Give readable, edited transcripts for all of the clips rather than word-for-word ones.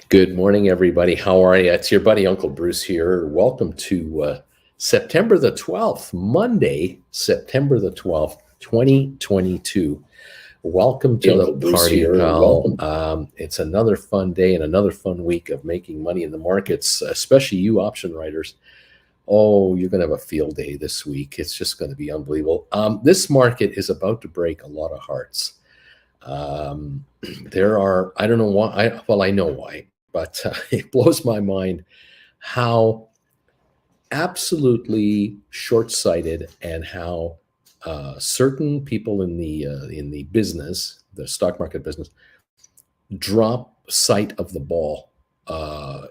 Good morning, everybody. How are you? It's your buddy Uncle Bruce here. Welcome to September the 12th, Monday, September the 12th, 2022. Welcome to Uncle the Bruce party, here. pal. Welcome. It's another fun day and another fun week of making money in the markets, especially you option writers. Oh, you're going to have a field day this week. It's just going to be unbelievable. This market is about to break a lot of hearts. There are, I don't know why, I know why, but it blows my mind how absolutely short-sighted and how certain people in the business, the stock market business, drop sight of the ball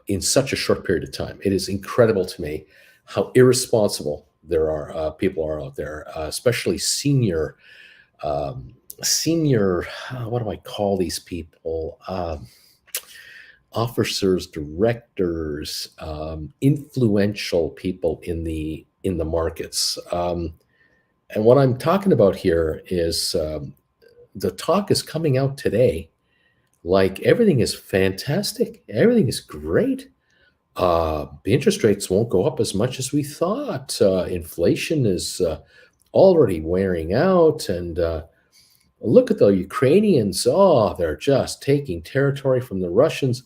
in such a short period of time. It is incredible to me how irresponsible there are people are out there, especially senior, what do I call these people? Officers, directors, influential people in the markets. And what I'm talking about here is the talk is coming out today like everything is fantastic, everything is great. The interest rates won't go up as much as we thought. Inflation is already wearing out, and look at the Ukrainians. Oh, they're just taking territory from the Russians.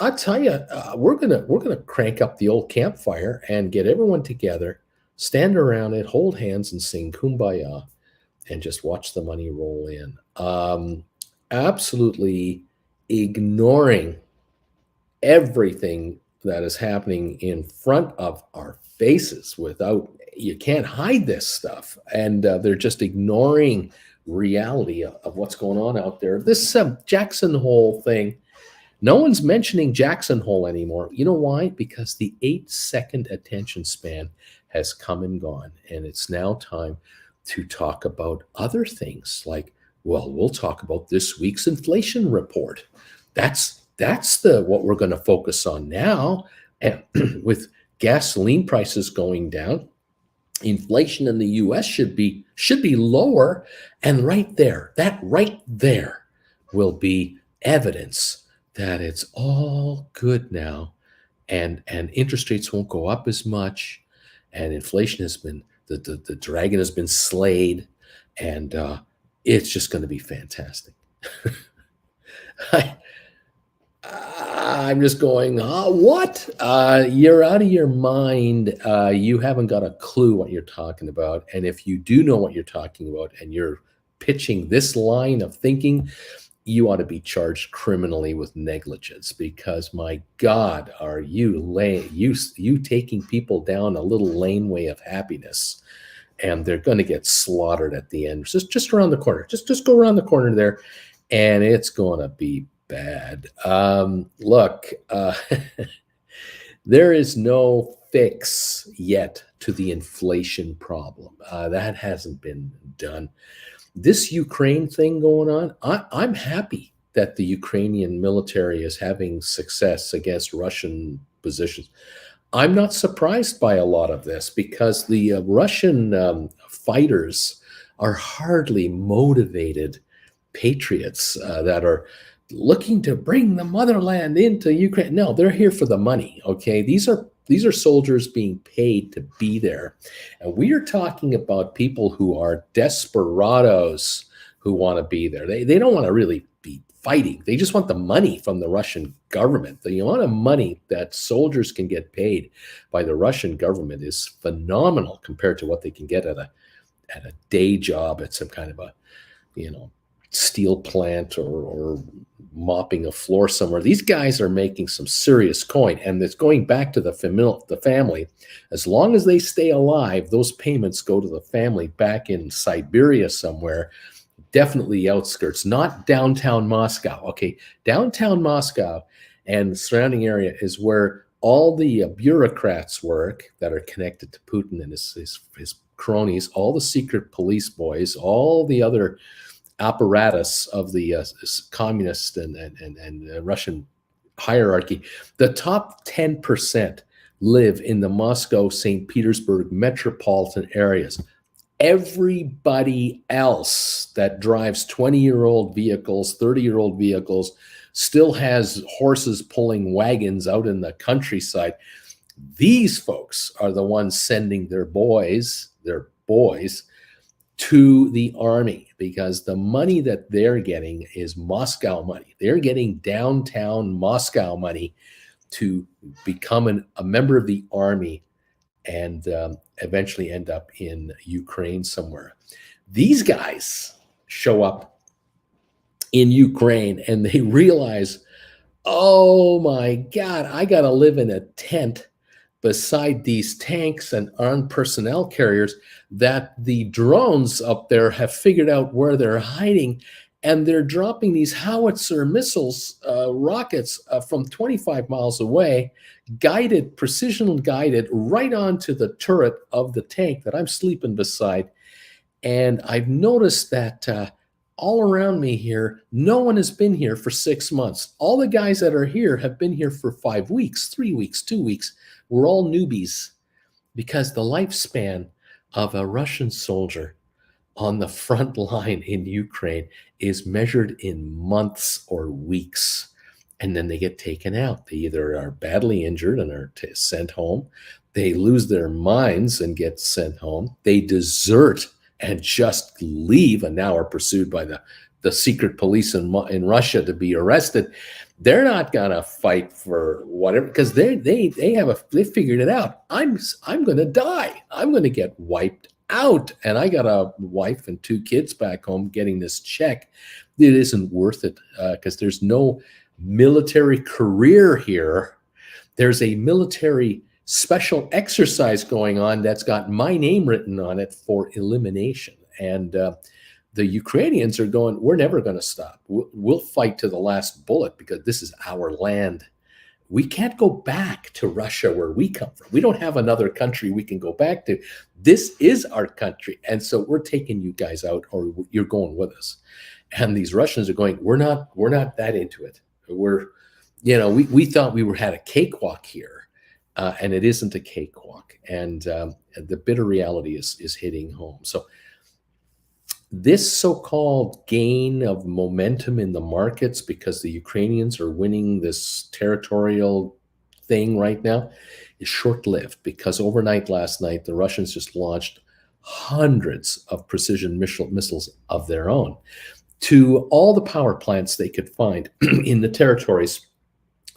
I tell you, we're gonna crank up the old campfire and get everyone together, stand around it, hold hands, and sing "Kumbaya," and just watch the money roll in. Absolutely ignoring everything that is happening in front of our faces. Without You can't hide this stuff, and they're just ignoring reality of what's going on out there. This Jackson Hole thing. No one's mentioning Jackson Hole anymore. You know why? Because the 8-second attention span has come and gone. And it's now time to talk about other things like, well, we'll talk about this week's inflation report. That's what we're going to focus on now. And with gasoline prices going down, inflation in the US should be lower. And that right there will be evidence that it's all good now, and interest rates won't go up as much, and inflation has been the dragon has been slayed, and it's just going to be fantastic. I, I'm just going, what? You're out of your mind. You haven't got a clue what you're talking about. And if you do know what you're talking about and you're pitching this line of thinking, you ought to be charged criminally with negligence, because my God, are you taking people down a little laneway of happiness, and they're going to get slaughtered at the end. Just around the corner. Just go around the corner there, and it's going to be bad. Look, there is no fix yet to the inflation problem. That hasn't been done. This Ukraine thing going on, I'm happy that the Ukrainian military is having success against Russian positions. I'm not surprised by a lot of this, because the Russian fighters are hardly motivated patriots that are looking to bring the motherland into Ukraine. No, they're here for the money. Okay, these are soldiers being paid to be there, and we are talking about people who are desperados who want to be there. They don't want to really be fighting. They just want the money from the Russian government. The amount of money that soldiers can get paid by the Russian government is phenomenal compared to what they can get at a day job at some kind of a, steel plant or mopping a floor somewhere. These guys are making some serious coin, and it's going back to the family. As long as they stay alive, those payments go to the family back in Siberia somewhere, definitely outskirts, not downtown Moscow. Okay, downtown Moscow and the surrounding area is where all the bureaucrats work that are connected to Putin and his cronies, all the secret police boys, all the other apparatus of the communist and Russian hierarchy. The top 10% live in the Moscow, St. Petersburg metropolitan areas. Everybody else that drives 20-year-old vehicles, 30-year-old vehicles, still has horses pulling wagons out in the countryside. These folks are the ones sending their boys to the army, because the money that they're getting is Moscow money. They're getting downtown Moscow money to become a member of the army and eventually end up in Ukraine somewhere. These guys show up in Ukraine and they realize, oh my God, I got to live in a tent beside these tanks and armed personnel carriers that the drones up there have figured out where they're hiding. And they're dropping these howitzer missiles, rockets from 25 miles away, guided, precision guided, right onto the turret of the tank that I'm sleeping beside. And I've noticed that all around me here, no one has been here for 6 months. All the guys that are here have been here for 5 weeks, 3 weeks, 2 weeks. We're all newbies, because the lifespan of a Russian soldier on the front line in Ukraine is measured in months or weeks. And then they get taken out. They either are badly injured and are sent home. They lose their minds and get sent home. They desert and just leave, and now are pursued by the secret police in Russia to be arrested. They're not gonna fight for whatever, because they figured it out. I'm gonna die. I'm gonna get wiped out, and I got a wife and 2 kids back home getting this check. It isn't worth it, because there's no military career here. There's a military special exercise going on that's got my name written on it for elimination. And the Ukrainians are going, we're never going to stop. We'll fight to the last bullet, because this is our land. We can't go back to Russia where we come from. We don't have another country we can go back to. This is our country. And so we're taking you guys out, or you're going with us. And these Russians are going, we're not that into it. We thought we had a cakewalk here, and it isn't a cakewalk. And the bitter reality is hitting home. So this so-called gain of momentum in the markets, because the Ukrainians are winning this territorial thing right now, is short-lived, because overnight last night, the Russians just launched hundreds of precision missiles of their own to all the power plants they could find in the territories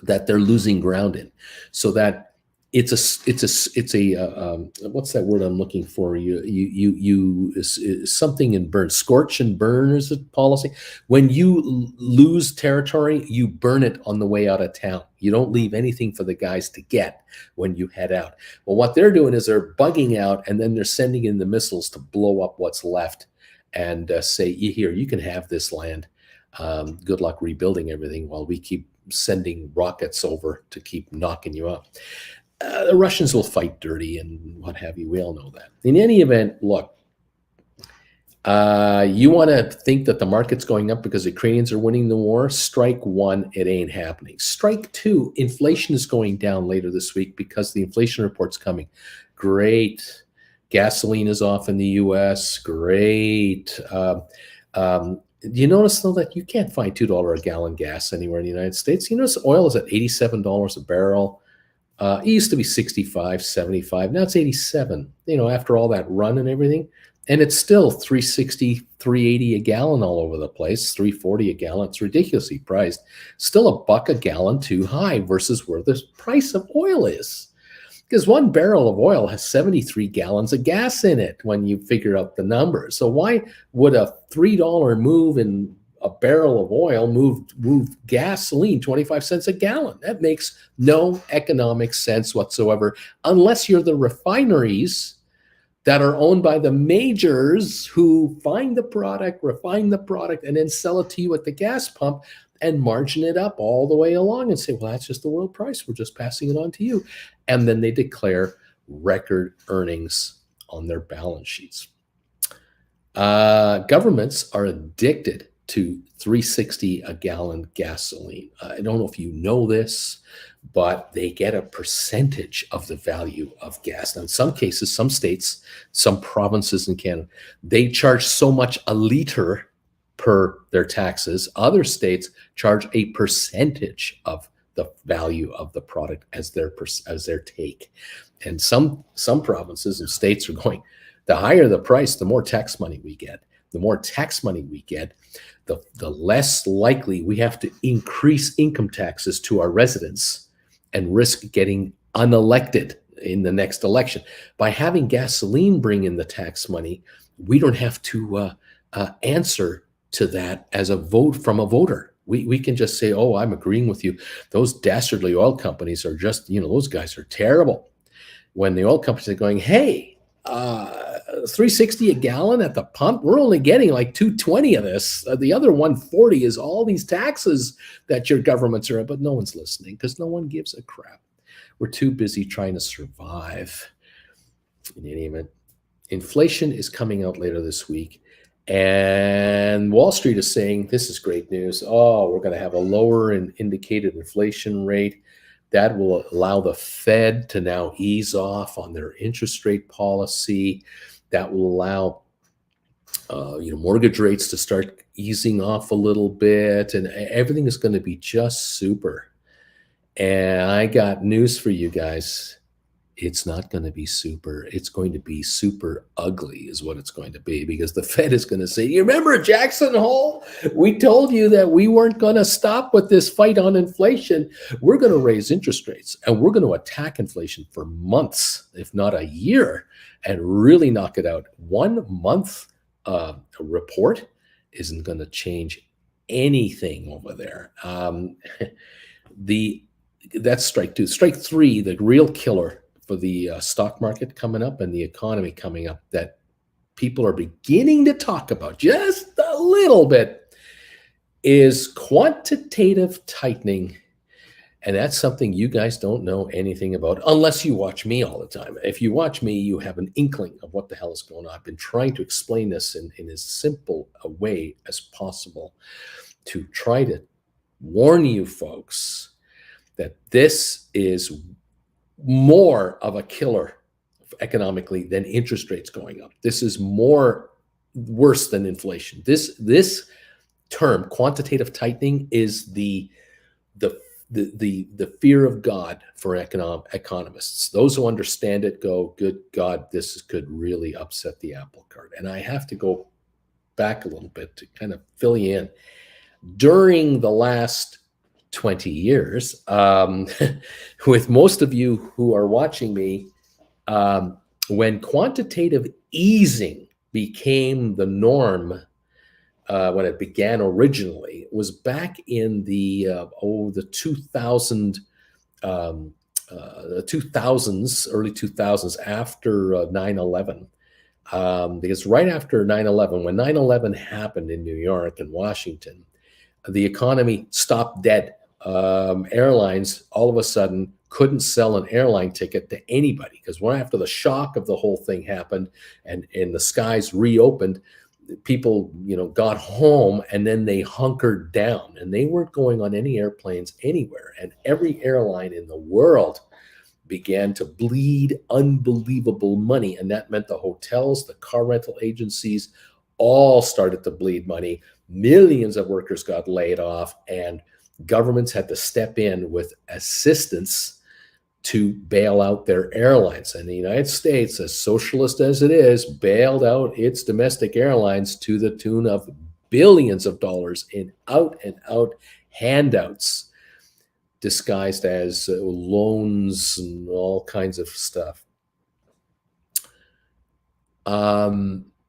that they're losing ground in. So that it's a what's that word I'm looking for? Something in burn, scorch and burn is a policy. When you lose territory, you burn it on the way out of town. You don't leave anything for the guys to get when you head out. Well, what they're doing is they're bugging out, and then they're sending in the missiles to blow up what's left and say, here, you can have this land. Good luck rebuilding everything while we keep sending rockets over to keep knocking you out. The Russians will fight dirty and what have you. We all know that. In any event, look, you want to think that the market's going up because the Ukrainians are winning the war? Strike one, it ain't happening. Strike two, inflation is going down later this week because the inflation report's coming. Great. Gasoline is off in the U.S. Great. Do you notice, though, that you can't find $2 a gallon gas anywhere in the United States? You notice oil is at $87 a barrel. It used to be 65, 75. Now it's 87, after all that run and everything. And it's still 360, 380 a gallon all over the place, 340 a gallon. It's ridiculously priced. Still $1 a gallon too high versus where the price of oil is. Because 1 barrel of oil has 73 gallons of gas in it when you figure out the numbers. So why would a $3 move in a barrel of oil move gasoline 25 cents a gallon? That makes no economic sense whatsoever, unless you're the refineries that are owned by the majors who find the product, refine the product, and then sell it to you at the gas pump and margin it up all the way along and say, well, that's just the world price. We're just passing it on to you. And then they declare record earnings on their balance sheets. Governments are addicted to 360 a gallon gasoline. I don't know if you know this, but they get a percentage of the value of gas. Now, in some cases, some states, some provinces in Canada, they charge so much a liter per their taxes. Other states charge a percentage of the value of the product as their take. And some provinces and states are going, the higher the price, the more tax money we get. The more tax money we get, the less likely we have to increase income taxes to our residents and risk getting unelected in the next election. By having gasoline bring in the tax money, we don't have to answer to that as a vote from a voter. We can just say, oh, I'm agreeing with you. Those dastardly oil companies are just, those guys are terrible. When the oil companies are going, hey, 360 a gallon at the pump, we're only getting like 220 of this. The other 140 is all these taxes that your governments are, but no one's listening because no one gives a crap. We're too busy trying to survive. In any event, inflation is coming out later this week, and Wall Street is saying this is great news. Oh, we're going to have a lower indicated inflation rate. That will allow the Fed to now ease off on their interest rate policy. That will allow mortgage rates to start easing off a little bit, and everything is going to be just super. And I got news for you guys. It's not going to be super. It's going to be super ugly is what it's going to be, because the Fed is going to say, you remember Jackson Hole? We told you that we weren't going to stop with this fight on inflation. We're going to raise interest rates, and we're going to attack inflation for months, if not a year, and really knock it out. 1 month report isn't going to change anything over there. That's strike two. Strike three, the real killer for the stock market coming up and the economy coming up that people are beginning to talk about just a little bit is quantitative tightening. And that's something you guys don't know anything about unless you watch me all the time. If you watch me, you have an inkling of what the hell is going on. I've been trying to explain this in as simple a way as possible to try to warn you folks that this is more of a killer economically than interest rates going up. This is worse than inflation. This term, quantitative tightening, is the fear of God for economists. Those who understand it go, good God, this could really upset the apple cart. And I have to go back a little bit to kind of fill you in. During the last 20 years, with most of you who are watching me, when quantitative easing became the norm, when it began originally, it was back in the 2000s, early 2000s, after 9/11. Because right after 9/11, when 9/11 happened in New York and Washington, the economy stopped dead. Airlines all of a sudden couldn't sell an airline ticket to anybody, because right after the shock of the whole thing happened and the skies reopened, people got home, and then they hunkered down, and they weren't going on any airplanes anywhere, and every airline in the world began to bleed unbelievable money. And that meant the hotels, the car rental agencies, all started to bleed money. Millions of workers got laid off, and governments had to step in with assistance to bail out their airlines. And the United States, as socialist as it is, bailed out its domestic airlines to the tune of billions of dollars in out and out handouts, disguised as loans and all kinds of stuff.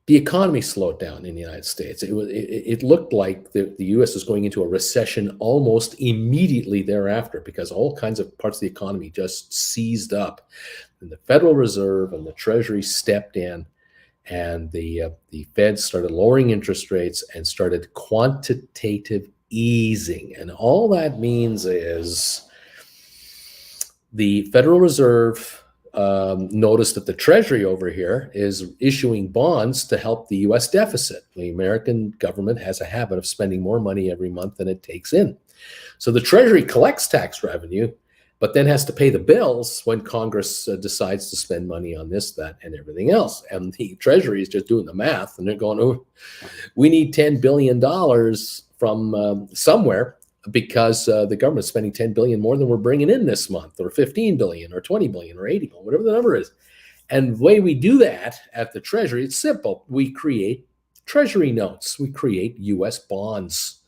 The economy slowed down in the United States. It looked like the U.S. was going into a recession almost immediately thereafter, because all kinds of parts of the economy just seized up. And the Federal Reserve and the Treasury stepped in, and the Fed started lowering interest rates and started quantitative easing. And all that means is the Federal Reserve noticed that the Treasury over here is issuing bonds to help the U.S. deficit. The American government has a habit of spending more money every month than it takes in. So the Treasury collects tax revenue, but then has to pay the bills when Congress decides to spend money on this, that, and everything else. And the Treasury is just doing the math, and they're going, oh, we need $10 billion from somewhere, because the government's spending 10 billion more than we're bringing in this month, or 15 billion, or 20 billion, or 80 billion, whatever the number is. And the way we do that at the Treasury, it's simple. We create Treasury notes. We create US bonds,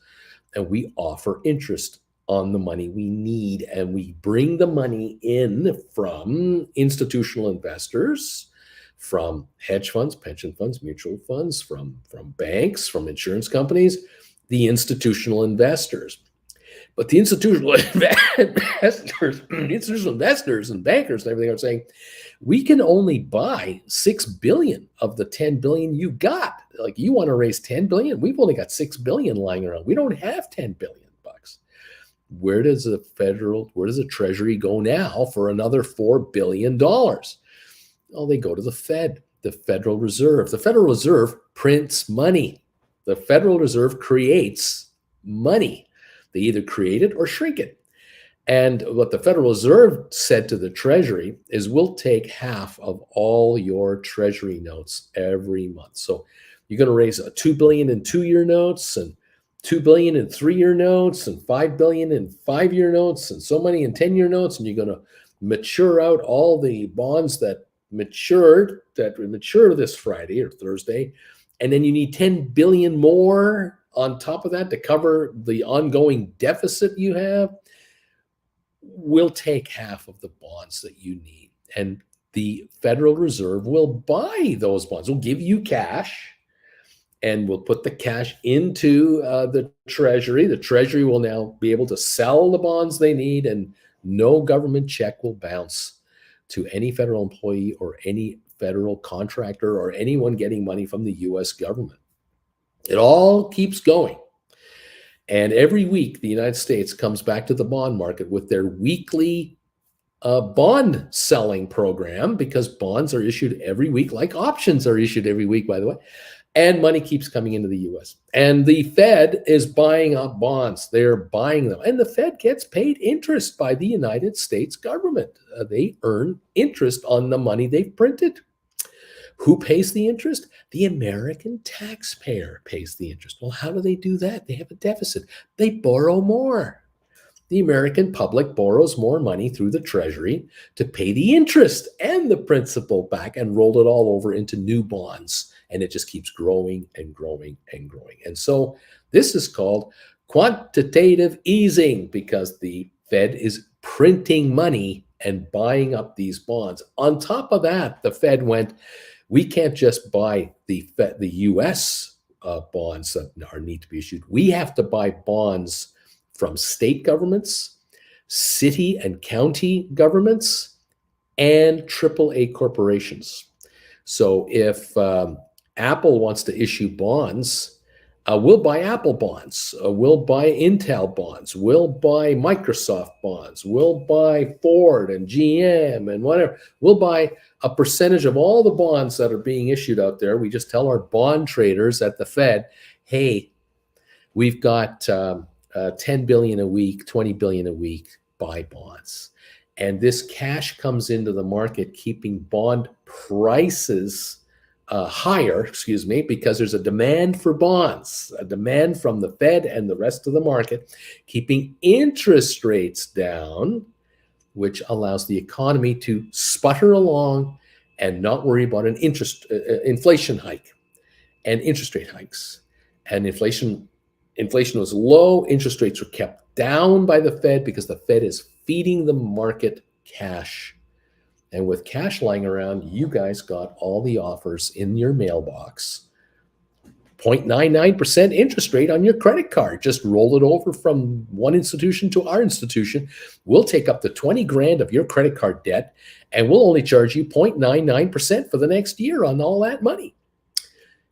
and we offer interest on the money we need. And we bring the money in from institutional investors, from hedge funds, pension funds, mutual funds, from banks, from insurance companies, the institutional investors. But the institutional investors and bankers and everything are saying, we can only buy 6 billion of the 10 billion you got. Like, you want to raise 10 billion? We've only got 6 billion lying around. We don't have 10 billion bucks. Where does the Treasury go now for another $4 billion? Well, they go to the Fed, the Federal Reserve. The Federal Reserve prints money. The Federal Reserve creates money. They either create it or shrink it. And what the Federal Reserve said to the Treasury is, we'll take half of all your Treasury notes every month. So you're going to raise $2 billion in 2-year notes, and $2 billion in 3-year notes, and $5 billion in 5-year notes, and so many in 10-year notes. And you're going to mature out all the bonds that mature this Friday or Thursday. And then you need 10 billion more on top of that to cover the ongoing deficit you have. We'll take half of the bonds that you need, and the Federal Reserve will buy those bonds. We'll give you cash, and we'll put the cash into the Treasury. The Treasury will now be able to sell the bonds they need, and no government check will bounce to any federal employee or any federal contractor or anyone getting money from the US government. It all keeps going. And every week, the United States comes back to the bond market with their weekly bond selling program, because bonds are issued every week, like options are issued every week, by the way, and money keeps coming into the US. And the Fed is buying up bonds. They're buying them. And the Fed gets paid interest by the United States government. They earn interest on the money they've printed. Who pays the interest? The American taxpayer pays the interest. Well, how do they do that? They have a deficit. They borrow more. The American public borrows more money through the Treasury to pay the interest and the principal back, and roll it all over into new bonds. And it just keeps growing and growing and growing. And so this is called quantitative easing, because the Fed is printing money and buying up these bonds. On top of that, the Fed went, we can't just buy the U.S. bonds that need to be issued. We have to buy bonds from state governments, city and county governments, and AAA corporations. So if Apple wants to issue bonds, we'll buy Apple bonds, we'll buy Intel bonds, we'll buy Microsoft bonds, we'll buy Ford and GM and whatever. We'll buy a percentage of all the bonds that are being issued out there. We just tell our bond traders at the Fed, hey, we've got 10 billion a week, 20 billion a week, buy bonds. And this cash comes into the market, keeping bond prices higher, because there's a demand for bonds, a demand from the Fed and the rest of the market, keeping interest rates down, which allows the economy to sputter along and not worry about an inflation hike and interest rate hikes. And inflation was low, interest rates were kept down by the Fed, because the Fed is feeding the market cash. And with cash lying around, you guys got all the offers in your mailbox. 0.99% interest rate on your credit card. Just roll it over from one institution to our institution. We'll take up to 20 grand of your credit card debt, and we'll only charge you 0.99% for the next year on all that money.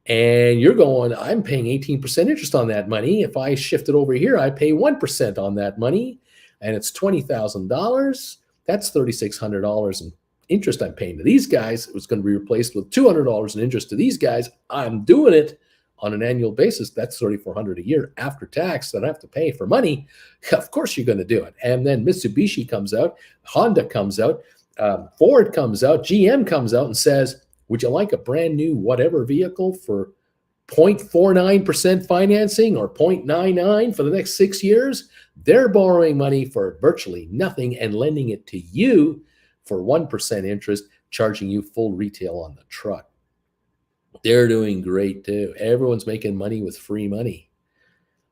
And you're going, I'm paying 18% interest on that money. If I shift it over here, I pay 1% on that money, and it's $20,000. That's $3,600 in interest I'm paying to these guys. It was going to be replaced with $200 in interest to these guys. I'm doing it on an annual basis, that's $3,400 a year after tax that I have to pay for money. Of course you're going to do it. And then Mitsubishi comes out, Honda comes out, Ford comes out, GM comes out and says, would you like a brand new whatever vehicle for 0.49% financing or 0.99 for the next 6 years? They're borrowing money for virtually nothing and lending it to you for 1% interest, charging you full retail on the truck. They're doing great too. Everyone's making money with free money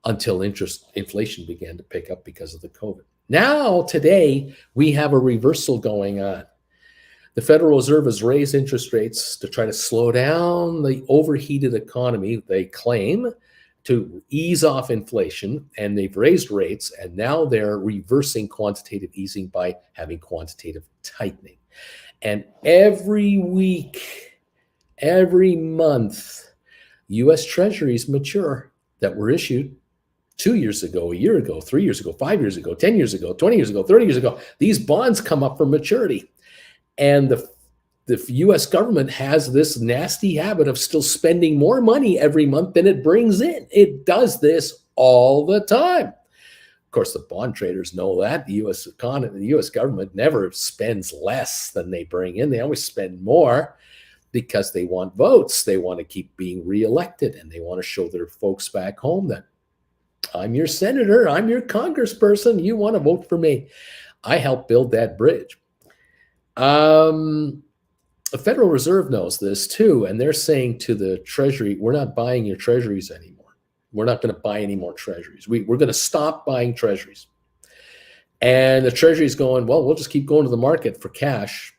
until inflation began to pick up because of the COVID. Now, today, we have a reversal going on. The Federal Reserve has raised interest rates to try to slow down the overheated economy, they claim, to ease off inflation, and they've raised rates, and now they're reversing quantitative easing by having quantitative tightening. And every week, every month, U.S. Treasuries mature that were issued 2 years ago, a year ago, 3 years ago, 5 years ago, 10 years ago, 20 years ago, 30 years ago. These bonds come up for maturity. And the U.S. government has this nasty habit of still spending more money every month than it brings in. It does this all the time. Of course, the bond traders know that. The U.S. economy, the U.S. government never spends less than they bring in. They always spend more because they want votes. They want to keep being reelected, and they want to show their folks back home that I'm your senator, I'm your congressperson, you want to vote for me. I helped build that bridge. The Federal Reserve knows this too, and they're saying to the Treasury, we're not buying your treasuries anymore. We're not going to buy any more treasuries. We're going to stop buying treasuries. And the Treasury's going, well, we'll just keep going to the market for cash.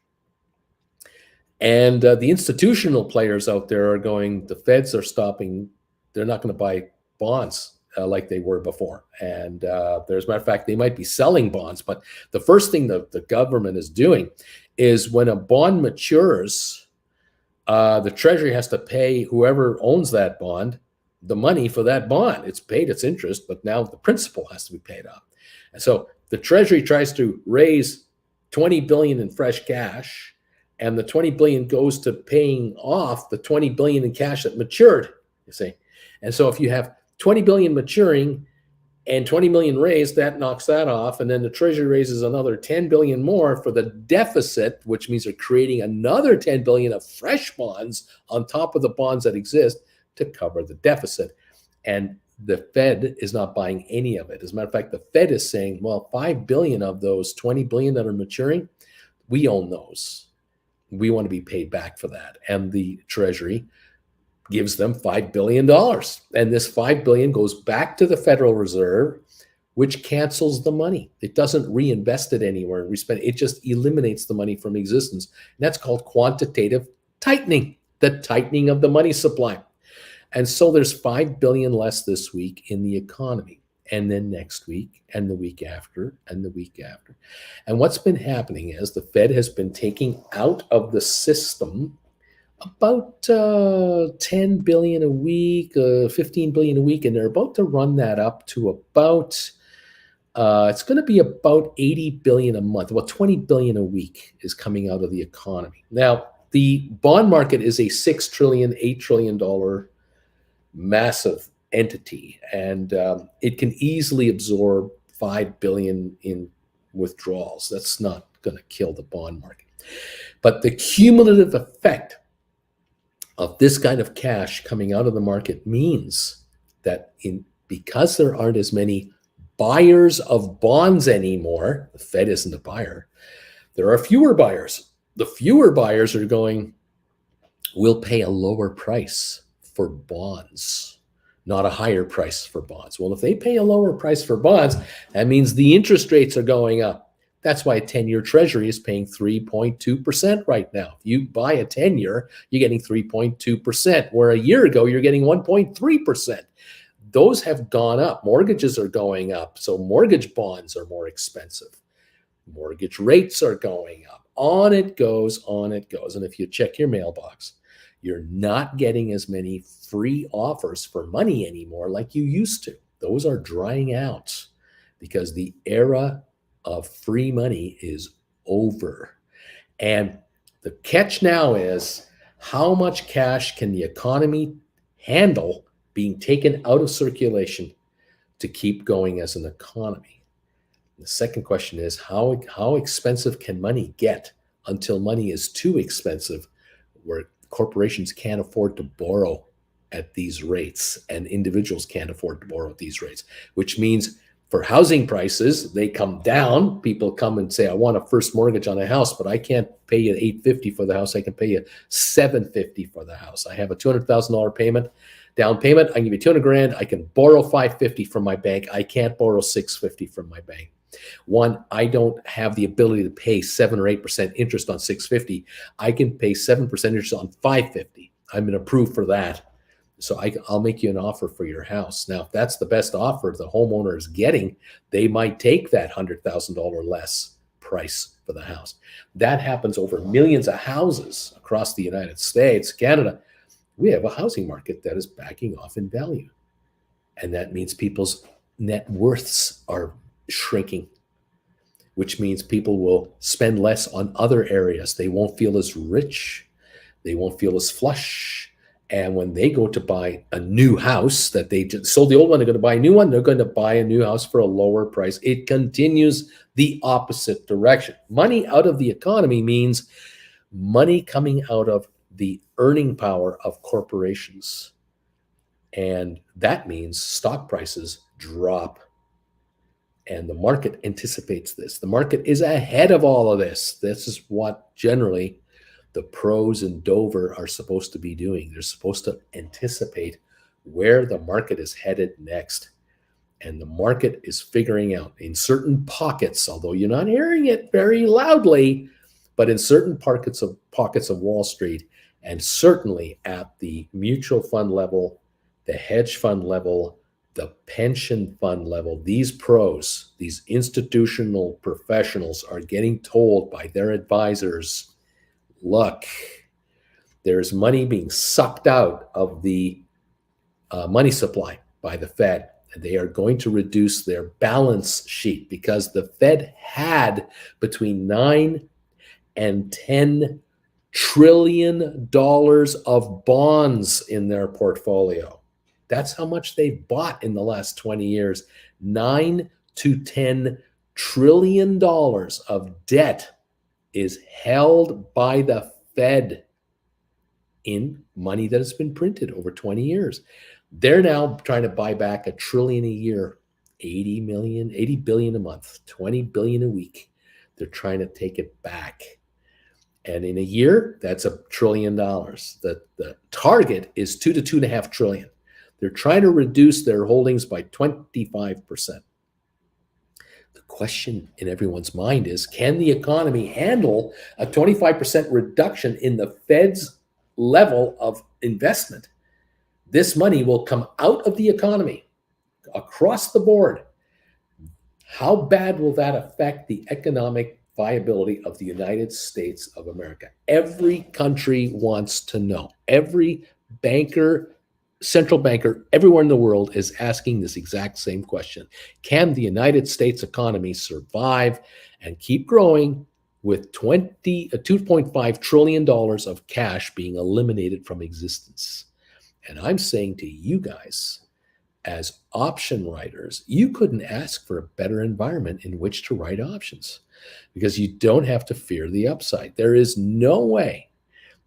And the institutional players out there are going, the Feds are stopping. They're not going to buy bonds like they were before. And as a matter of fact, they might be selling bonds. But the first thing that the government is doing is when a bond matures, the Treasury has to pay whoever owns that bond the money for that bond. It's paid its interest, but now the principal has to be paid off. And so the Treasury tries to raise $20 billion in fresh cash, and the $20 billion goes to paying off the $20 billion in cash that matured, you see. And so if you have $20 billion maturing and $20 million raised, that knocks that off. And then the Treasury raises another $10 billion more for the deficit, which means they're creating another $10 billion of fresh bonds on top of the bonds that exist to cover the deficit. And the Fed is not buying any of it. As a matter of fact, the Fed is saying, well, $5 billion of those $20 billion that are maturing, we own those. We want to be paid back for that. And the Treasury gives them $5 billion. And this $5 billion goes back to the Federal Reserve, which cancels the money. It doesn't reinvest it anywhere. It just eliminates the money from existence. And that's called quantitative tightening, the tightening of the money supply. And so there's $5 billion less this week in the economy, and then next week, and the week after, and the week after. And what's been happening is the Fed has been taking out of the system about 10 billion a week, 15 billion a week, and they're about to run that up to about, it's going to be about 80 billion a month. About 20 billion a week is coming out of the economy. Now, the bond market is a $6 trillion, $8 trillion massive entity, and it can easily absorb 5 billion in withdrawals. That's not going to kill the bond market. But the cumulative effect of this kind of cash coming out of the market means that because there aren't as many buyers of bonds anymore, the Fed isn't a buyer, there are fewer buyers. The fewer buyers are going, we'll pay a lower price for bonds, not a higher price for bonds. Well, if they pay a lower price for bonds, that means the interest rates are going up. That's why a 10-year Treasury is paying 3.2% right now. If you buy a 10-year, you're getting 3.2%, where a year ago you're getting 1.3%. Those have gone up. Mortgages are going up, so mortgage bonds are more expensive. Mortgage rates are going up. On it goes, on it goes. And if you check your mailbox, you're not getting as many free offers for money anymore like you used to. Those are drying out because the era of free money is over. And the catch now is, how much cash can the economy handle being taken out of circulation to keep going as an economy. The second question is how expensive can money get until money is too expensive, where corporations can't afford to borrow at these rates and individuals can't afford to borrow at these rates, which means for housing prices, they come down. People come and say, I want a first mortgage on a house, but I can't pay you $850 for the house. I can pay you $750 for the house. I have a $200,000 payment, down payment. I can give you 200 grand. I can borrow $550 from my bank. I can't borrow $650 from my bank. One, I don't have the ability to pay 7 or 8% interest on $650. I can pay 7% interest on $550. I'm been approved for that. So I'll make you an offer for your house. Now, if that's the best offer the homeowner is getting, they might take that $100,000 less price for the house. That happens over millions of houses across the United States, Canada. We have a housing market that is backing off in value. And that means people's net worths are shrinking, which means people will spend less on other areas. They won't feel as rich. They won't feel as flush. And when they go to buy a new house that they just sold the old one, they're going to buy a new one. They're going to buy a new house for a lower price. It continues the opposite direction. Money out of the economy means money coming out of the earning power of corporations. And that means stock prices drop. And the market anticipates this. The market is ahead of all of this. This is what generally the pros in Dover are supposed to be doing. They're supposed to anticipate where the market is headed next. And the market is figuring out in certain pockets, although you're not hearing it very loudly, but in certain pockets of Wall Street, and certainly at the mutual fund level, the hedge fund level, the pension fund level, these pros, these institutional professionals are getting told by their advisors, look, there's money being sucked out of the money supply by the Fed. They are going to reduce their balance sheet because the Fed had between 9 and 10 trillion dollars of bonds in their portfolio. That's how much they've bought in the last 20 years. 9 to 10 trillion dollars of debt is held by the Fed in money that has been printed over 20 years. They're now trying to buy back $1 trillion a year, 80 billion a month, 20 billion a week. They're trying to take it back. And in a year, that's $1 trillion. The target is 2 to 2.5 trillion. They're trying to reduce their holdings by 25%. The question in everyone's mind is, can the economy handle a 25% reduction in the Fed's level of investment? This money will come out of the economy across the board. How bad will that affect the economic viability of the United States of America? Every country wants to know. Every banker, central banker everywhere in the world is asking this exact same question. Can the United States economy survive and keep growing with $2.5 trillion of cash being eliminated from existence? And I'm saying to you guys, as option writers, you couldn't ask for a better environment in which to write options because you don't have to fear the upside. There is no way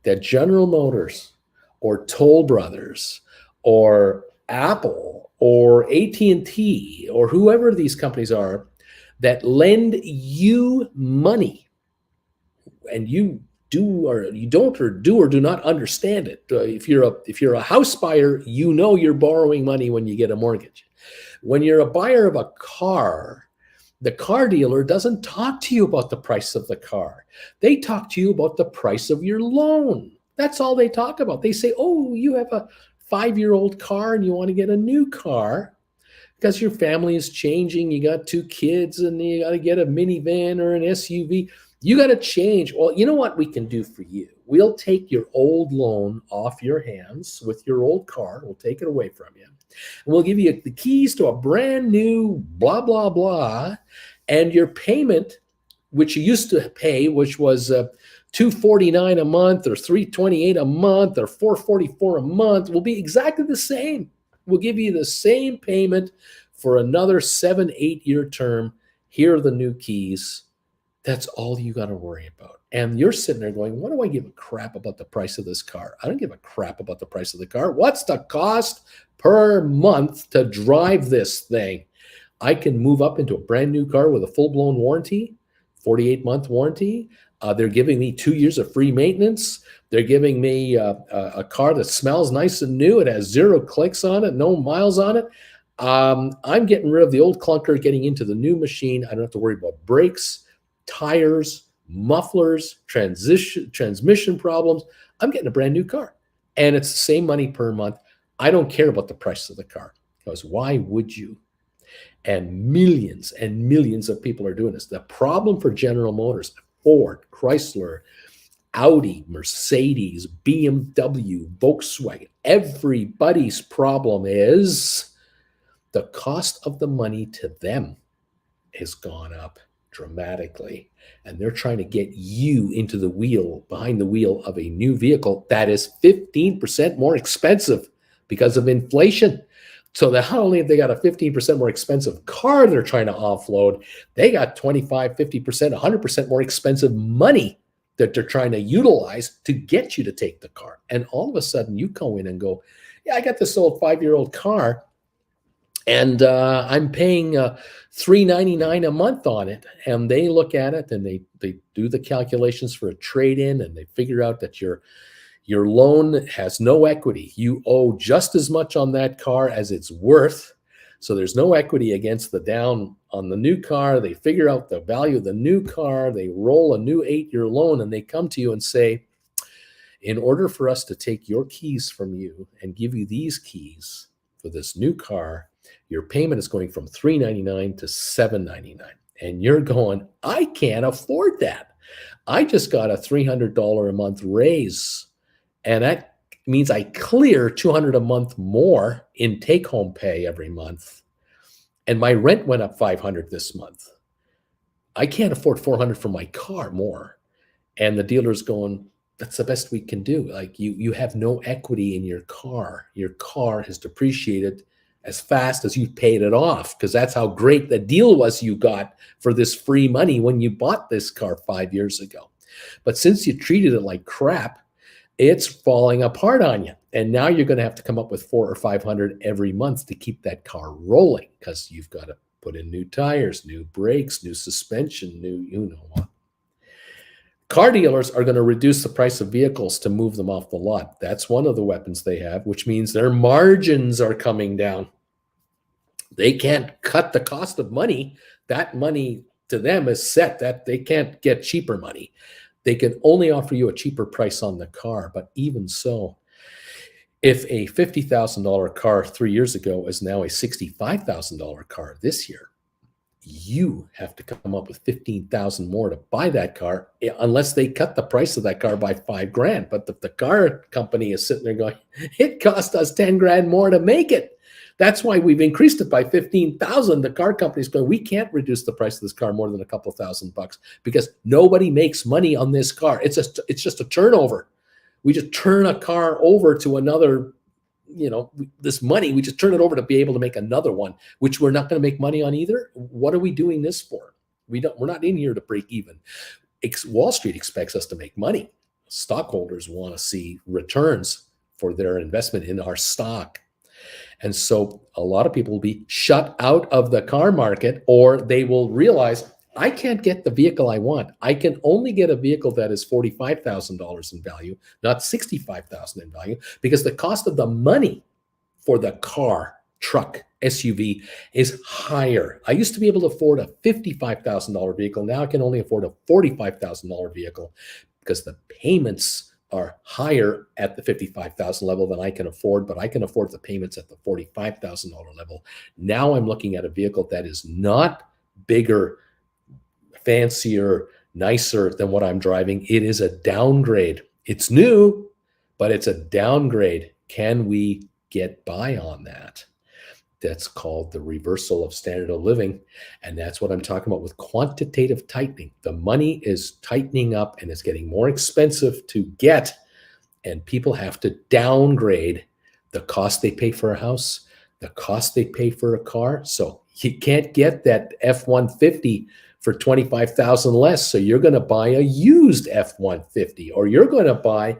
that General Motors or Toll Brothers or Apple or AT&T or whoever these companies are that lend you money and you do or you don't or do or do not understand it. If you're a house buyer, you know you're borrowing money when you get a mortgage. When you're a buyer of a car, the car dealer doesn't talk to you about the price of the car. They talk to you about the price of your loan. That's all they talk about. They say, oh, you have a 5-year-old car and you want to get a new car because your family is changing. You got 2 kids and you got to get a minivan or an SUV. You got to change. Well, you know what we can do for you? We'll take your old loan off your hands with your old car. We'll take it away from you. And we'll give you the keys to a brand new blah, blah, blah. And your payment, which you used to pay, which was $249 a month or $328 a month or $444 a month, will be exactly the same. we'll give you the same payment for another 7, 8 year term. Here are the new keys. That's all you got to worry about. And you're sitting there going, what do I give a crap about the price of this car? I don't give a crap about the price of the car. What's the cost per month to drive this thing? I can move up into a brand new car with a full-blown warranty, 48-month warranty. They're giving me 2 years of free maintenance. They're giving me a car that smells nice and new. It has 0 clicks on it, no miles on it. I'm getting rid of the old clunker, getting into the new machine. I don't have to worry about brakes, tires, mufflers, transmission problems. I'm getting a brand new car. And it's the same money per month. I don't care about the price of the car, because why would you? And millions of people are doing this. The problem for General Motors, Ford, Chrysler, Audi, Mercedes, BMW, Volkswagen, everybody's problem is the cost of the money to them has gone up dramatically. And they're trying to get you into the wheel, behind the wheel of a new vehicle that is 15% more expensive because of inflation. So that not only have they got a 15% more expensive car they're trying to offload, they got 25, 50%, 100% more expensive money that they're trying to utilize to get you to take the car. And all of a sudden you go in and go, yeah, I got this old 5-year-old car and I'm paying $399 a month on it. And they look at it and they do the calculations for a trade-in, and they figure out that your loan has no equity. You owe just as much on that car as it's worth. So there's no equity against the down on the new car. They figure out the value of the new car. They roll a new 8-year loan, and they come to you and say, in order for us to take your keys from you and give you these keys for this new car, your payment is going from $399 to $799. And you're going, I can't afford that. I just got a $300 a month raise. And that means I clear $200 a month more in take-home pay every month. And my rent went up $500 this month. I can't afford $400 for my car more. And the dealer's going, that's the best we can do. Like you have no equity in your car. Your car has depreciated as fast as you paid it off, because that's how great the deal was you got for this free money when you bought this car 5 years ago. But since you treated it like crap, it's falling apart on you. And now you're going to have to come up with $400 or $500 every month to keep that car rolling, because you've got to put in new tires, new brakes, new suspension, new you know what. Car dealers are going to reduce the price of vehicles to move them off the lot. That's one of the weapons they have, which means their margins are coming down. They can't cut the cost of money. That money to them is set, that they can't get cheaper money. They can only offer you a cheaper price on the car. But even so, if a $50,000 car 3 years ago is now a $65,000 car this year, you have to come up with $15,000 more to buy that car, unless they cut the price of that car by $5,000. But the car company is sitting there going, it cost us $10,000 more to make it. That's why we've increased it by $15,000. The car company's going, we can't reduce the price of this car more than a couple $1,000 because nobody makes money on this car. It's just a turnover. We just turn a car over to another, this money, we just turn it over to be able to make another one, which we're not going to make money on either. What are we doing this for? We're not in here to break even. Wall Street expects us to make money. Stockholders want to see returns for their investment in our stock. And so a lot of people will be shut out of the car market, or they will realize, I can't get the vehicle I want. I can only get a vehicle that is $45,000 in value, not $65,000 in value, because the cost of the money for the car, truck, SUV is higher. I used to be able to afford a $55,000 vehicle. Now I can only afford a $45,000 vehicle because the payments are higher at the $55,000 level than I can afford, but I can afford the payments at the $45,000 level. Now I'm looking at a vehicle that is not bigger, fancier, nicer than what I'm driving. It is a downgrade. It's new, but it's a downgrade. Can we get by on that? That's called the reversal of standard of living. And that's what I'm talking about with quantitative tightening. The money is tightening up and it's getting more expensive to get. And people have to downgrade the cost they pay for a house, the cost they pay for a car. So you can't get that F-150 for 25,000 less. So you're going to buy a used F-150, or you're going to buy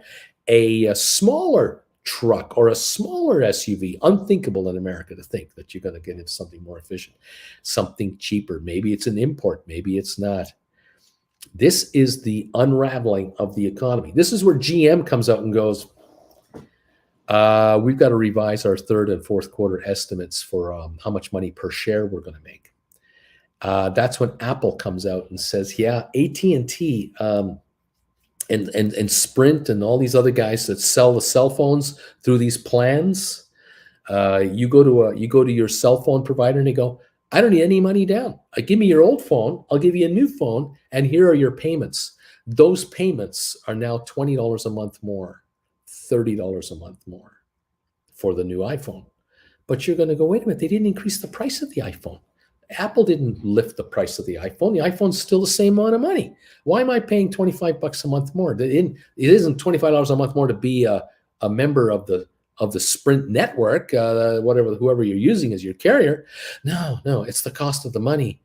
a smaller truck or a smaller SUV. Unthinkable in America to think that you're going to get into something more efficient, something cheaper. Maybe it's an import, maybe it's not. This is the unraveling of the economy. This is where GM comes out and goes, we've got to revise our third and fourth quarter estimates for how much money per share we're going to make. That's when Apple comes out and says, yeah, AT&T and Sprint and all these other guys that sell the cell phones through these plans, you go to your cell phone provider and they go, I don't need any money down. Give me your old phone. I'll give you a new phone. And here are your payments. Those payments are now $20 a month more, $30 a month more for the new iPhone. But you're going to go, wait a minute, they didn't increase the price of the iPhone. Apple didn't lift the price of the iPhone. The iPhone's still the same amount of money. Why am I paying $25 a month more? It isn't $25 a month more to be a member of the Sprint network, whoever you're using as your carrier. No, it's the cost of the money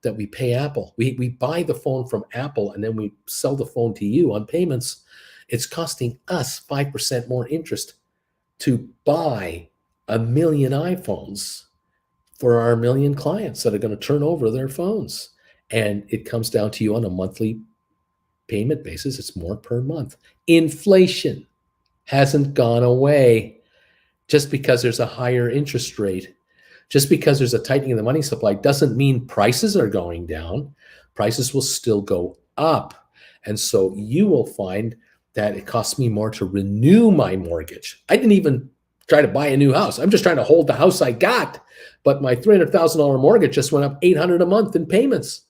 that we pay Apple. We buy the phone from Apple and then we sell the phone to you on payments. It's costing us 5% more interest to buy 1 million iPhones for our 1 million clients that are going to turn over their phones. And it comes down to you on a monthly payment basis. It's more per month. Inflation hasn't gone away. Just because there's a higher interest rate, just because there's a tightening of the money supply, doesn't mean prices are going down. Prices will still go up. And so you will find that it costs me more to renew my mortgage. I didn't even try to buy a new house. I'm just trying to hold the house I got. But my $300,000 mortgage just went up $800 a month in payments.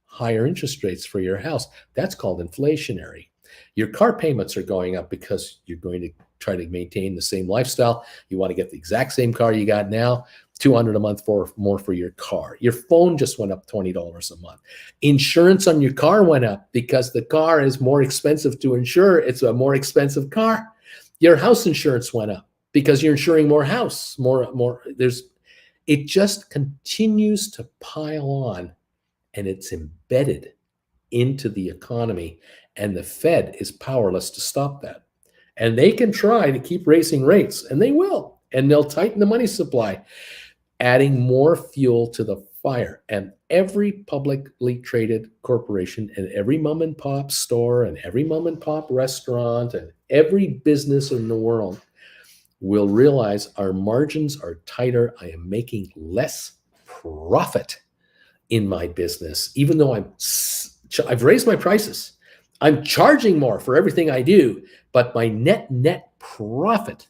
Higher interest rates for your house. That's called inflationary. Your car payments are going up because you're going to try to maintain the same lifestyle. You want to get the exact same car you got now, $200 a month more for your car. Your phone just went up $20 a month. Insurance on your car went up because the car is more expensive to insure. It's a more expensive car. Your house insurance went up because you're insuring more house, it just continues to pile on, and it's embedded into the economy, and the Fed is powerless to stop that. And they can try to keep raising rates, and they will, and they'll tighten the money supply, adding more fuel to the fire. And every publicly traded corporation and every mom and pop store and every mom and pop restaurant and every business in the world will realize our margins are tighter. I am making less profit in my business, even though I've raised my prices. I'm charging more for everything I do, but my net profit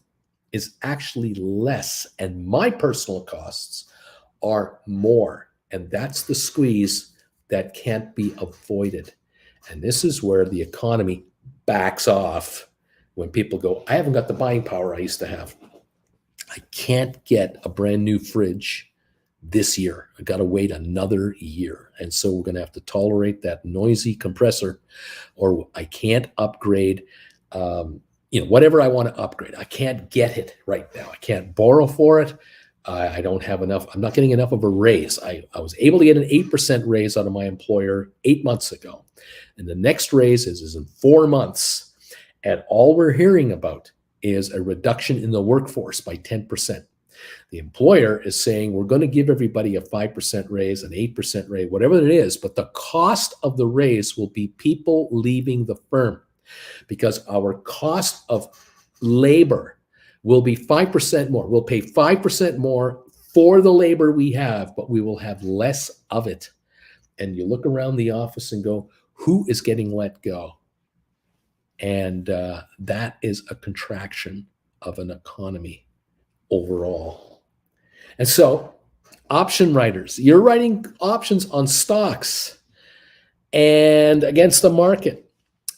is actually less, and my personal costs are more. And that's the squeeze that can't be avoided. And this is where the economy backs off when people go, I haven't got the buying power I used to have. I can't get a brand new fridge this year. I got to wait another year. And so we're going to have to tolerate that noisy compressor, or I can't upgrade, whatever I want to upgrade. I can't get it right now. I can't borrow for it. I don't have enough. I'm not getting enough of a raise. I was able to get an 8% raise out of my employer 8 months ago. And the next raise is in 4 months. And all we're hearing about is a reduction in the workforce by 10%. The employer is saying, we're going to give everybody a 5% raise, an 8% raise, whatever it is, but the cost of the raise will be people leaving the firm, because our cost of labor will be 5% more. We'll pay 5% more for the labor we have, but we will have less of it. And you look around the office and go, who is getting let go? And that is a contraction of an economy overall. And so option writers, you're writing options on stocks and against the market.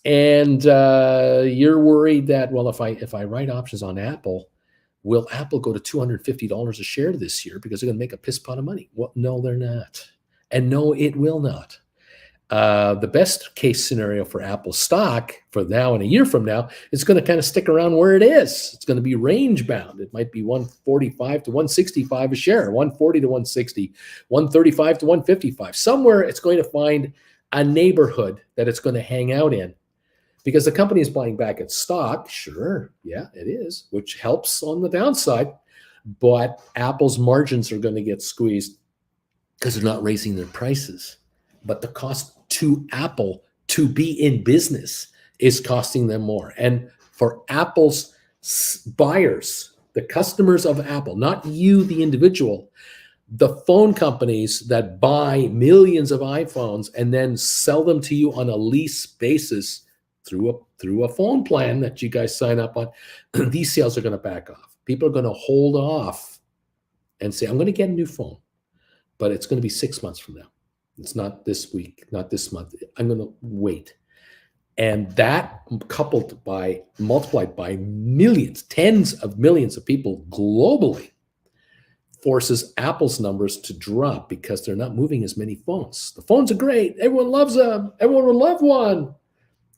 And you're worried that, well, if I write options on Apple, will Apple go to $250 a share this year because they're going to make a piss pot of money? Well, no, they're not. And no, it will not. The best case scenario for Apple stock for now and a year from now, it's going to kind of stick around where it is. It's going to be range bound. It might be 145 to 165 a share, 140 to 160, 135 to 155. Somewhere it's going to find a neighborhood that it's going to hang out in, because the company is buying back its stock. Sure, yeah, it is, which helps on the downside. But Apple's margins are going to get squeezed because they're not raising their prices. But the cost to Apple to be in business is costing them more. And for Apple's buyers, the customers of Apple, not you, the individual, the phone companies that buy millions of iPhones and then sell them to you on a lease basis through a phone plan that you guys sign up on, these sales are going to back off. People are going to hold off and say, I'm going to get a new phone, but it's going to be 6 months from now. It's not this week, not this month. I'm going to wait. And that multiplied by millions, tens of millions of people globally, forces Apple's numbers to drop because they're not moving as many phones. The phones are great. Everyone loves them. Everyone would love one.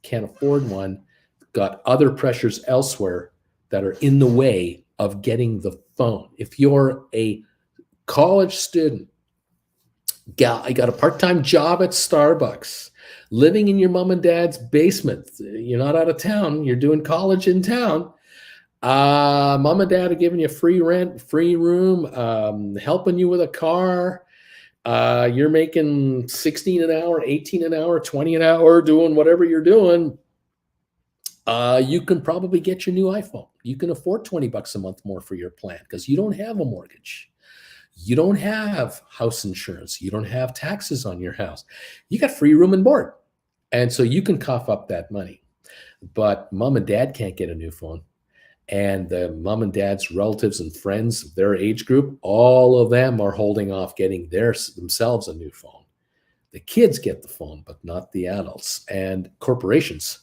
Can't afford one. Got other pressures elsewhere that are in the way of getting the phone. If you're a college student, I got a part-time job at Starbucks, living in your mom and dad's basement. You're not out of town. You're doing college in town. Mom and dad are giving you free rent, free room, helping you with a car. You're making 16 an hour, 18 an hour, 20 an hour, doing whatever you're doing. You can probably get your new iPhone. You can afford $20 a month more for your plan because you don't have a mortgage. You don't have house insurance. You don't have taxes on your house. You got free room and board. And so you can cough up that money. But mom and dad can't get a new phone. And the mom and dad's relatives and friends of their age group, all of them are holding off getting themselves a new phone. The kids get the phone, but not the adults. And corporations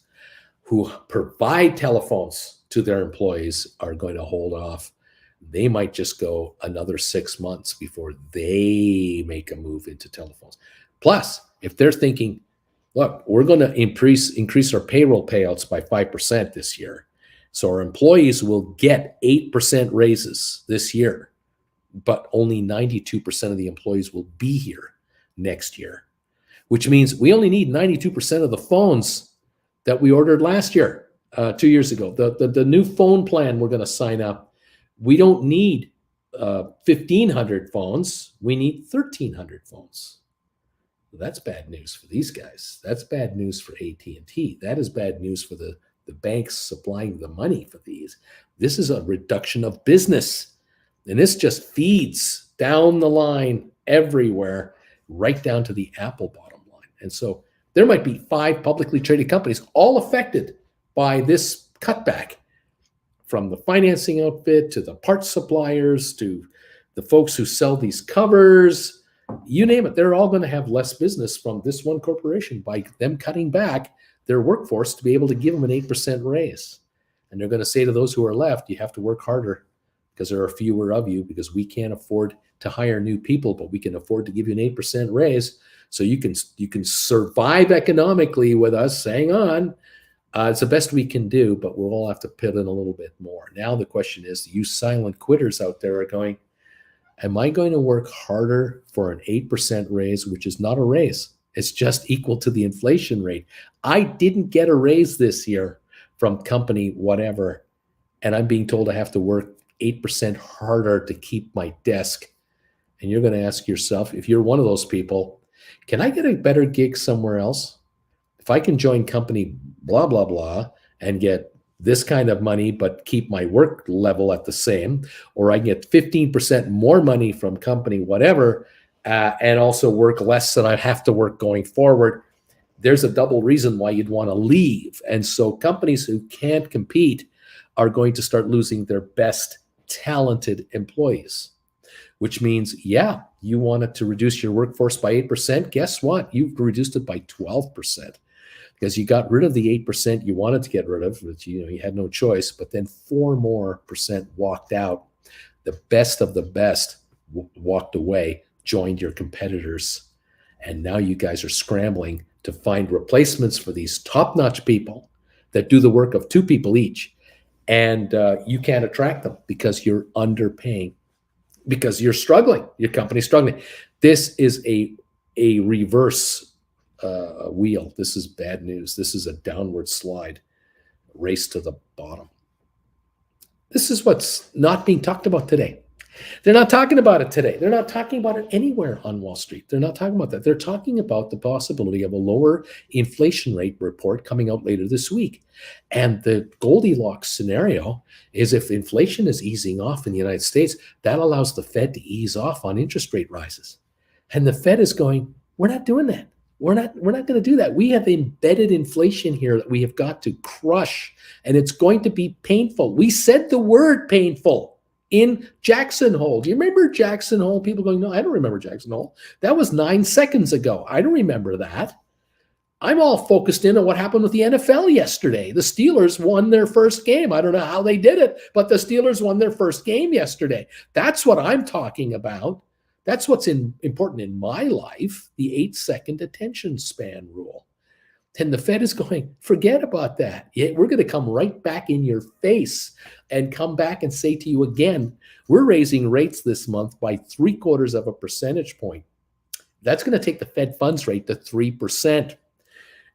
who provide telephones to their employees are going to hold off. They might just go another 6 months before they make a move into telephones. Plus, if they're thinking, look, we're going to increase our payroll payouts by 5% this year, so our employees will get 8% raises this year, but only 92% of the employees will be here next year, which means we only need 92% of the phones that we ordered last year, 2 years ago. The new phone plan we're going to sign up, we don't need 1,500 phones. We need 1,300 phones. Well, that's bad news for these guys. That's bad news for AT&T. That is bad news for the banks supplying the money for these. This is a reduction of business. And this just feeds down the line everywhere, right down to the Apple bottom line. And so there might be 5 publicly traded companies all affected by this cutback, from the financing outfit to the parts suppliers to the folks who sell these covers, you name it. They're all going to have less business from this one corporation by them cutting back their workforce to be able to give them an 8% raise. And they're going to say to those who are left, you have to work harder because there are fewer of you, because we can't afford to hire new people, but we can afford to give you an 8% raise so you can survive economically with us. Hang on. It's the best we can do, but we'll all have to put in a little bit more. Now the question is, you silent quitters out there are going, am I going to work harder for an 8% raise, which is not a raise? It's just equal to the inflation rate. I didn't get a raise this year from company whatever, and I'm being told I have to work 8% harder to keep my desk. And you're going to ask yourself, if you're one of those people, can I get a better gig somewhere else? If I can join company blah, blah, blah, and get this kind of money, but keep my work level at the same, or I can get 15% more money from company whatever, and also work less than I have to work going forward, there's a double reason why you'd want to leave. And so companies who can't compete are going to start losing their best talented employees, which means, yeah, you wanted to reduce your workforce by 8%. Guess what? You've reduced it by 12%. Because you got rid of the 8% you wanted to get rid of, which you had no choice, but then 4% more walked out. The best of the best walked away, joined your competitors, and now you guys are scrambling to find replacements for these top-notch people that do the work of two people each, and you can't attract them because you're underpaying, because you're struggling, your company's struggling. This is a reverse wheel. This is bad news. This is a downward slide, race to the bottom. This is what's not being talked about today. They're not talking about it today. They're not talking about it anywhere on Wall Street. They're not talking about that. They're talking about the possibility of a lower inflation rate report coming out later this week. And the Goldilocks scenario is if inflation is easing off in the United States, that allows the Fed to ease off on interest rate rises. And the Fed is going, we're not doing that. We're not going to do that. We have embedded inflation here that we have got to crush, and it's going to be painful. We said the word painful in Jackson Hole. Do you remember Jackson Hole? People going, no, I don't remember Jackson Hole. That was 9 seconds ago. I don't remember that. I'm all focused in on what happened with the NFL yesterday. The Steelers won their first game. I don't know how they did it, but the Steelers won their first game yesterday. That's what I'm talking about. That's what's important in my life, the 8-second attention span rule. And the Fed is going, forget about that. We're going to come right back in your face and come back and say to you again, we're raising rates this month by 0.75 percentage point. That's going to take the Fed funds rate to 3%.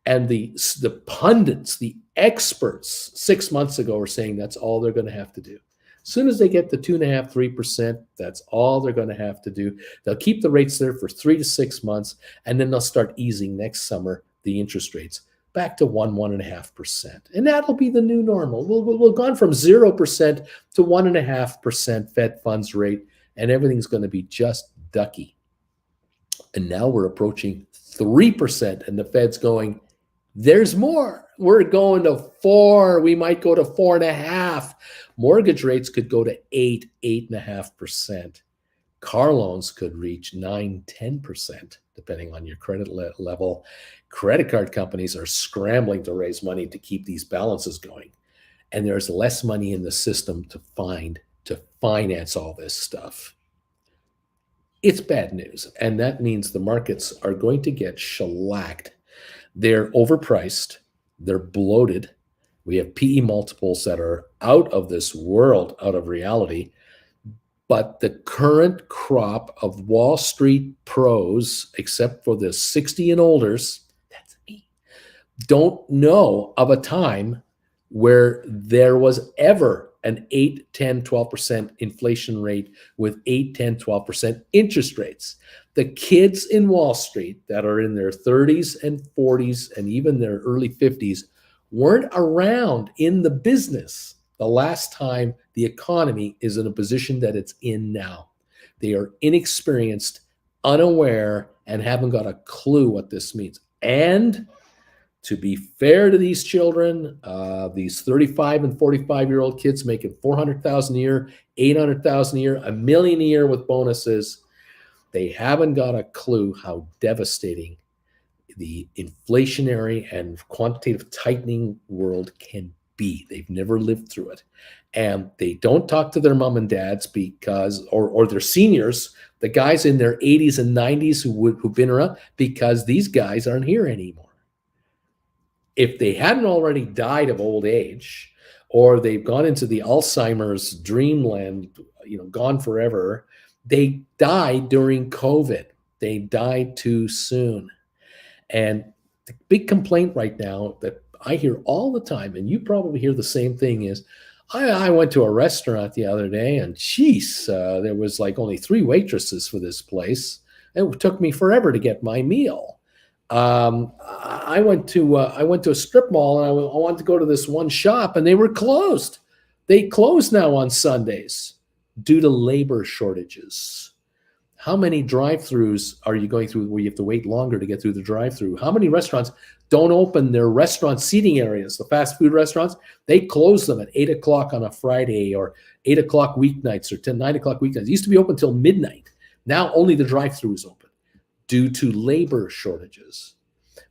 And the pundits, the experts 6 months ago were saying that's all they're going to have to do. As soon as they get to 2.5%, 3%, that's all they're going to have to do. They'll keep the rates there for 3 to 6 months, and then they'll start easing next summer the interest rates back to 1.5%. And that'll be the new normal. We'll gone from 0% to 1.5% Fed funds rate, and everything's going to be just ducky. And now we're approaching 3%, and the Fed's going, there's more. We're going to 4. We might go to 4.5. Mortgage rates could go to 8.5%. Car loans could reach 9, 10%, depending on your credit level. Credit card companies are scrambling to raise money to keep these balances going. And there's less money in the system to finance all this stuff. It's bad news. And that means the markets are going to get shellacked. They're overpriced. They're bloated. We have PE multiples that are out of this world, out of reality. But the current crop of Wall Street pros, except for the 60 and olders, that's me, don't know of a time where there was ever an 8, 10, 12% inflation rate with 8, 10, 12% interest rates. The kids in Wall Street that are in their 30s and 40s and even their early 50s weren't around in the business the last time the economy is in a position that it's in now. They are inexperienced, unaware, and haven't got a clue what this means. And to be fair to these children, these 35 and 45-year-old kids making $400,000 a year, $800,000 a year, $1 million a year with bonuses, they haven't got a clue how devastating the inflationary and quantitative tightening world can be. They've never lived through it. And they don't talk to their mom and dads because, or their seniors, the guys in their 80s and 90s who've been around, because these guys aren't here anymore. If they hadn't already died of old age, or they've gone into the Alzheimer's dreamland, gone forever, they died during COVID. They died too soon. And the big complaint right now that I hear all the time, and you probably hear the same thing, is I went to a restaurant the other day, and geez, there was like only 3 waitresses for this place. It took me forever to get my meal. I went to a strip mall, and I wanted to go to this one shop, and they were closed. They close now on Sundays due to labor shortages. How many drive-throughs are you going through where you have to wait longer to get through the drive-through? How many restaurants don't open their restaurant seating areas? The fast food restaurants, they close them at 8 o'clock on a Friday, or 8 o'clock weeknights, or 9 o'clock weeknights. It used to be open until midnight. Now only the drive-through is open due to labor shortages.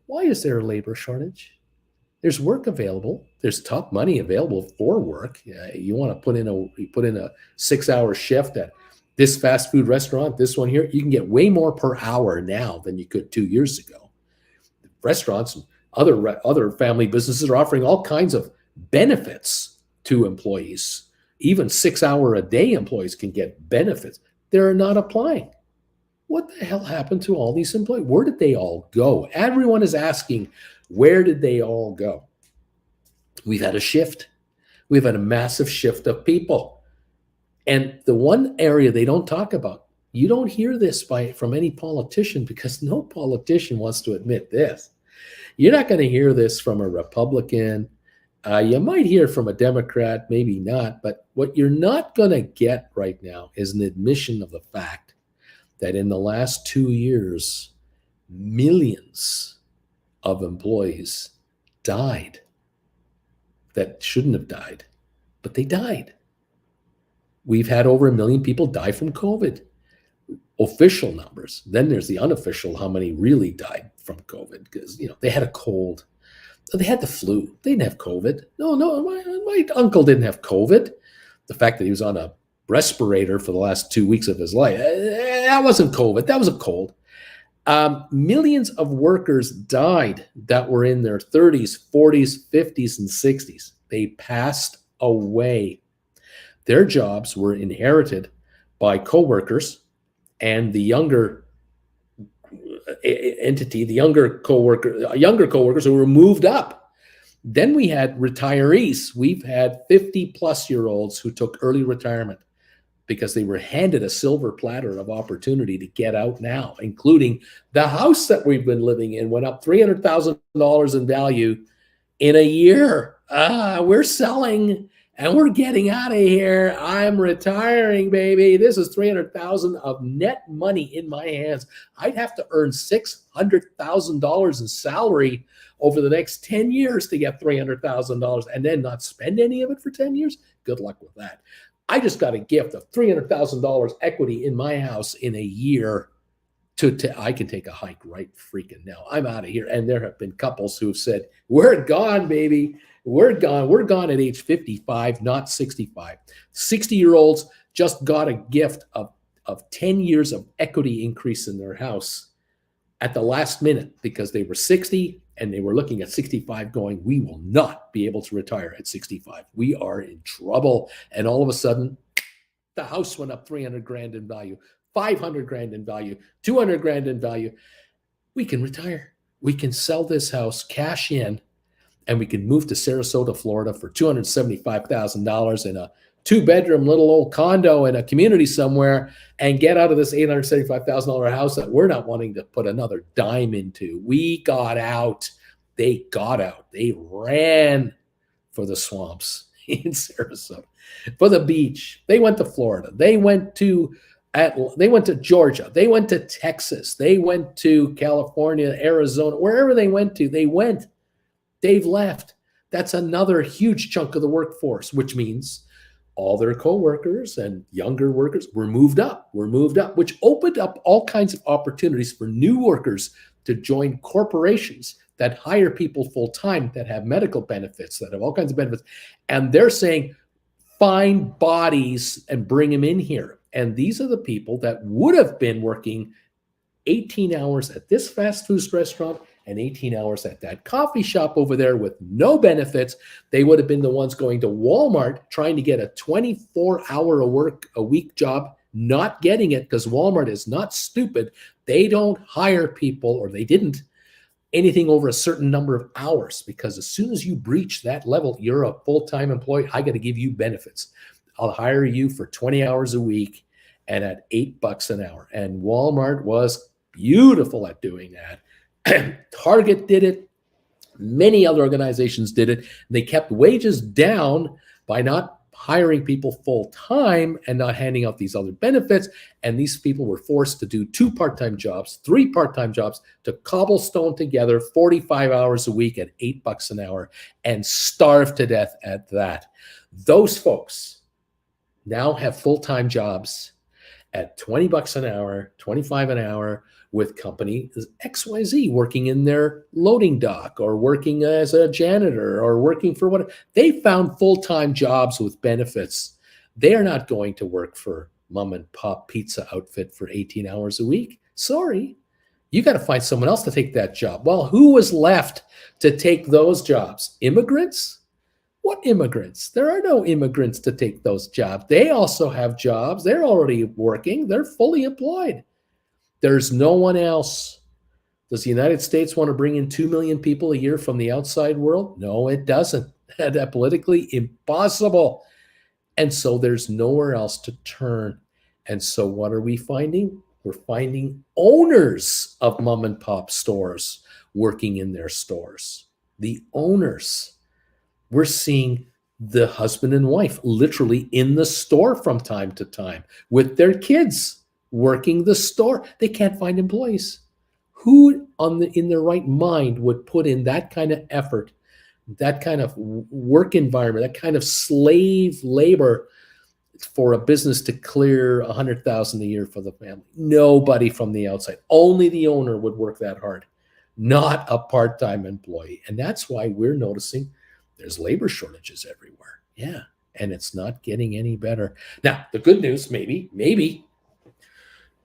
Why is there a labor shortage? There's work available. There's top money available for work. You want to put in a 6-hour shift at this fast food restaurant, this one here, you can get way more per hour now than you could 2 years ago. restaurants and other family businesses are offering all kinds of benefits to employees. Even 6-hour-a-day employees can get benefits. They're not applying. What the hell happened to all these employees? Where did they all go? Everyone is asking, where did they all go? We've had a shift. We've had a massive shift of people. And the one area they don't talk about, you don't hear this from any politician, because no politician wants to admit this. You're not going to hear this from a Republican. You might hear from a Democrat, maybe not. But what you're not going to get right now is an admission of the fact that in the last 2 years, millions of employees died that shouldn't have died, but they died. We've had over 1 million people die from COVID. Official numbers. Then there's the unofficial, how many really died from COVID, because they had a cold. They had the flu. They didn't have COVID. No, my uncle didn't have COVID. The fact that he was on a respirator for the last 2 weeks of his life, that wasn't COVID. That was a cold. Millions of workers died that were in their 30s, 40s, 50s, and 60s. They passed away. Their jobs were inherited by coworkers, and the younger entity, younger coworkers who were moved up. Then we had retirees. We've had 50-plus-year-olds who took early retirement because they were handed a silver platter of opportunity to get out now, including the house that we've been living in went up $300,000 in value in a year. We're selling and we're getting out of here. I'm retiring, baby. This is $300,000 of net money in my hands. I'd have to earn $600,000 in salary over the next 10 years to get $300,000 and then not spend any of it for 10 years. Good luck with that. I just got a gift of $300,000 equity in my house in a year. I can take a hike right freaking now. I'm out of here. And there have been couples who have said, we're gone, baby. We're gone. We're gone at age 55, not 65. 60-year-olds just got a gift of 10 years of equity increase in their house at the last minute because they were 60 and they were looking at 65 going, we will not be able to retire at 65. We are in trouble. And all of a sudden, the house went up 300 grand in value, 500 grand in value, 200 grand in value. We can retire. We can sell this house, cash in, and we can move to Sarasota, Florida for $275,000 in a 2-bedroom little old condo in a community somewhere and get out of this $875,000 house that we're not wanting to put another dime into. We got out. They got out. They ran for the swamps in Sarasota, for the beach. They went to Florida. They went to Georgia. They went to Texas. They went to California, Arizona, wherever they went to, they went. They've left. That's another huge chunk of the workforce, which means all their coworkers and younger workers were moved up, which opened up all kinds of opportunities for new workers to join corporations that hire people full-time, that have medical benefits, that have all kinds of benefits. And they're saying, find bodies and bring them in here. And these are the people that would have been working 18 hours at this fast food restaurant and 18 hours at that coffee shop over there with no benefits. They would have been the ones going to Walmart trying to get a 24-hour-a-week job, not getting it because Walmart is not stupid. They don't hire people, or they didn't, anything over a certain number of hours, because as soon as you breach that level, you're a full-time employee. I got to give you benefits. I'll hire you for 20 hours a week and at $8 an hour. And Walmart was beautiful at doing that. Target did it. Many other organizations did it. They kept wages down by not hiring people full-time and not handing out these other benefits. And these people were forced to do 2 part-time jobs, 3 part-time jobs to cobblestone together 45 hours a week at $8 an hour and starve to death at that. Those folks now have full-time jobs at $20 an hour, $25 an hour, with company XYZ, working in their loading dock or working as a janitor or working for what they found full-time jobs with benefits. They are not going to work for mom and pop pizza outfit for 18 hours a week. Sorry. You got to find someone else to take that job. Well, who was left to take those jobs? Immigrants? What immigrants? There are no immigrants to take those jobs. They also have jobs. They're already working. They're fully employed. There's no one else. Does the United States want to bring in 2 million people a year from the outside world? No, it doesn't. That's politically impossible. And so there's nowhere else to turn. And so what are we finding? We're finding owners of mom and pop stores working in their stores. The owners. We're seeing the husband and wife literally in the store from time to time with their kids working the store. They can't find employees. Who in their right mind would put in that kind of effort, that kind of work environment, that kind of slave labor for a business to clear $100,000 a year for the family? Nobody from the outside. Only the owner would work that hard, not a part-time employee. And that's why we're noticing there's labor shortages everywhere. Yeah. And it's not getting any better. Now, the good news, maybe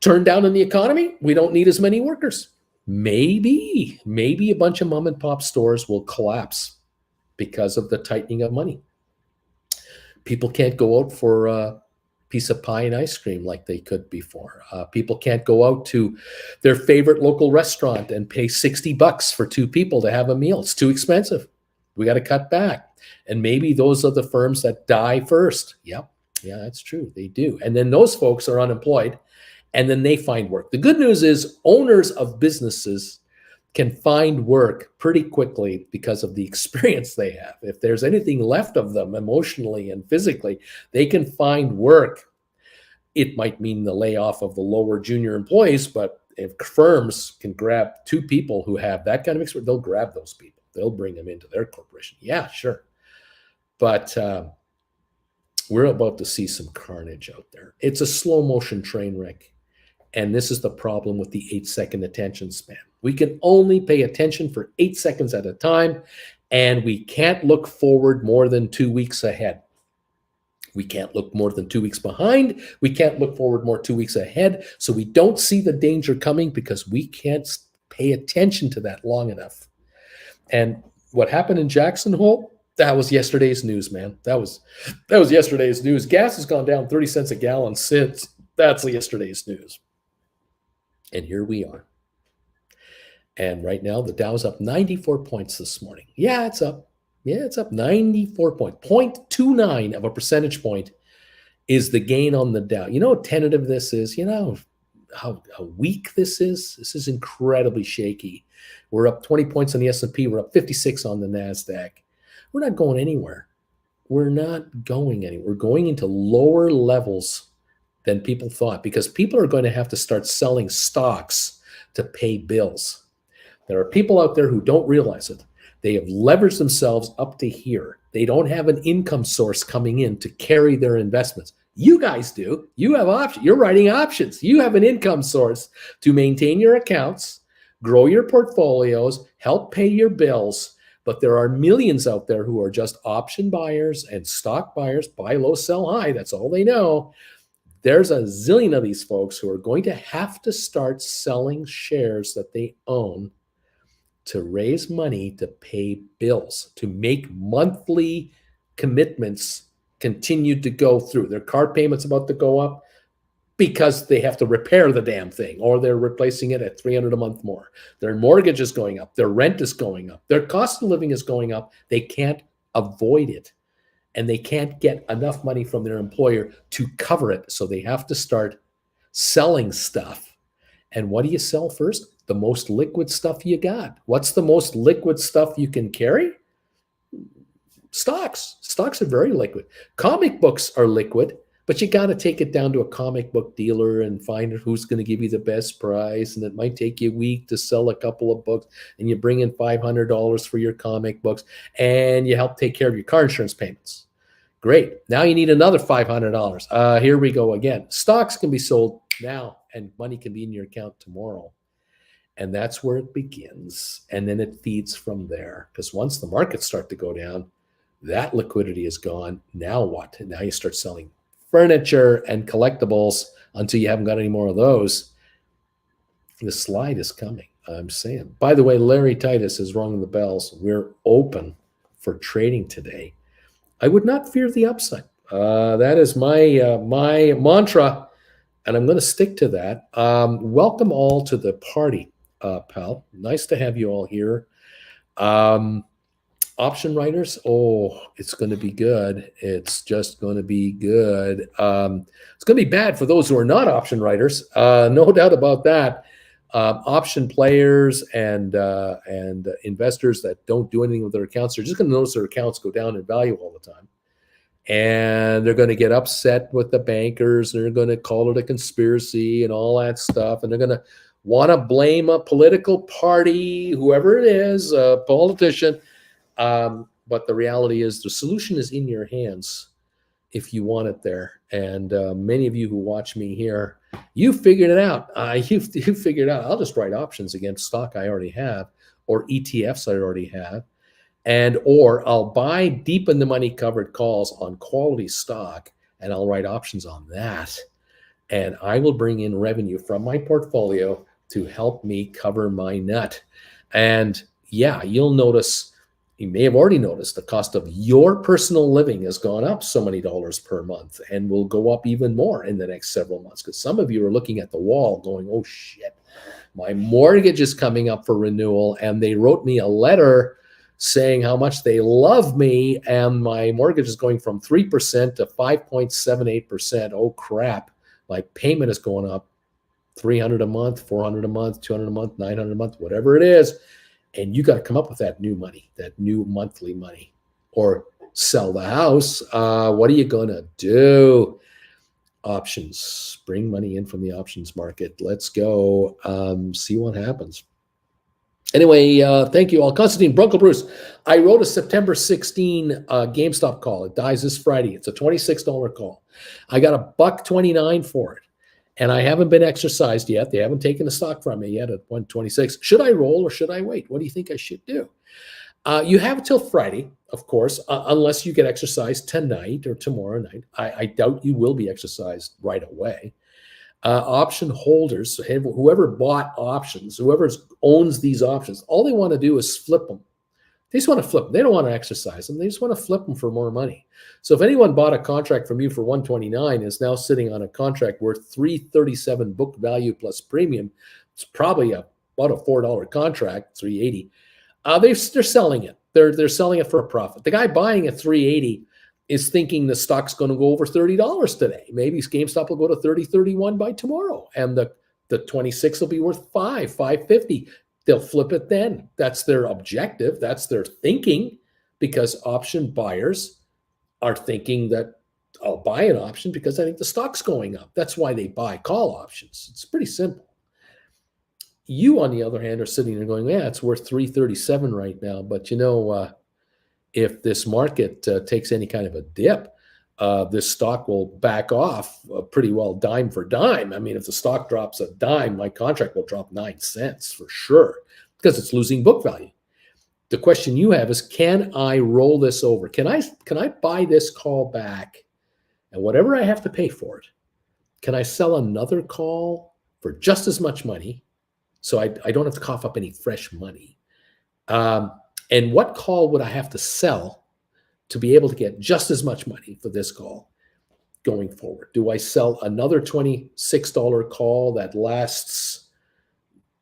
turn down in the economy, we don't need as many workers. Maybe a bunch of mom and pop stores will collapse because of the tightening of money. People can't go out for a piece of pie and ice cream like they could before. People can't go out to their favorite local restaurant and pay $60 for 2 people to have a meal. It's too expensive. We got to cut back. And maybe those are the firms that die first. Yep. Yeah, that's true. They do. And then those folks are unemployed and then they find work. The good news is owners of businesses can find work pretty quickly because of the experience they have. If there's anything left of them emotionally and physically, they can find work. It might mean the layoff of the lower junior employees, but if firms can grab 2 people who have that kind of experience, they'll grab those people. They'll bring them into their corporation. Yeah, sure. But we're about to see some carnage out there. It's a slow motion train wreck. And this is the problem with the 8-second attention span. We can only pay attention for 8 seconds at a time, and we can't look forward more than 2 weeks ahead. We can't look more than 2 weeks behind. We can't look forward more 2 weeks ahead. So we don't see the danger coming because we can't pay attention to that long enough. And what happened in Jackson Hole, that was yesterday's news, man. That was yesterday's news. Gas has gone down 30 cents a gallon since. That's yesterday's news. And here we are. And right now, the Dow's up 94 points this morning. Yeah, it's up. Yeah, it's up 94 points. 0.29 of a percentage point is the gain on the Dow. You know how tentative this is? You know how weak this is? This is incredibly shaky. We're up 20 points on the S&P. We're up 56 on the NASDAQ. We're not going anywhere. We're not going anywhere. We're going into lower levels than people thought because people are going to have to start selling stocks to pay bills. There are people out there who don't realize it. They have leveraged themselves up to here. They don't have an income source coming in to carry their investments. You guys do. You have options. You're writing options. You have an income source to maintain your accounts, grow your portfolios, help pay your bills. But there are millions out there who are just option buyers and stock buyers, buy low, sell high. That's all they know. There's a zillion of these folks who are going to have to start selling shares that they own to raise money to pay bills, to make monthly commitments continue to go through. Their car payment's about to go up because they have to repair the damn thing, or they're replacing it at $300 a month more. Their mortgage is going up. Their rent is going up. Their cost of living is going up. They can't avoid it. And they can't get enough money from their employer to cover it. So they have to start selling stuff. And what do you sell first? The most liquid stuff you got. What's the most liquid stuff you can carry? Stocks. Stocks are very liquid. Comic books are liquid, but you got to take it down to a comic book dealer and find who's going to give you the best price. And it might take you a week to sell a couple of books. And you bring in $500 for your comic books and you help take care of your car insurance payments. Great. Now you need another $500. Here we go again. Stocks can be sold now and money can be in your account tomorrow. And that's where it begins. And then it feeds from there. Because once the markets start to go down, that liquidity is gone. Now what? Now you start selling furniture and collectibles until you haven't got any more of those. The slide is coming. I'm saying. By the way, Larry Titus has rung the bells. We're open for trading today. I would not fear the upside. That is my mantra, and I'm going to stick to that. Welcome all to the party, pal. Nice to have you all here. Option writers, oh, it's going to be good. It's just going to be good. It's going to be bad for those who are not option writers. No doubt about that. Option players and investors that don't do anything with their accounts, they're just going to notice their accounts go down in value all the time. And they're going to get upset with the bankers. And they're going to call it a conspiracy and all that stuff. And they're going to want to blame a political party, whoever it is, a politician. But the reality is the solution is in your hands if you want it there. And many of you who watch me here, you figured it out. You figured out, I'll just write options against stock I already have or ETFs I already have. And or I'll buy deep in the money covered calls on quality stock and I'll write options on that. And I will bring in revenue from my portfolio to help me cover my nut. And yeah, you'll notice, you may have already noticed the cost of your personal living has gone up so many dollars per month and will go up even more in the next several months. Because some of you are looking at the wall going, oh shit, my mortgage is coming up for renewal. And they wrote me a letter saying how much they love me. And my mortgage is going from 3% to 5.78%. Oh crap. My payment is going up $300 a month, $400 a month, $200 a month, $900 a month, whatever it is. And you got to come up with that new money, that new monthly money, or sell the house. What are you going to do? Options. Bring money in from the options market. Let's go. See what happens. Anyway, thank you all. Constantine, Bronco Bruce, I wrote a September 16 GameStop call. It dies this Friday. It's a $26 call. I got $1.29 for it. And I haven't been exercised yet. They haven't taken the stock from me yet at 126. Should I roll or should I wait? What do you think I should do? You have until Friday, of course, unless you get exercised tonight or tomorrow night. I doubt you will be exercised right away. Option holders, whoever bought options, whoever owns these options, all they want to do is flip them. They just want to flip them. They don't want to exercise them. They just want to flip them for more money. So if anyone bought a contract from you for 129 and is now sitting on a contract worth 337 book value plus premium, it's probably about a $4 contract, 380. They're selling it. They're selling it for a profit. The guy buying at 380 is thinking the stock's going to go over $30 today. Maybe GameStop will go to 30.31 by tomorrow, and the 26 will be worth $5.50. They'll flip it then. That's their objective. That's their thinking, because option buyers are thinking that I'll buy an option because I think the stock's going up. That's why they buy call options. It's pretty simple. You, on the other hand, are sitting there going, yeah, it's worth 337 right now. But if this market takes any kind of a dip, this stock will back off pretty well dime for dime. I mean, if the stock drops a dime, my contract will drop 9 cents for sure because it's losing book value. The question you have is, can I roll this over? Can I buy this call back, and whatever I have to pay for it, can I sell another call for just as much money so I don't have to cough up any fresh money? And what call would I have to sell to be able to get just as much money for this call going forward? Do I sell another $26 call that lasts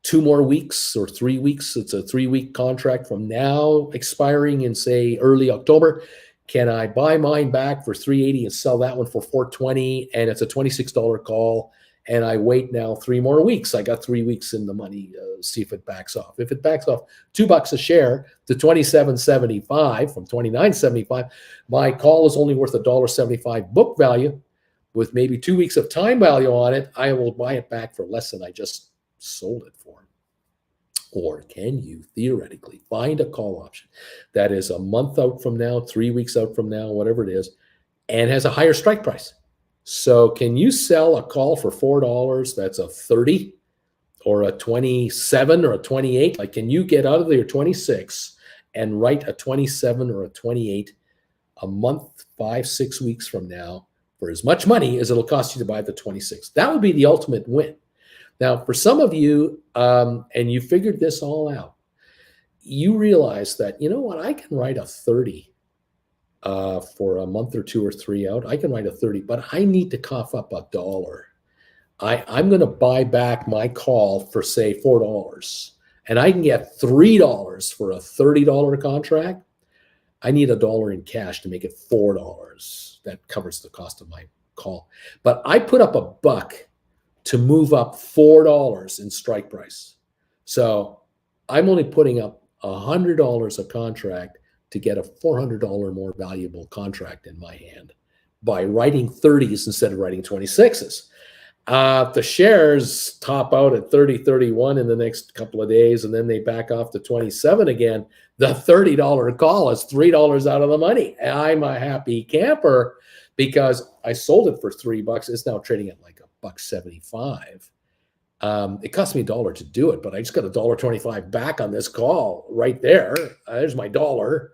2 more weeks or 3 weeks? It's a 3-week contract from now expiring in, say, early October. Can I buy mine back for $380 and sell that one for $420? And it's a $26 call. And I wait now 3 more weeks. I got 3 weeks in the money. See if it backs off. If it backs off $2 a share to $27.75 from $29.75, my call is only worth $1.75 book value with maybe 2 weeks of time value on it. I will buy it back for less than I just sold it for. Or can you theoretically find a call option that is a month out from now, 3 weeks out from now, whatever it is, and has a higher strike price? So can you sell a call for $4 that's a 30 or a 27 or a 28? Like, can you get out of your 26 and write a 27 or a 28 a month, 5-6 weeks from now for as much money as it'll cost you to buy the 26? That would be the ultimate win. Now, for some of you, and you figured this all out, you realize that, you know what, I can write a 30 for a month or two or three out. I can write a 30, but I need to cough up $1. I'm going to buy back my call for, say, $4, and I can get $3 for a $30 contract. I need $1 in cash to make it $4. That covers the cost of my call. But I put up $1 to move up $4 in strike price. So I'm only putting up $100 a contract to get a $400 more valuable contract in my hand by writing 30s instead of writing 26s. If the shares top out at 30, 31 in the next couple of days, and then they back off to 27 again, the $30 call is $3 out of the money. I'm a happy camper because I sold it for $3. It's now trading at like $1.75. It cost me $1 to do it, but I just got $1.25 back on this call right there. There's my $1.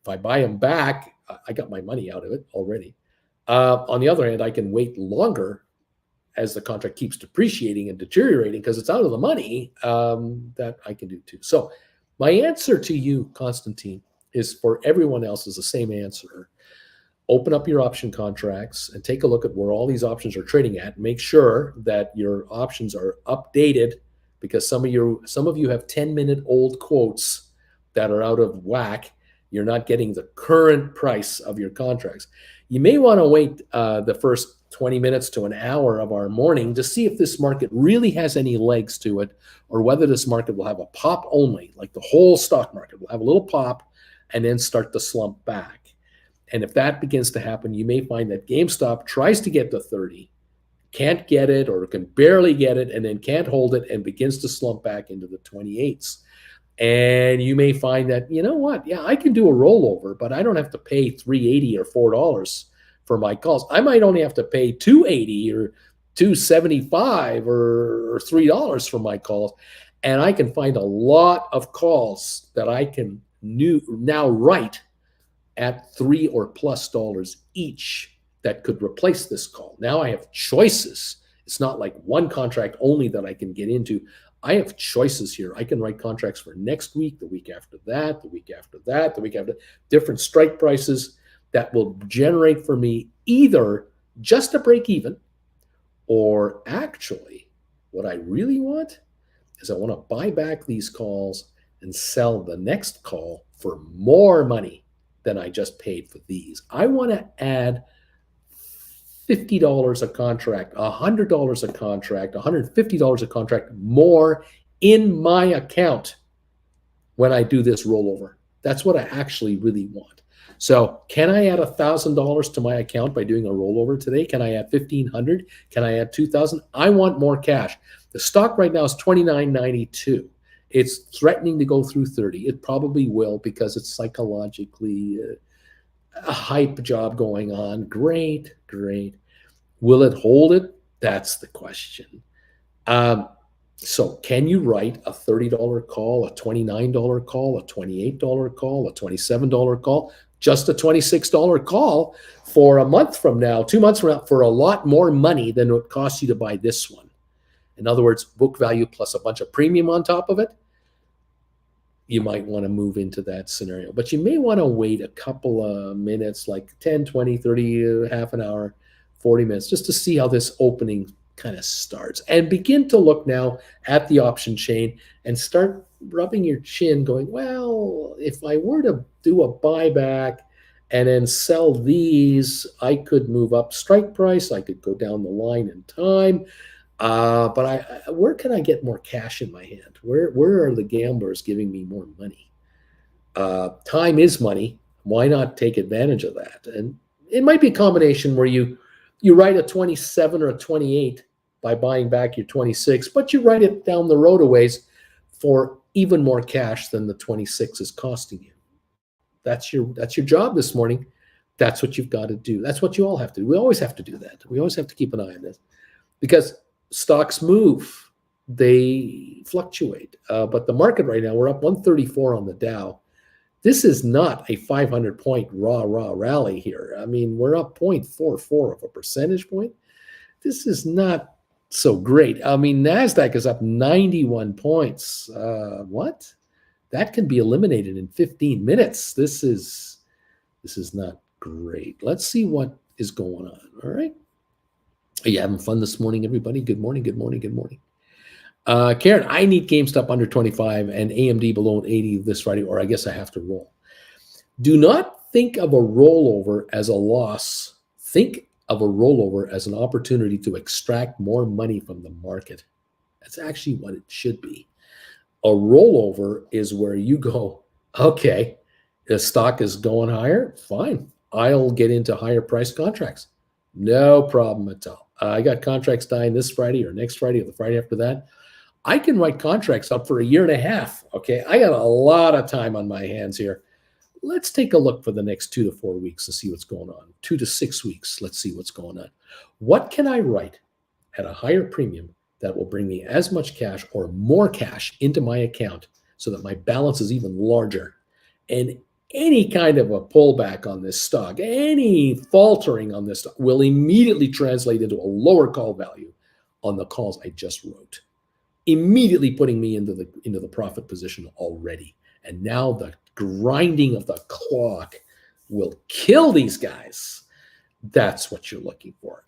If I buy them back, I got my money out of it already. On the other hand, I can wait longer as the contract keeps depreciating and deteriorating because it's out of the money. That I can do too. So my answer to you, Constantine, is for everyone else is the same answer. Open up your option contracts and take a look at where all these options are trading at. Make sure that your options are updated, because some of you have 10-minute old quotes that are out of whack. You're not getting the current price of your contracts. You may want to wait the first 20 minutes to an hour of our morning to see if this market really has any legs to it, or whether this market will have a pop only, like the whole stock market will have a little pop and then start to slump back. And if that begins to happen, you may find that GameStop tries to get to 30, can't get it, or can barely get it, and then can't hold it and begins to slump back into the 28s. And you may find that, you know what, yeah, I can do a rollover, but I don't have to pay $3.80 or $4 for my calls. I might only have to pay $2.80 or $2.75 or $3 for my calls. And I can find a lot of calls that I can now write at $3 or plus each that could replace this call. Now I have choices. It's not like one contract only that I can get into. I have choices here. I can write contracts for next week, the week after that, the week after that, the week after, different strike prices that will generate for me either just a break even, or actually what I really want is I want to buy back these calls and sell the next call for more money than I just paid for these. I want to add $50 a contract, $100 a contract, $150 a contract more in my account when I do this rollover. That's what I actually really want. So can I add $1,000 to my account by doing a rollover today? Can I add $1,500? Can I add $2,000? I want more cash. The stock right now is $29.92. It's threatening to go through 30. It probably will, because it's psychologically a hype job going on. Great. Will it hold it? That's the question. So can you write a $30 call, a $29 call, a $28 call, a $27 call, just a $26 call for a month from now, 2 months from now, for a lot more money than it costs you to buy this one? In other words, book value plus a bunch of premium on top of it. You might want to move into that scenario, but you may want to wait a couple of minutes, like 10, 20, 30, half an hour, 40 minutes, just to see how this opening kind of starts, and begin to look now at the option chain and start rubbing your chin going, well, if I were to do a buyback and then sell these, I could move up strike price. I could go down the line in time. But where can I get more cash in my hand? Where are the gamblers giving me more money? Time is money. Why not take advantage of that? And it might be a combination where you write a 27 or a 28 by buying back your 26, but you write it down the road a ways for even more cash than the 26 is costing you. That's your job this morning. That's what you've got to do. That's what you all have to do. We always have to do that. We always have to keep an eye on this, because stocks move, they fluctuate. But the market right now, we're up 134 on the Dow. This is not a 500-point raw rally here. I mean, we're up 0.44 of a percentage point. This is not So great. I mean, NASDAQ is up 91 points. What? That can be eliminated in 15 minutes. This is not great. Let's see what is going on. All right. Are you having fun this morning, everybody? Good morning, good morning, good morning. Karen, I need GameStop under 25 and AMD below 80 this Friday, or I guess I have to roll. Do not think of a rollover as a loss. Think of a rollover as an opportunity to extract more money from the market. That's actually what it should be. A rollover is where you go, okay, the stock is going higher. Fine. I'll get into higher price contracts. No problem at all. I got contracts dying this Friday or next Friday or the Friday after that. I can write contracts up for a year and a half. Okay. I got a lot of time on my hands here. Let's take a look for the next 2 to 4 weeks and see what's going on. 2 to 6 weeks. Let's see what's going on. What can I write at a higher premium that will bring me as much cash or more cash into my account so that my balance is even larger? And any kind of a pullback on this stock, any faltering on this stock will immediately translate into a lower call value on the calls I just wrote, immediately putting me into the profit position already. And now the grinding of the clock will kill these guys. That's what you're looking for.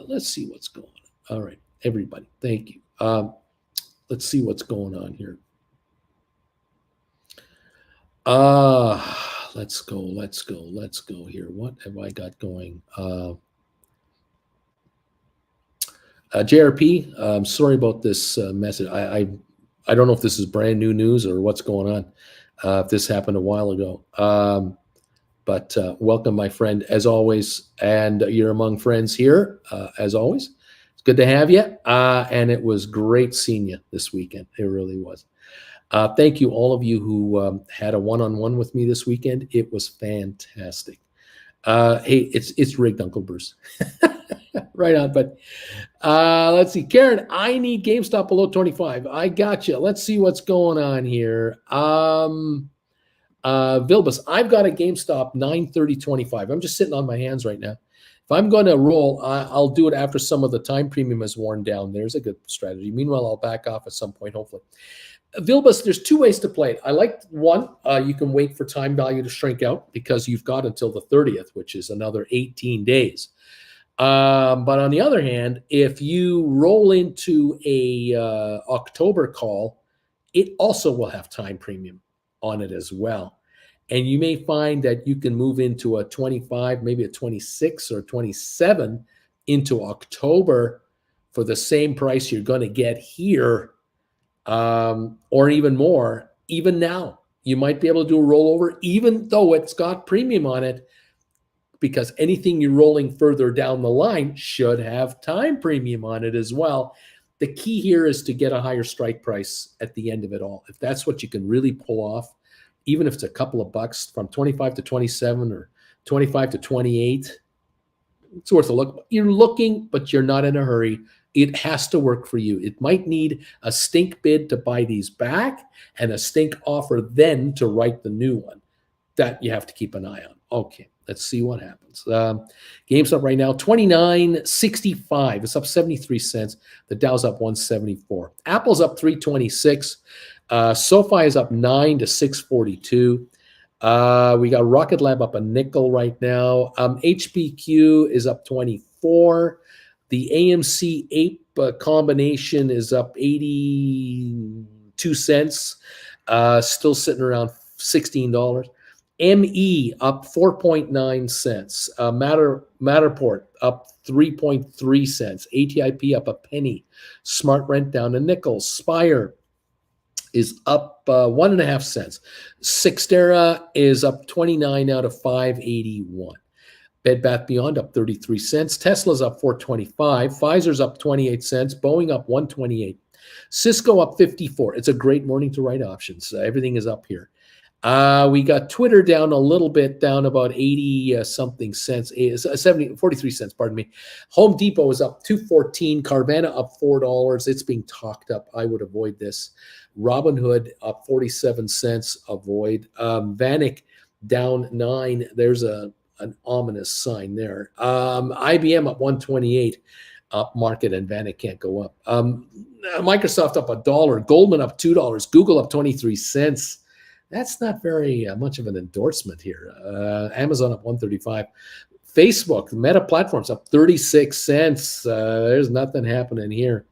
Let's see what's going on. All right, everybody, thank you. Let's see what's going on here. Let's go here. What have I got going? JRP, I'm sorry about this message. I don't know if this is brand new news or what's going on. If this happened a while ago. But welcome, my friend, as always. And you're among friends here, as always. It's good to have you. And it was great seeing you this weekend. It really was. Thank you, all of you who had a one-on-one with me this weekend. It was fantastic. Hey, it's rigged, Uncle Bruce. Right on, but let's see. Karen, I need GameStop below 25. I got you. Let's see what's going on here. Vilbus, I've got a GameStop 930.25. I'm just sitting on my hands right now. If I'm going to roll, I'll do it after some of the time premium is worn down. There's a good strategy. Meanwhile, I'll back off at some point, hopefully. Vilbus, there's two ways to play it. I like one, you can wait for time value to shrink out because you've got until the 30th, which is another 18 days. But on the other hand, if you roll into a October call, it also will have time premium on it as well. And you may find that you can move into a 25, maybe a 26 or 27 into October for the same price you're going to get here, or even more. Even now, you might be able to do a rollover, even though it's got premium on it, because anything you're rolling further down the line should have time premium on it as well. The key here is to get a higher strike price at the end of it all. If that's what you can really pull off, even if it's a couple of bucks from 25 to 27 or 25 to 28, it's worth a look. You're looking, but you're not in a hurry. It has to work for you. It might need a stink bid to buy these back and a stink offer then to write the new one. That you have to keep an eye on. Okay, let's see what happens. GameStop right now, 29.65. It's up 73 cents. The Dow's up 174. Apple's up 326. SoFi is up 9 to 642. We got Rocket Lab up a nickel right now. HPQ is up 24. The AMC Ape combination is up 82 cents. Still sitting around $16. ME up 4.9 cents. Matterport up 3.3 cents. ATIP up a penny. Smart Rent down a nickel. Spire is up 1.5 cents. Cyxtera is up 29 out of 581. Bed Bath Beyond up 33 cents. Tesla's up 425. Pfizer's up 28 cents. Boeing up 128. Cisco up 54. It's a great morning to write options. Everything is up here. We got Twitter down a little bit, down about 80 something cents, 43 cents, pardon me. Home Depot is up 2.14. Carvana up $4. It's being talked up. I would avoid this. Robinhood up 47 cents. Avoid. Vanik down 9. There's an ominous sign there. IBM up 128. up market and Vanek can't go up. Microsoft up $1, Goldman up $2, Google up 23 cents. That's not very much of an endorsement here. Amazon up 135. Facebook, Meta Platforms up 36 cents. There's nothing happening here.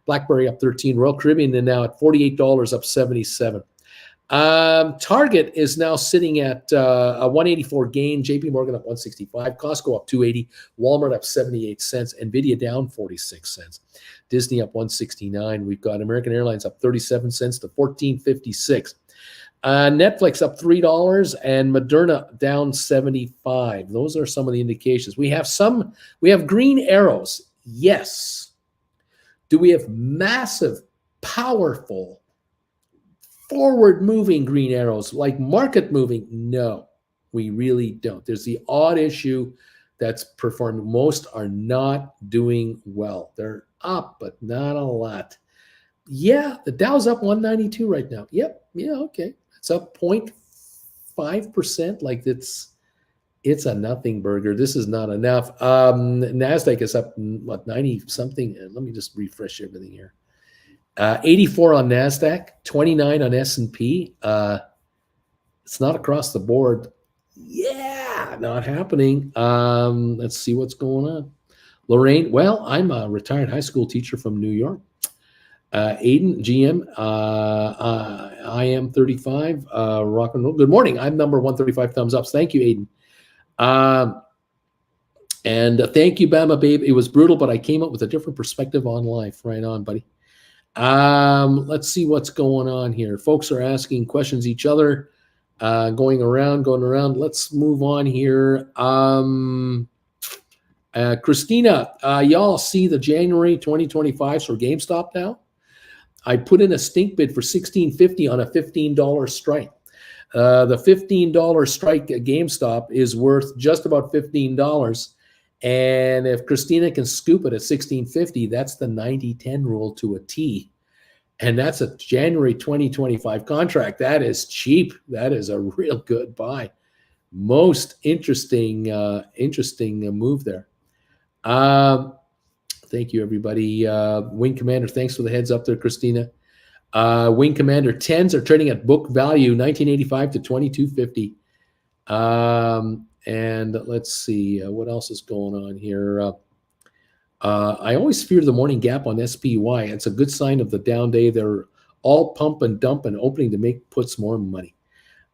BlackBerry up 13. Royal Caribbean now at $48, up 77. Target is now sitting at a 184 gain. JP Morgan up 165. Costco up 280. Walmart up 78 cents. Nvidia down 46 cents. Disney up 169. We've got American Airlines up 37 cents to 14.56. Netflix up $3 and Moderna down 75. Those are some of the indications. We have green arrows. Yes. Do we have massive, powerful, forward-moving green arrows like market moving? No, we really don't. There's the odd issue that's performed. Most are not doing well. They're up, but not a lot. Yeah, the Dow's up 192 right now. Yep. Yeah, okay. It's up 0.5%. Like it's a nothing burger. This is not enough. NASDAQ is up, 90 something? Let me just refresh everything here. 84 on NASDAQ, 29 on S&P. It's not across the board. Yeah, not happening. Let's see what's going on. Lorraine, well, I'm a retired high school teacher from New York. Aiden, GM, I am 35, rock and roll. Good morning. I'm number 135, thumbs ups. Thank you, Aiden. And thank you, Bama Babe. It was brutal, but I came up with a different perspective on life. Right on, buddy. Let's see what's going on here. Folks are asking questions each other, going around. Let's move on here. Christina, y'all see the January 2025 for GameStop now? I put in a stink bid for $16.50 on a $15 strike. The $15 strike at GameStop is worth just about $15. And if Christina can scoop it at $16.50, that's the 90-10 rule to a T. And that's a January 2025 contract. That is cheap. That is a real good buy. Most interesting move there. Thank you, everybody. Wing Commander, thanks for the heads up there, Christina. Wing Commander 10s are trading at book value, 1985 to 2250. And let's see, what else is going on here? I always fear the morning gap on SPY. It's a good sign of the down day. They're all pump and dump and opening to make puts more money.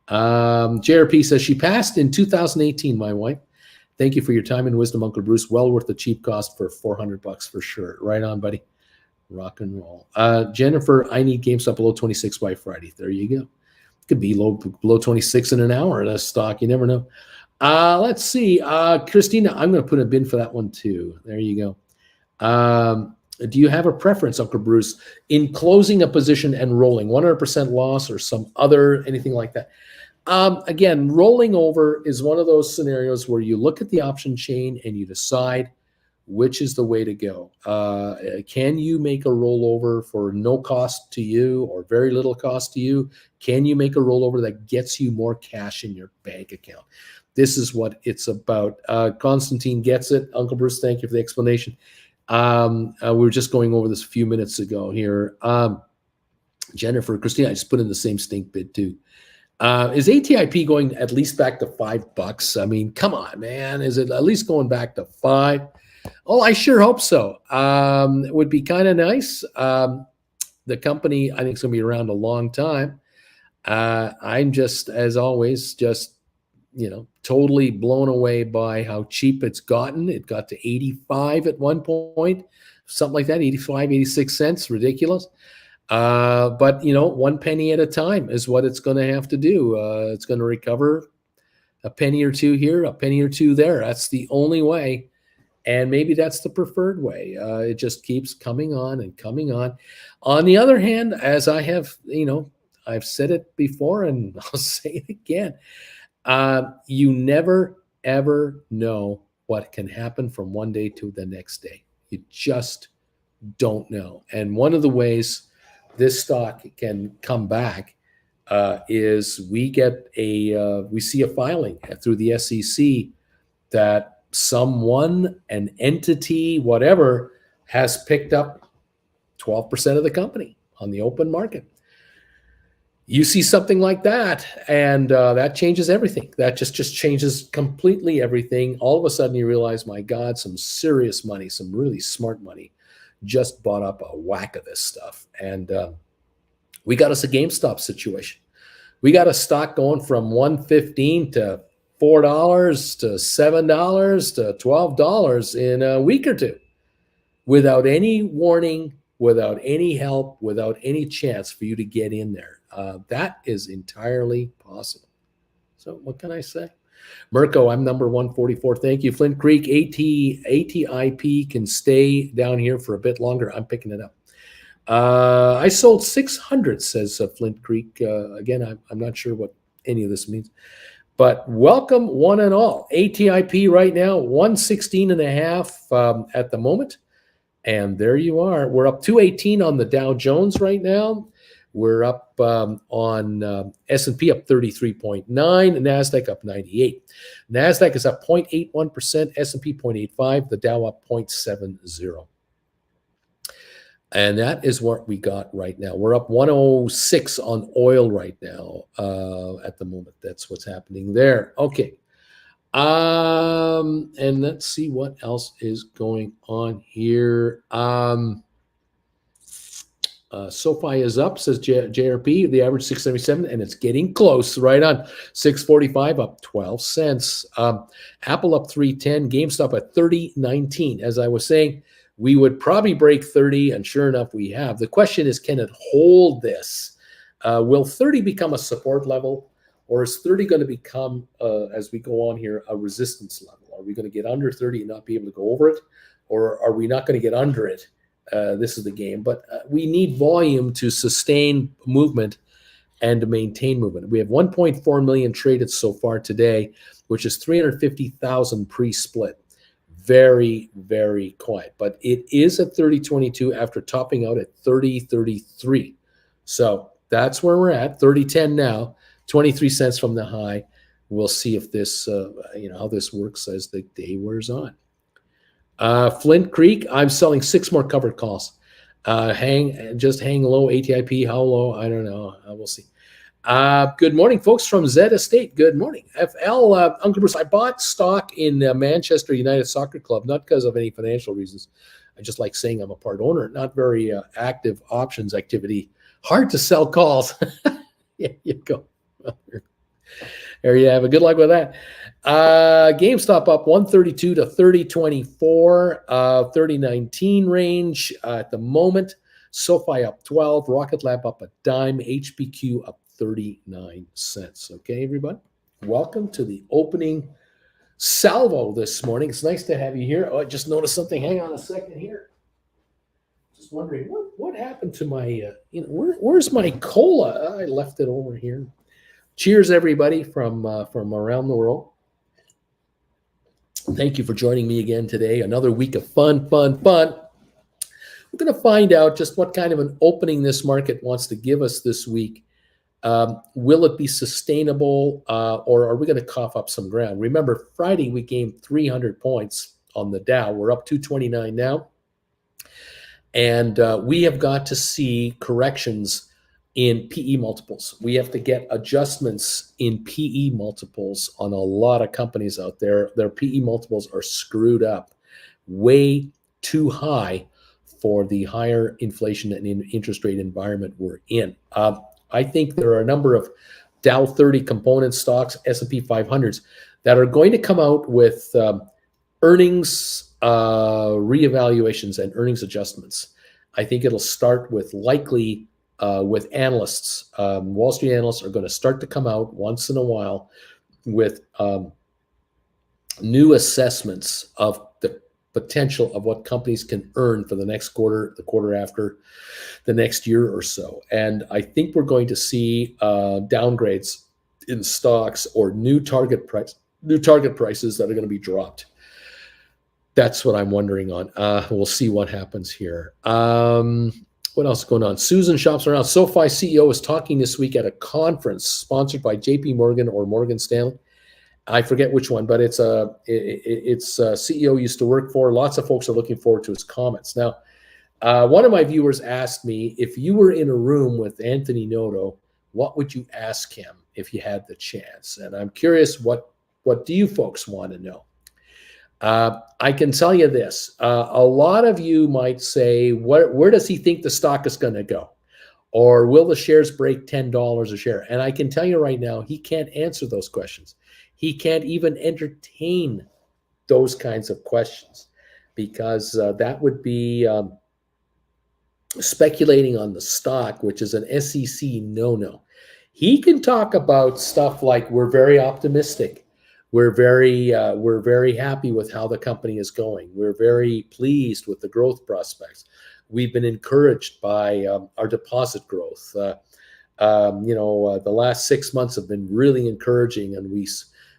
JRP says, she passed in 2018, my wife. Thank you for your time and wisdom, Uncle Bruce. Well worth the cheap cost for $400 for sure. Right on, buddy. Rock and roll. Jennifer, I need GameStop below 26 by Friday. There you go. It could be below 26 in an hour. That stock, you never know. Let's see. Christina, I'm going to put a bin for that one too. There you go. Do you have a preference, Uncle Bruce, in closing a position and rolling 100% loss or some other, anything like that? Again, rolling over is one of those scenarios where you look at the option chain and you decide which is the way to go. Can you make a rollover for no cost to you or very little cost to you? Can you make a rollover that gets you more cash in your bank account? This is what it's about. Constantine gets it. Uncle Bruce, thank you for the explanation. We were just going over this a few minutes ago here. Jennifer, Christina, I just put in the same stink bid too. Is ATIP going at least back to $5? I mean, come on, man. Is it at least going back to $5? Oh, I sure hope so. It would be kind of nice. The company, I think, is going to be around a long time. I'm just, as always, totally blown away by how cheap it's gotten. It got to 85 at one point, something like that, 85, 86 cents, ridiculous. But, 1 penny at a time is what it's going to have to do. It's going to recover a penny or two here, a penny or two there. That's the only way. And maybe that's the preferred way. It just keeps coming on and coming on. On the other hand, as I have, I've said it before and I'll say it again, you never, ever know what can happen from one day to the next day. You just don't know. And one of the ways this stock can come back is we see a filing through the SEC that someone, an entity, whatever, has picked up 12% of the company on the open market. You see something like that, and that changes everything. That just changes completely everything. All of a sudden, you realize, my God, some serious money, some really smart money, just bought up a whack of this stuff. And we got us a GameStop situation. We got a stock going from $1.15 to $4 to $7 to $12 in a week or two, without any warning, without any help, without any chance for you to get in there. That is entirely possible. So what can I say? Mirko, I'm number 144. Thank you. Flint Creek, ATIP can stay down here for a bit longer. I'm picking it up. I sold 600, says Flint Creek. Again, I'm not sure what any of this means. But welcome one and all. ATIP right now, 116.5 at the moment. And there you are. We're up 218 on the Dow Jones right now. We're up on S&P up 33.9, NASDAQ up 98. NASDAQ is up 0.81%, S&P 0.85, the Dow up 0.70. And that is what we got right now. We're up 106 on oil right now at the moment. That's what's happening there. Okay. And let's see what else is going on here. SoFi is up, says JRP, the average 677, and it's getting close, right on 645, up 12 cents. Apple up 310, GameStop at 30.19. As I was saying, we would probably break 30, and sure enough, we have. The question is, can it hold this? Will 30 become a support level, or is 30 going to become, as we go on here, a resistance level? Are we going to get under 30 and not be able to go over it, or are we not going to get under it? This is the game, but we need volume to sustain movement and to maintain movement. We have 1.4 million traded so far today, which is 350,000 pre-split. Very, very quiet, but it is at 30.22 after topping out at 30.33. So that's where we're at, 30.10 now, 23 cents from the high. We'll see if this, how this works as the day wears on. Flint Creek, I'm selling 6 more covered calls. Hang low. ATIP, how low? I don't know. We'll see. Good morning, folks from Z Estate. Good morning. FL, Uncle Bruce, I bought stock in Manchester United Soccer Club, not because of any financial reasons. I just like saying I'm a part owner, not very active options activity. Hard to sell calls. Yeah, you go. There you have it. Good luck with that. GameStop up 132 to 30.24, 30.19 range at the moment. SoFi up 12, Rocket Lab up a dime, HPQ up 39 cents. Okay, everybody, welcome to the opening salvo this morning. It's nice to have you here. Oh, I just noticed something. Hang on a second here. Just wondering what happened to my, where's my cola? I left it over here. Cheers, everybody from around the world. Thank you for joining me again today. Another week of fun. We're going to find out just what kind of an opening this market wants to give us this week. Will it be sustainable, or are we going to cough up some ground? Remember, Friday we gained 300 points on the Dow. We're up 229 now. And we have got to see corrections in PE multiples. We have to get adjustments in PE multiples on a lot of companies out there. Their PE multiples are screwed up, way too high for the higher inflation and interest rate environment we're in. I think there are a number of Dow 30 component stocks, S&P 500s, that are going to come out with earnings reevaluations and earnings adjustments. I think it'll start with likely with analysts. Wall Street analysts are going to start to come out once in a while with new assessments of the potential of what companies can earn for the next quarter, the quarter after, the next year or so. And I think we're going to see downgrades in stocks or new target prices that are going to be dropped. That's what I'm wondering on. We'll see what happens here. What else is going on? Susan shops around. SoFi CEO is talking this week at a conference sponsored by JP Morgan or Morgan Stanley. I forget which one, but it's a CEO used to work for. Lots of folks are looking forward to his comments. Now, one of my viewers asked me, if you were in a room with Anthony Noto, what would you ask him if you had the chance? And I'm curious, what do you folks want to know? I can tell you this. A lot of you might say, where does he think the stock is going to go? Or will the shares break $10 a share? And I can tell you right now, he can't answer those questions. He can't even entertain those kinds of questions, because that would be speculating on the stock, which is an SEC no-no. He can talk about stuff like, we're very optimistic. We're very happy with how the company is going. We're very pleased with the growth prospects. We've been encouraged by our deposit growth. The last 6 months have been really encouraging, and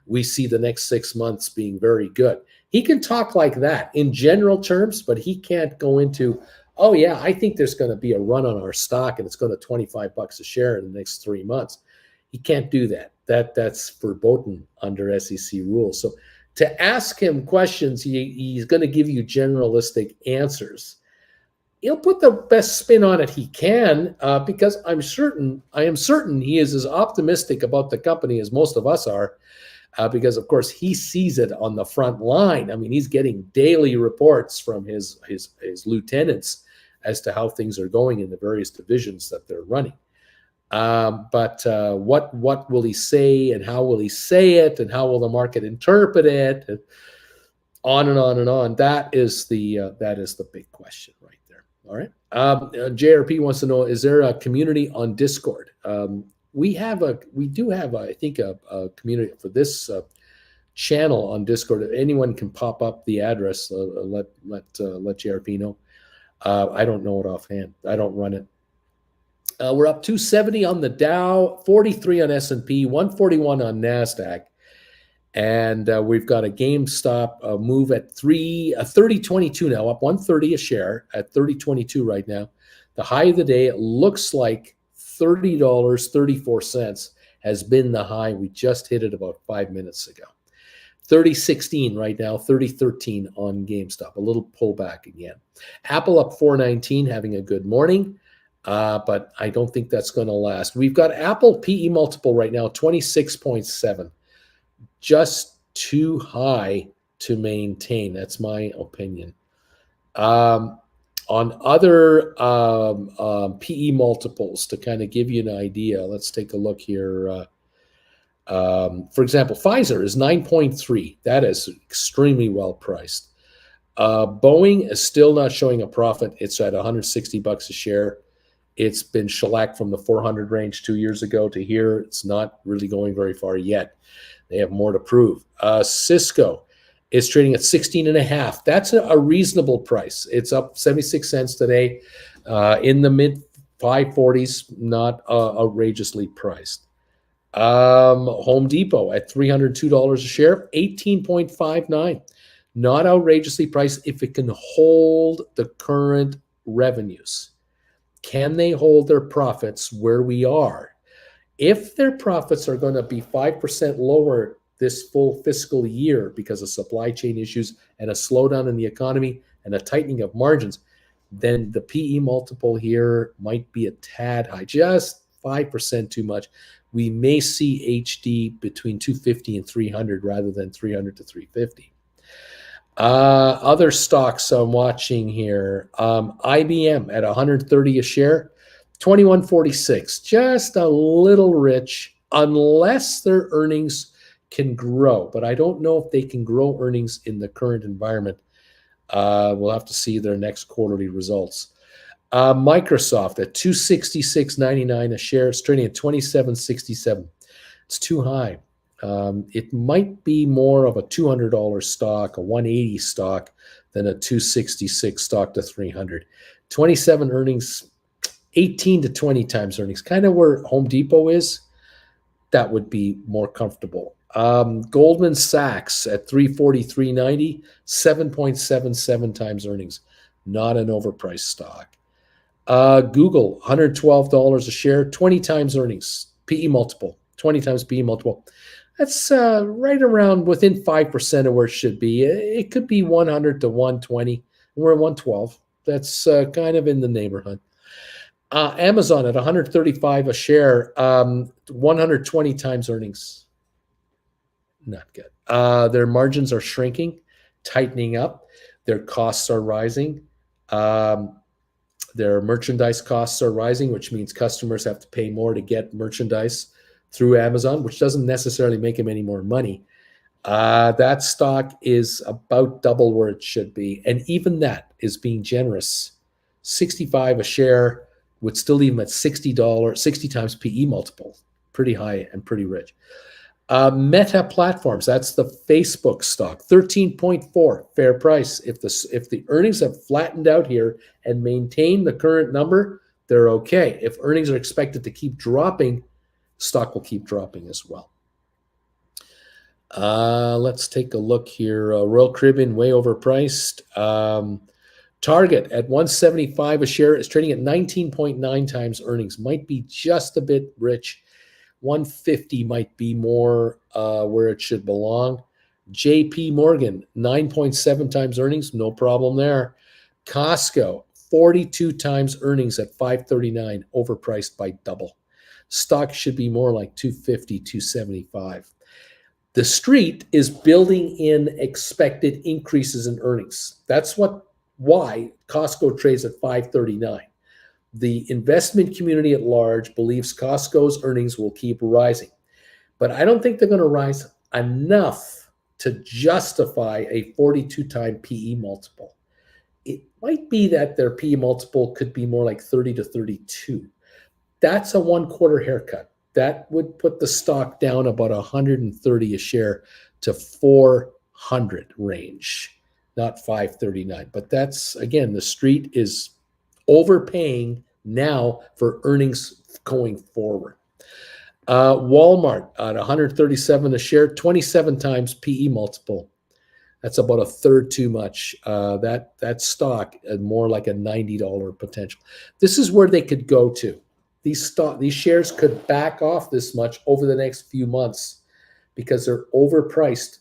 we see the next 6 months being very good. He can talk like that in general terms, but he can't go into, oh yeah, I think there's going to be a run on our stock and it's going to $25 a share in the next 3 months. He can't do that. That's verboten under SEC rules. So to ask him questions, he's going to give you generalistic answers. He'll put the best spin on it he can, because I am certain he is as optimistic about the company as most of us are, because of course he sees it on the front line. I mean, he's getting daily reports from his lieutenants as to how things are going in the various divisions that they're running. But what will he say, and how will he say it, and how will the market interpret it, and on and on and on. That is the big question right there. All right. JRP wants to know, is there a community on Discord? We do have, I think, a community for this channel on Discord. If anyone can pop up the address, let JRP know. I don't know it offhand. I don't run it. We're up 270 on the Dow, 43 on S&P, 141 on NASDAQ. And we've got a GameStop move at 30.22 now, up 130 a share at 30.22 right now. The high of the day, it looks like $30.34 has been the high. We just hit it about 5 minutes ago. 30.16 right now, 30.13 on GameStop. A little pullback again. Apple up 4.19, having a good morning. But I don't think that's going to last. We've got Apple PE multiple right now, 26.7. Just too high to maintain. That's my opinion. On other PE multiples, to kind of give you an idea, let's take a look here. For example, Pfizer is 9.3. That is extremely well priced. Boeing is still not showing a profit. It's at $160 a share. It's been shellacked from the 400 range 2 years ago to here. It's not really going very far yet. They have more to prove. Cisco is trading at 16.5. That's a reasonable price. It's up 76 cents today, in the mid 540s, not outrageously priced. Home Depot at $302 a share, 18.59. Not outrageously priced if it can hold the current revenues. Can they hold their profits where we are? If their profits are going to be 5% lower this full fiscal year because of supply chain issues and a slowdown in the economy and a tightening of margins, then the PE multiple here might be a tad high, just 5% too much. We may see HD between 250 and 300 rather than 300 to 350. Other stocks I'm watching here, IBM at 130 a share, 21.46, just a little rich unless their earnings can grow. But I don't know if they can grow earnings in the current environment. We'll have to see their next quarterly results. Microsoft at 266.99 a share. It's trading at 27.67. It's too high. It might be more of a $200 stock, a 180 stock, than a 266 stock to 300. 27 earnings, 18 to 20 times earnings, kind of where Home Depot is. That would be more comfortable. Goldman Sachs at 343.90, 7.77 times earnings. Not an overpriced stock. Google, $112 a share, 20 times earnings, PE multiple, 20 times PE multiple. That's right around within 5% of where it should be. It could be 100 to 120. We're at 112. That's kind of in the neighborhood. Amazon at 135 a share, 120 times earnings. Not good. Their margins are shrinking, tightening up. Their costs are rising. Um, their merchandise costs are rising, which means customers have to pay more to get merchandise through Amazon, which doesn't necessarily make them any more money. That stock is about double where it should be. And even that is being generous. 65 a share would still leave them at $60, 60 times PE multiple. Pretty high and pretty rich. Meta Platforms, that's the Facebook stock, 13.4 fair price. If the earnings have flattened out here and maintain the current number, they're okay. If earnings are expected to keep dropping, stock will keep dropping as well. Let's take a look here. Royal Caribbean, way overpriced. Target at 175 a share is trading at 19.9 times earnings. Might be just a bit rich. 150 might be more where it should belong. JP Morgan, 9.7 times earnings, no problem there. Costco, 42 times earnings at 539, overpriced by double. Stock should be more like 250, 275. The street is building in expected increases in earnings. That's why Costco trades at 539. The investment community at large believes Costco's earnings will keep rising, but I don't think they're going to rise enough to justify a 42-time PE multiple. It might be that their PE multiple could be more like 30 to 32. That's a 1/4 haircut. That would put the stock down about 130 a share to 400 range, not 539. But that's, again, the street is overpaying now for earnings going forward. Walmart at 137 a share, 27 times PE multiple. That's about a third too much. That stock is more like a $90 potential. This is where they could go to. These shares could back off this much over the next few months because they're overpriced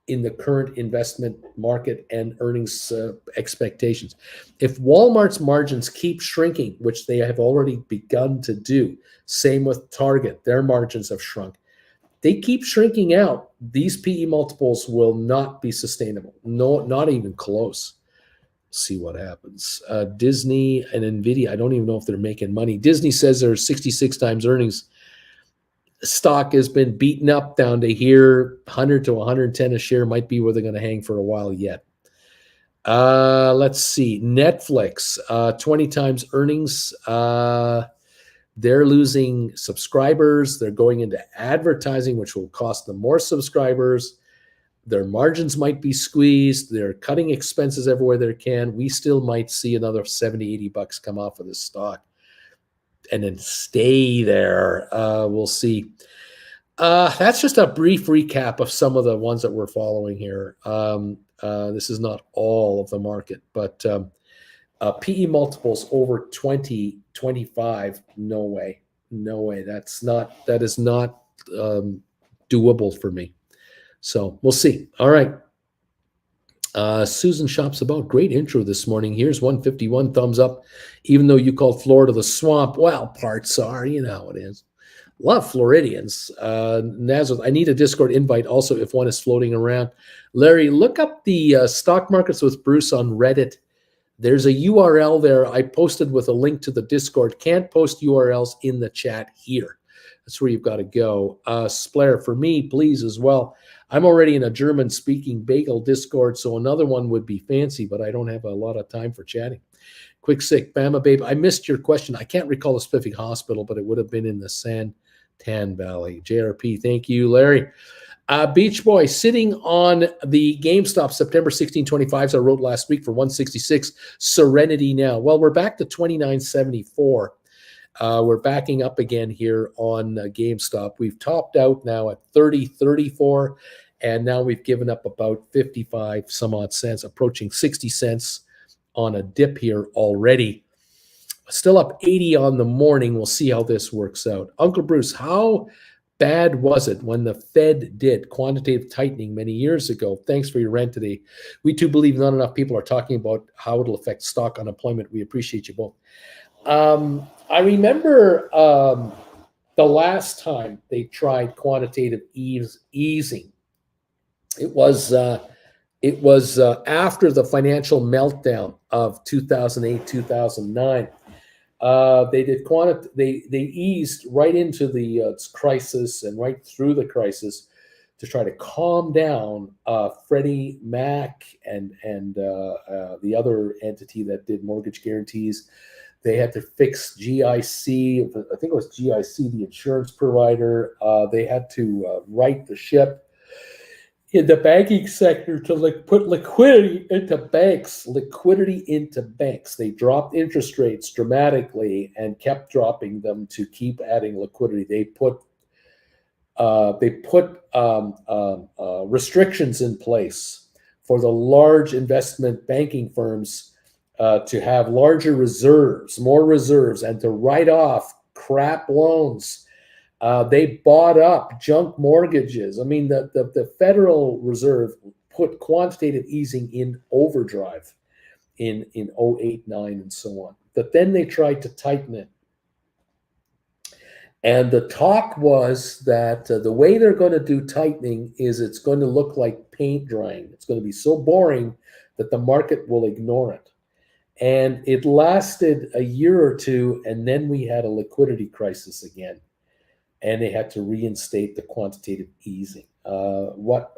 in the current investment market and earnings expectations. If Walmart's margins keep shrinking, which they have already begun to do, same with Target, their margins have shrunk. They keep shrinking out. These PE multiples will not be sustainable. No, not even close. See what happens. Disney and Nvidia, I don't even know if they're making money. Disney says they're 66 times earnings. Stock has been beaten up down to here. 100 to 110 a share might be where they're going to hang for a while yet. Let's see. Netflix, 20 times earnings. They're losing subscribers. They're going into advertising, which will cost them more subscribers. Their margins might be squeezed. They're cutting expenses everywhere they can. We still might see another 70, 80 bucks come off of this stock and then stay there. We'll see. That's just a brief recap of some of the ones that we're following here. This is not all of the market, but PE multiples over 20, 25, no way. No way. That is not doable for me. So we'll see. All right. Susan Shops About. Great intro this morning. Here's 151 thumbs up. Even though you called Florida the swamp, well, parts are, you know how it is. Love Floridians. Nazareth, I need a Discord invite also if one is floating around. Larry, look up the stock markets with Bruce on Reddit. There's a URL there. I posted with a link to the Discord. Can't post URLs in the chat here. That's where you've got to go. Splair, for me, please, as well. I'm already in a German-speaking bagel Discord, so another one would be fancy, but I don't have a lot of time for chatting. Quick sick, Bama Babe. I missed your question. I can't recall the specific hospital, but it would have been in the Santan Valley. JRP, thank you, Larry. Beach Boy, sitting on the GameStop September 1625s I wrote last week for 166. Serenity now. Well, we're back to 29.74. We're backing up again here on GameStop. We've topped out now at 30.34, and now we've given up about 55 some odd cents, approaching 60 cents on a dip here already. Still up 80 on the morning. We'll see how this works out. Uncle Bruce, how bad was it when the Fed did quantitative tightening many years ago? Thanks for your rant today. We too believe not enough people are talking about how it'll affect stock unemployment. We appreciate you both. I remember the last time they tried quantitative easing. It was after the financial meltdown of 2008, 2009. They eased right into the crisis and right through the crisis to try to calm down Freddie Mac and the other entity that did mortgage guarantees. They had to fix GIC. I think it was GIC, the insurance provider. They had to right the ship in the banking sector to put liquidity into banks. They dropped interest rates dramatically and kept dropping them to keep adding liquidity. They put restrictions in place for the large investment banking firms to have larger reserves, more reserves, and to write off crap loans. They bought up junk mortgages. I mean, the Federal Reserve put quantitative easing in overdrive in 08, 09, and so on. But then they tried to tighten it. And the talk was that the way they're going to do tightening is it's going to look like paint drying. It's going to be so boring that the market will ignore it. And it lasted a year or two, and then we had a liquidity crisis again. And they had to reinstate the quantitative easing. What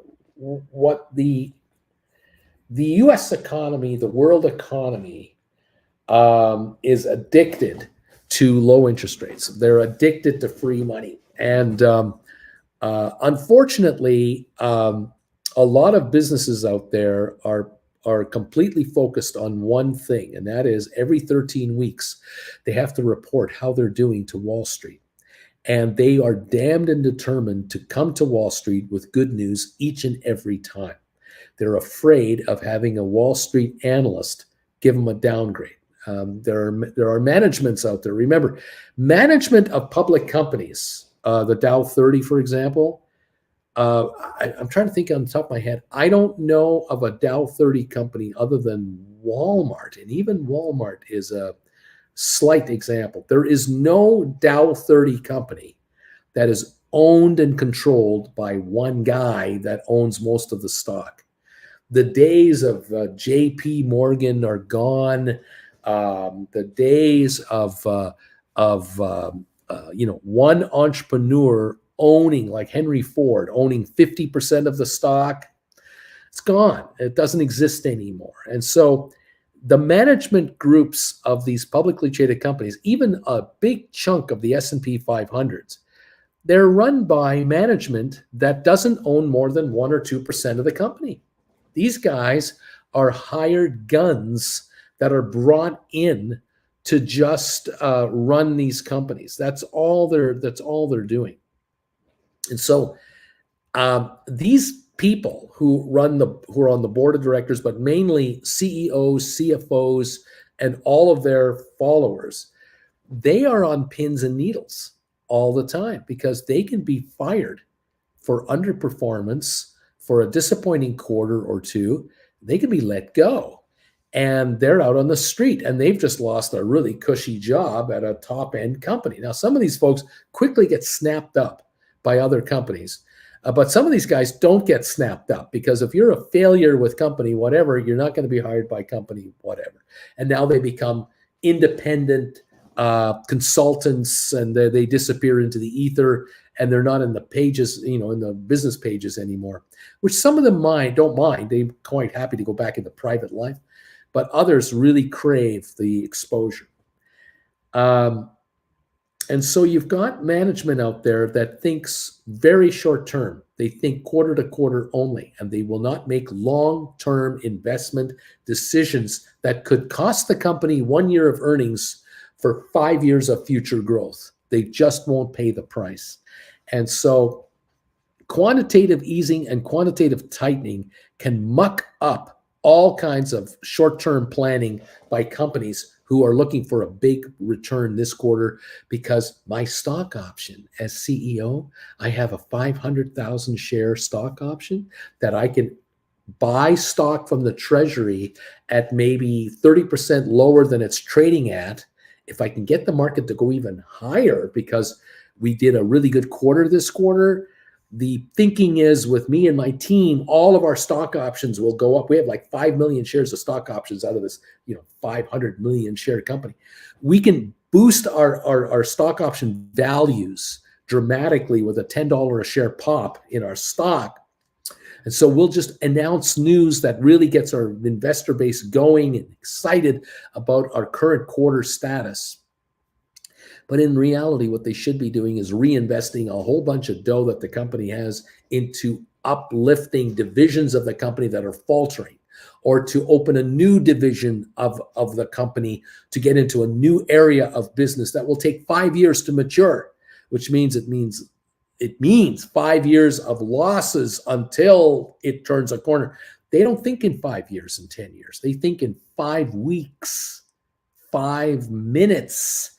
the U.S. economy, the world economy, is addicted to low interest rates. They're addicted to free money, and unfortunately, a lot of businesses out there are completely focused on one thing, and that is every 13 weeks they have to report how they're doing to Wall Street. And they are damned and determined to come to Wall Street with good news each and every time. They're afraid of having a Wall Street analyst give them a downgrade. There are managements out there. Remember, management of public companies, the Dow 30, for example. I'm trying to think on the top of my head. I don't know of a Dow 30 company other than Walmart, and even Walmart is a slight example. There is no Dow 30 company that is owned and controlled by one guy that owns most of the stock. The days of JP Morgan are gone. The days of one entrepreneur owning, like Henry Ford, owning 50% of the stock, it's gone. It doesn't exist anymore. And so the management groups of these publicly traded companies, even a big chunk of the S&P 500s, they're run by management that doesn't own more than 1 or 2% of the company. These guys are hired guns that are brought in to just run these companies. That's all they're doing. And so these people who are on the board of directors, but mainly CEOs, CFOs, and all of their followers, they are on pins and needles all the time because they can be fired for underperformance, for a disappointing quarter or two. They can be let go, and they're out on the street, and they've just lost a really cushy job at a top-end company. Now, some of these folks quickly get snapped up by other companies. But some of these guys don't get snapped up because if you're a failure with company whatever, you're not going to be hired by company whatever. And now they become independent consultants, and they disappear into the ether, and they're not in the pages, in the business pages anymore, which some of them don't mind. They're quite happy to go back into private life, but others really crave the exposure. And so you've got management out there that thinks very short term. They think quarter to quarter only, and they will not make long-term investment decisions that could cost the company 1 year of earnings for 5 years of future growth. They just won't pay the price. And so quantitative easing and quantitative tightening can muck up all kinds of short-term planning by companies who are looking for a big return this quarter because my stock option as CEO, I have a 500,000 share stock option that I can buy stock from the treasury at maybe 30% lower than it's trading at. If I can get the market to go even higher because we did a really good quarter this quarter, the thinking is with me and my team, all of our stock options will go up. We have like 5 million shares of stock options out of this, 500 million share company. We can boost our stock option values dramatically with a $10 a share pop in our stock. And so we'll just announce news that really gets our investor base going and excited about our current quarter status. But in reality, what they should be doing is reinvesting a whole bunch of dough that the company has into uplifting divisions of the company that are faltering, or to open a new division of the company to get into a new area of business that will take 5 years to mature, which means it means 5 years of losses until it turns a corner. They don't think in 5 years and 10 years. They think in 5 weeks, 5 minutes.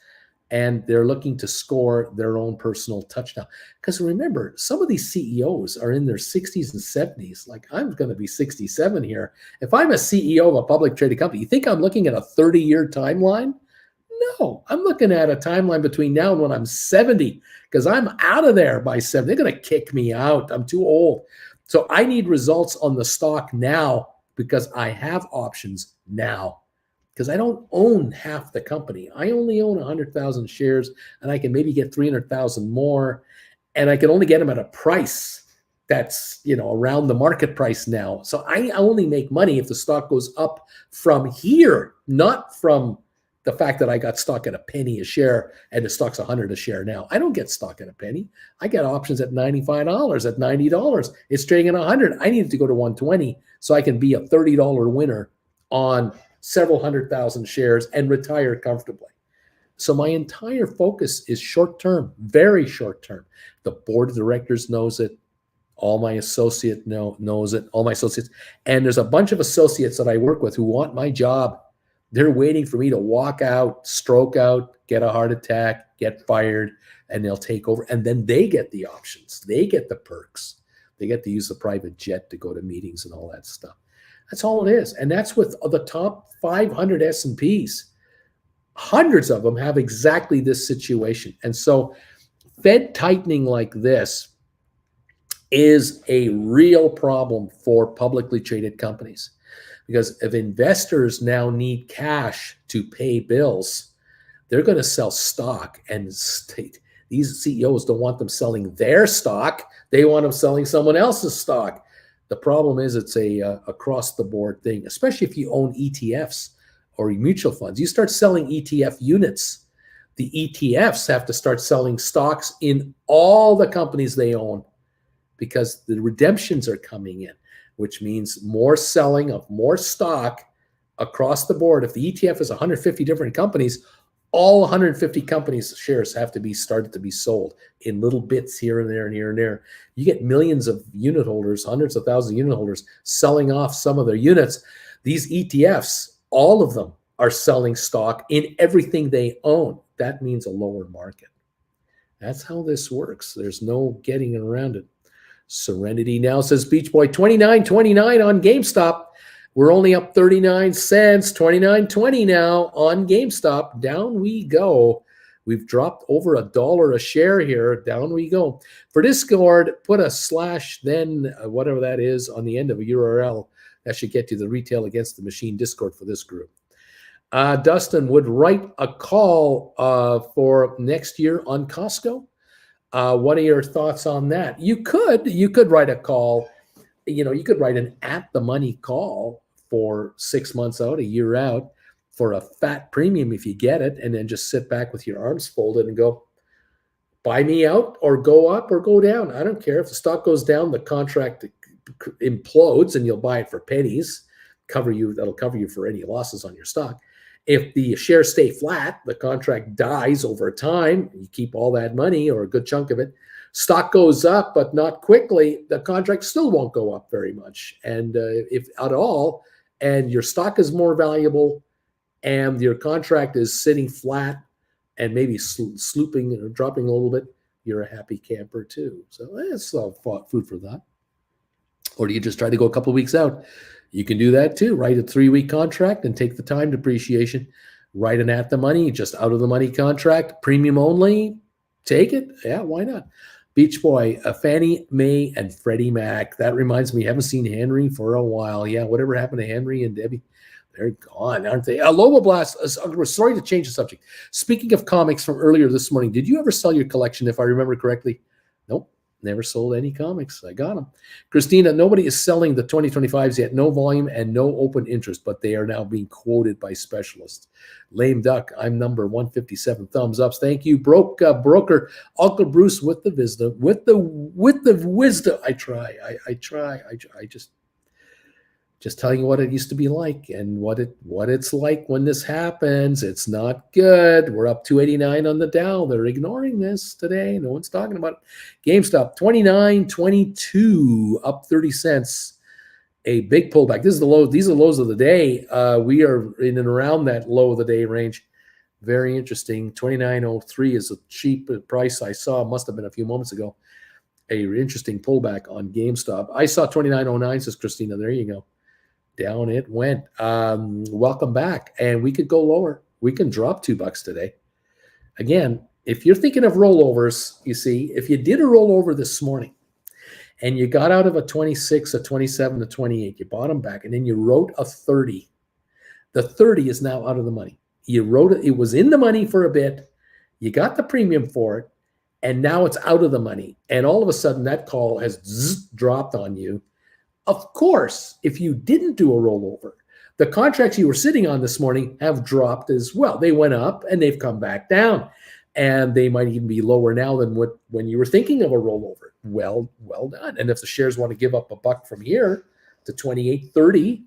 And they're looking to score their own personal touchdown. Because remember, some of these CEOs are in their 60s and 70s. Like I'm going to be 67 here. If I'm a CEO of a public traded company, you think I'm looking at a 30-year timeline? No, I'm looking at a timeline between now and when I'm 70, because I'm out of there by 70. They're going to kick me out. I'm too old. So I need results on the stock now because I have options now. Because I don't own half the company. I only own 100,000 shares, and I can maybe get 300,000 more, and I can only get them at a price that's around the market price now. So I only make money if the stock goes up from here, not from the fact that I got stock at a penny a share and the stock's 100 a share now. I don't get stock at a penny. I get options at $95, at $90. It's trading at 100. I need it to go to 120 so I can be a $30 winner on several 100,000 shares and retire comfortably. So my entire focus is short term, very short term. The board of directors knows it. All my associate knows it. All my associates. And there's a bunch of associates that I work with who want my job. They're waiting for me to walk out, stroke out, get a heart attack, get fired, and they'll take over. And then they get the options. They get the perks. They get to use the private jet to go to meetings and all that stuff. That's all it is. And that's with the top 500 S&Ps. Hundreds of them have exactly this situation. And so Fed tightening like this is a real problem for publicly traded companies. Because if investors now need cash to pay bills, they're going to sell stock. And these CEOs don't want them selling their stock. They want them selling someone else's stock. The problem is it's a across-the-board thing, especially if you own ETFs or mutual funds. You start selling ETF units. The ETFs have to start selling stocks in all the companies they own because the redemptions are coming in, which means more selling of more stock across the board. If the ETF is 150 different companies, all 150 companies' shares have to be started to be sold in little bits here and there and here and there. You get millions of unit holders, hundreds of thousands of unit holders selling off some of their units. These ETFs, all of them are selling stock in everything they own. That means a lower market. That's how this works. There's no getting around it. Serenity now says, Beach Boy, 29.29 on GameStop. We're only up 39 cents, 29.20 now on GameStop. Down we go. We've dropped over $1 a share here. Down we go. For Discord, put a / then whatever that is on the end of a URL. That should get you the Retail Against the Machine Discord for this group. Dustin would write a call for next year on Costco. What are your thoughts on that? You could write a call. You could write an at the money call for 6 months out, a year out, for a fat premium if you get it, and then just sit back with your arms folded and go, buy me out or go up or go down. I don't care. If the stock goes down, the contract implodes and you'll buy it for pennies. That'll cover you for any losses on your stock. If the shares stay flat, the contract dies over time. You keep all that money or a good chunk of it. Stock goes up, but not quickly. The contract still won't go up very much. And if at all, and your stock is more valuable and your contract is sitting flat and maybe slooping or dropping a little bit, you're a happy camper too. So that's food for thought. Or do you just try to go a couple of weeks out? You can do that too. Write a 3-week contract and take the time depreciation. Write an at the money, just out of the money contract, premium only. Take it. Yeah, why not? Beach Boy, Fannie Mae and Freddie Mac. That reminds me, I haven't seen Henry for a while. Yeah, whatever happened to Henry and Debbie? They're gone, aren't they? Lobo Blast, sorry to change the subject. Speaking of comics from earlier this morning, did you ever sell your collection, if I remember correctly? Nope, never sold any comics. I got them. Christina, nobody is selling the 2025s yet. No volume and no open interest, but they are now being quoted by specialists. Lame duck, I'm number 157. Thumbs ups. Thank you. Broker, Uncle Bruce with the wisdom. With the wisdom. I try. I just telling you what it used to be like and what it's like when this happens. It's not good. We're up 289 on the Dow. They're ignoring this today. No one's talking about it. GameStop 29.22, up 30 cents. A big pullback. This is the low. These are the lows of the day. We are in and around that low of the day range. Very interesting. 29.03 is a cheap price I saw. Must have been a few moments ago. A interesting pullback on GameStop. I saw 29.09, says Christina. There you go. Down it went. Welcome back. And we could go lower. We can drop $2 today. Again, if you're thinking of rollovers, you see, if you did a rollover this morning and you got out of a 26, a 27, a 28, you bought them back, and then you wrote a 30. The 30 is now out of the money. You wrote it. It was in the money for a bit. You got the premium for it, and now it's out of the money. And all of a sudden, that call has dropped on you. Of course, if you didn't do a rollover, the contracts you were sitting on this morning have dropped as well. They went up and they've come back down, and they might even be lower now than when you were thinking of a rollover. Well done. And if the shares want to give up $1 from here to 28.30,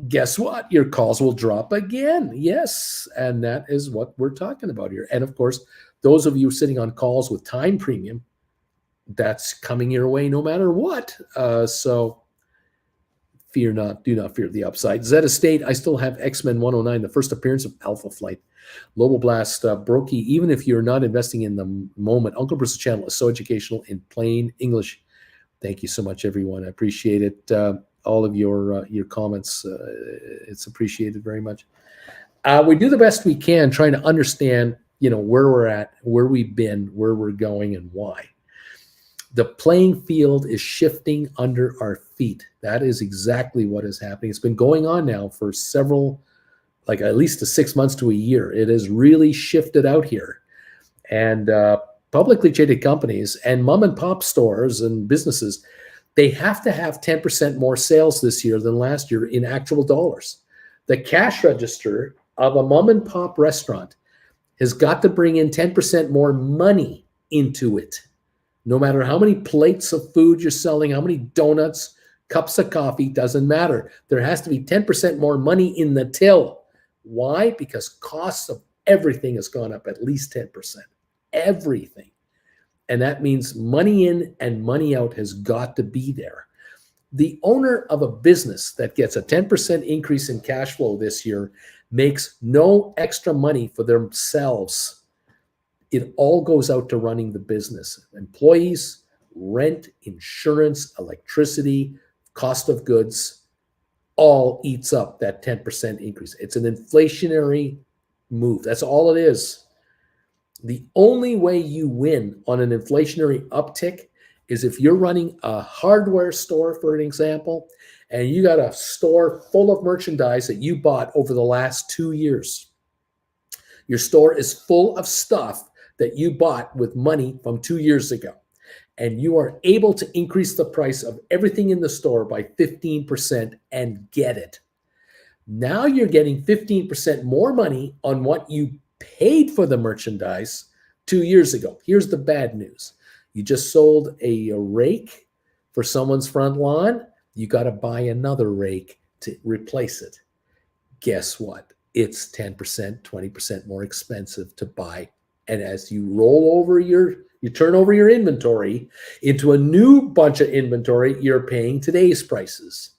guess what? Your calls will drop again. Yes, and that is what we're talking about here. And of course, those of you sitting on calls with time premium, that's coming your way no matter what. So fear not, do not fear the upside. Zeta State, I still have X-Men 109, the first appearance of Alpha Flight. Lobo Blast, Brokey, even if you're not investing in the moment, Uncle Bruce's channel is so educational in plain English. Thank you so much, everyone. I appreciate it. All of your comments, it's appreciated very much. We do the best we can trying to understand, where we're at, where we've been, where we're going, and why. The playing field is shifting under our feet. That is exactly what is happening. It's been going on now for several, like at least 6 months to a year. It has really shifted out here. And publicly traded companies and mom and pop stores and businesses, they have to have 10% more sales this year than last year in actual dollars. The cash register of a mom and pop restaurant has got to bring in 10% more money into it. No matter how many plates of food you're selling, how many donuts, cups of coffee, doesn't matter. There has to be 10% more money in the till. Why? Because costs of everything has gone up at least 10%. Everything. And that means money in and money out has got to be there. The owner of a business that gets a 10% increase in cash flow this year makes no extra money for themselves. It all goes out to running the business. Employees, rent, insurance, electricity, cost of goods, all eats up that 10% increase. It's an inflationary move. That's all it is. The only way you win on an inflationary uptick is if you're running a hardware store, for an example, and you got a store full of merchandise that you bought over the last 2 years. Your store is full of stuff that you bought with money from 2 years ago, and you are able to increase the price of everything in the store by 15% and get it. Now you're getting 15% more money on what you paid for the merchandise 2 years ago. Here's the bad news. You just sold a rake for someone's front lawn. You got to buy another rake to replace it. Guess what? It's 10%, 20% more expensive to buy. And as you roll over you turn over your inventory into a new bunch of inventory, you're paying today's prices.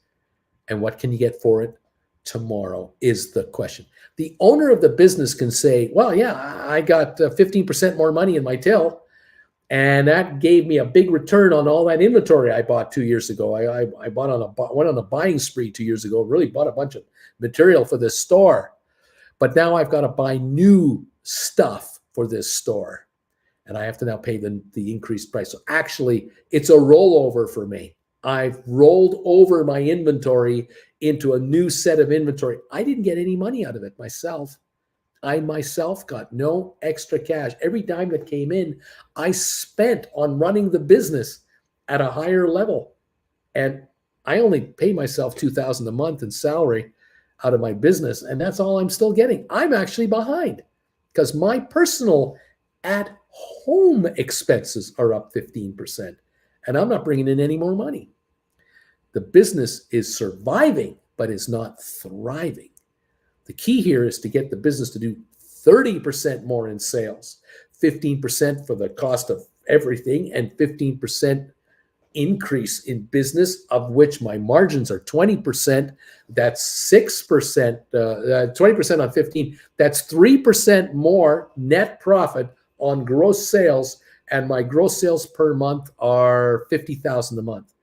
And what can you get for it? tomorrow is the question. The owner of the business can say, well, yeah, I got 15% more money in my till, and that gave me a big return on all that inventory I bought 2 years ago. I went on a buying spree 2 years ago, really bought a bunch of material for this store. But now I've got to buy new stuff for this store, and I have to now pay the increased price. So actually, it's a rollover for me. I've rolled over my inventory into a new set of inventory. I didn't get any money out of it myself. I myself got no extra cash. Every dime that came in, I spent on running the business at a higher level. And I only pay myself $2,000 a month in salary out of my business, and that's all I'm still getting. I'm actually behind because my personal at-home expenses are up 15%, and I'm not bringing in any more money. The business is surviving, but is not thriving. The key here is to get the business to do 30% more in sales, 15% for the cost of everything, and 15% increase in business, of which my margins are 20%. That's 6%, 20% on 15. That's 3% more net profit on gross sales. And my gross sales per month are $50,000 a month.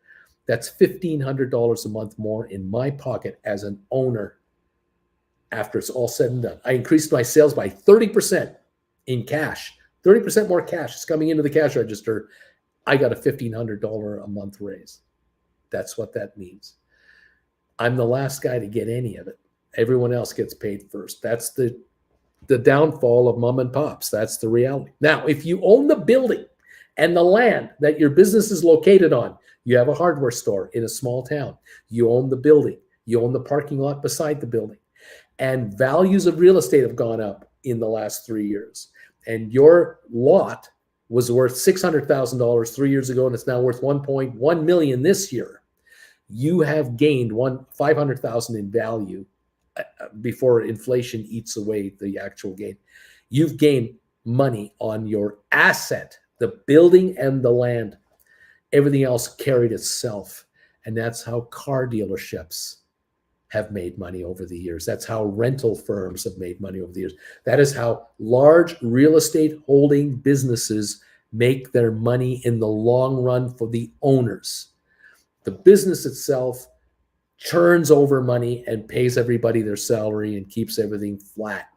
That's $1,500 a month more in my pocket as an owner after it's all said and done. I increased my sales by 30% in cash. 30% more cash is coming into the cash register. I got a $1,500 a month raise. That's what that means. I'm the last guy to get any of it. Everyone else gets paid first. That's the downfall of mom and pops. That's the reality. Now, if you own the building and the land that your business is located on, you have a hardware store in a small town. You own the building. You own the parking lot beside the building. And values of real estate have gone up in the last 3 years. And your lot was worth $600,000 3 years ago, and it's now worth $1.1 million this year. You have gained $500,000 in value before inflation eats away the actual gain. You've gained money on your asset, the building and the land. Everything else carried itself, and that's how car dealerships have made money over the years. That's how rental firms have made money over the years. That is how large real estate holding businesses make their money in the long run for the owners. The business itself churns over money and pays everybody their salary and keeps everything flat.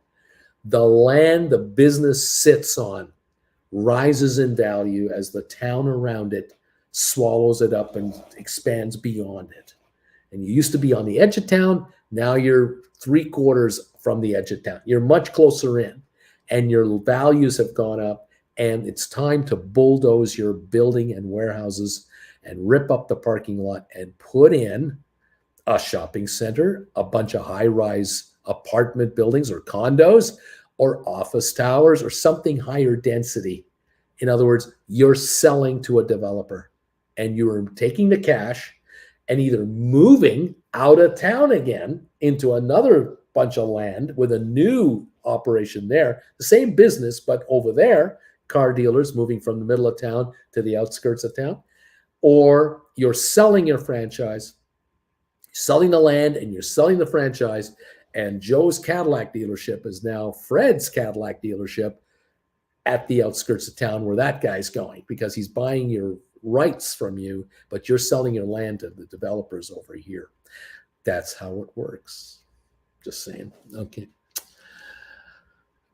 The land the business sits on rises in value as the town around it swallows it up and expands beyond it. And you used to be on the edge of town. Now you're 3/4 from the edge of town. You're much closer in, and your values have gone up. And it's time to bulldoze your building and warehouses and rip up the parking lot and put in a shopping center, a bunch of high-rise apartment buildings or condos or office towers or something higher density. In other words, you're selling to a developer, and you're taking the cash and either moving out of town again into another bunch of land with a new operation there, the same business, but over there, car dealers moving from the middle of town to the outskirts of town, or you're selling your franchise, selling the land, and you're selling the franchise, and Joe's Cadillac dealership is now Fred's Cadillac dealership at the outskirts of town where that guy's going because he's buying your rights from you, but you're selling your land to the developers over here. That's how it works. Just saying. Okay.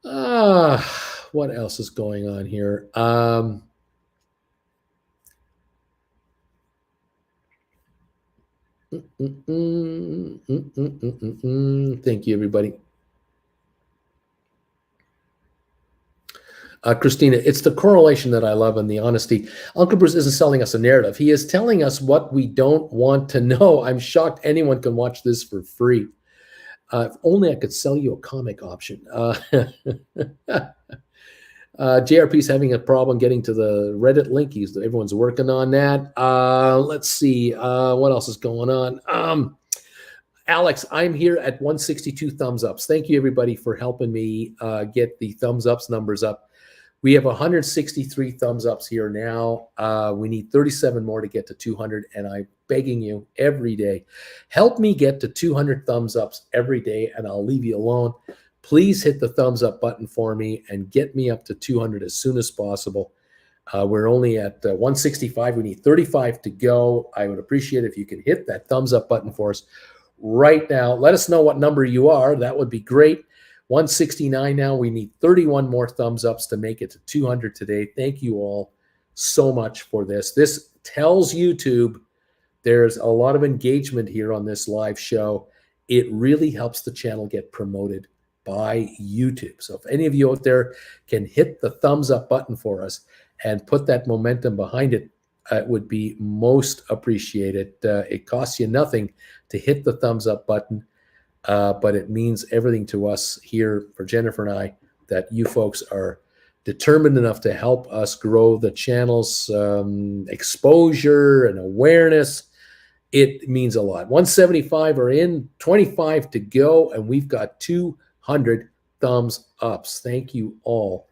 What else is going on here? Thank you, everybody. Christina, it's the correlation that I love and the honesty. Uncle Bruce isn't selling us a narrative. He is telling us what we don't want to know. I'm shocked anyone can watch this for free. If only I could sell you a comic option. JRP's having a problem getting to the Reddit link. Everyone's working on that. Let's see. What else is going on? Alex, I'm here at 162 thumbs ups. Thank you, everybody, for helping me get the thumbs ups numbers up. We have 163 thumbs ups here now. We need 37 more to get to 200, and I'm begging you every day, help me get to 200 thumbs ups every day, and I'll leave you alone. Please hit the thumbs up button for me and get me up to 200 as soon as possible. We're only at 165. We need 35 to go. I would appreciate it if you can hit that thumbs up button for us right now. Let us know what number you are. That would be great. 169 now. We need 31 more thumbs ups to make it to 200 today. Thank you all so much for this. This tells YouTube there's a lot of engagement here on this live show. It really helps the channel get promoted by YouTube. So if any of you out there can hit the thumbs up button for us and put that momentum behind it, it would be most appreciated. It costs you nothing to hit the thumbs up button, but it means everything to us here for Jennifer and I that you folks are determined enough to help us grow the channel's exposure and awareness. It means a lot. 175 are in, 25 to go, and we've got 200 thumbs ups. Thank you all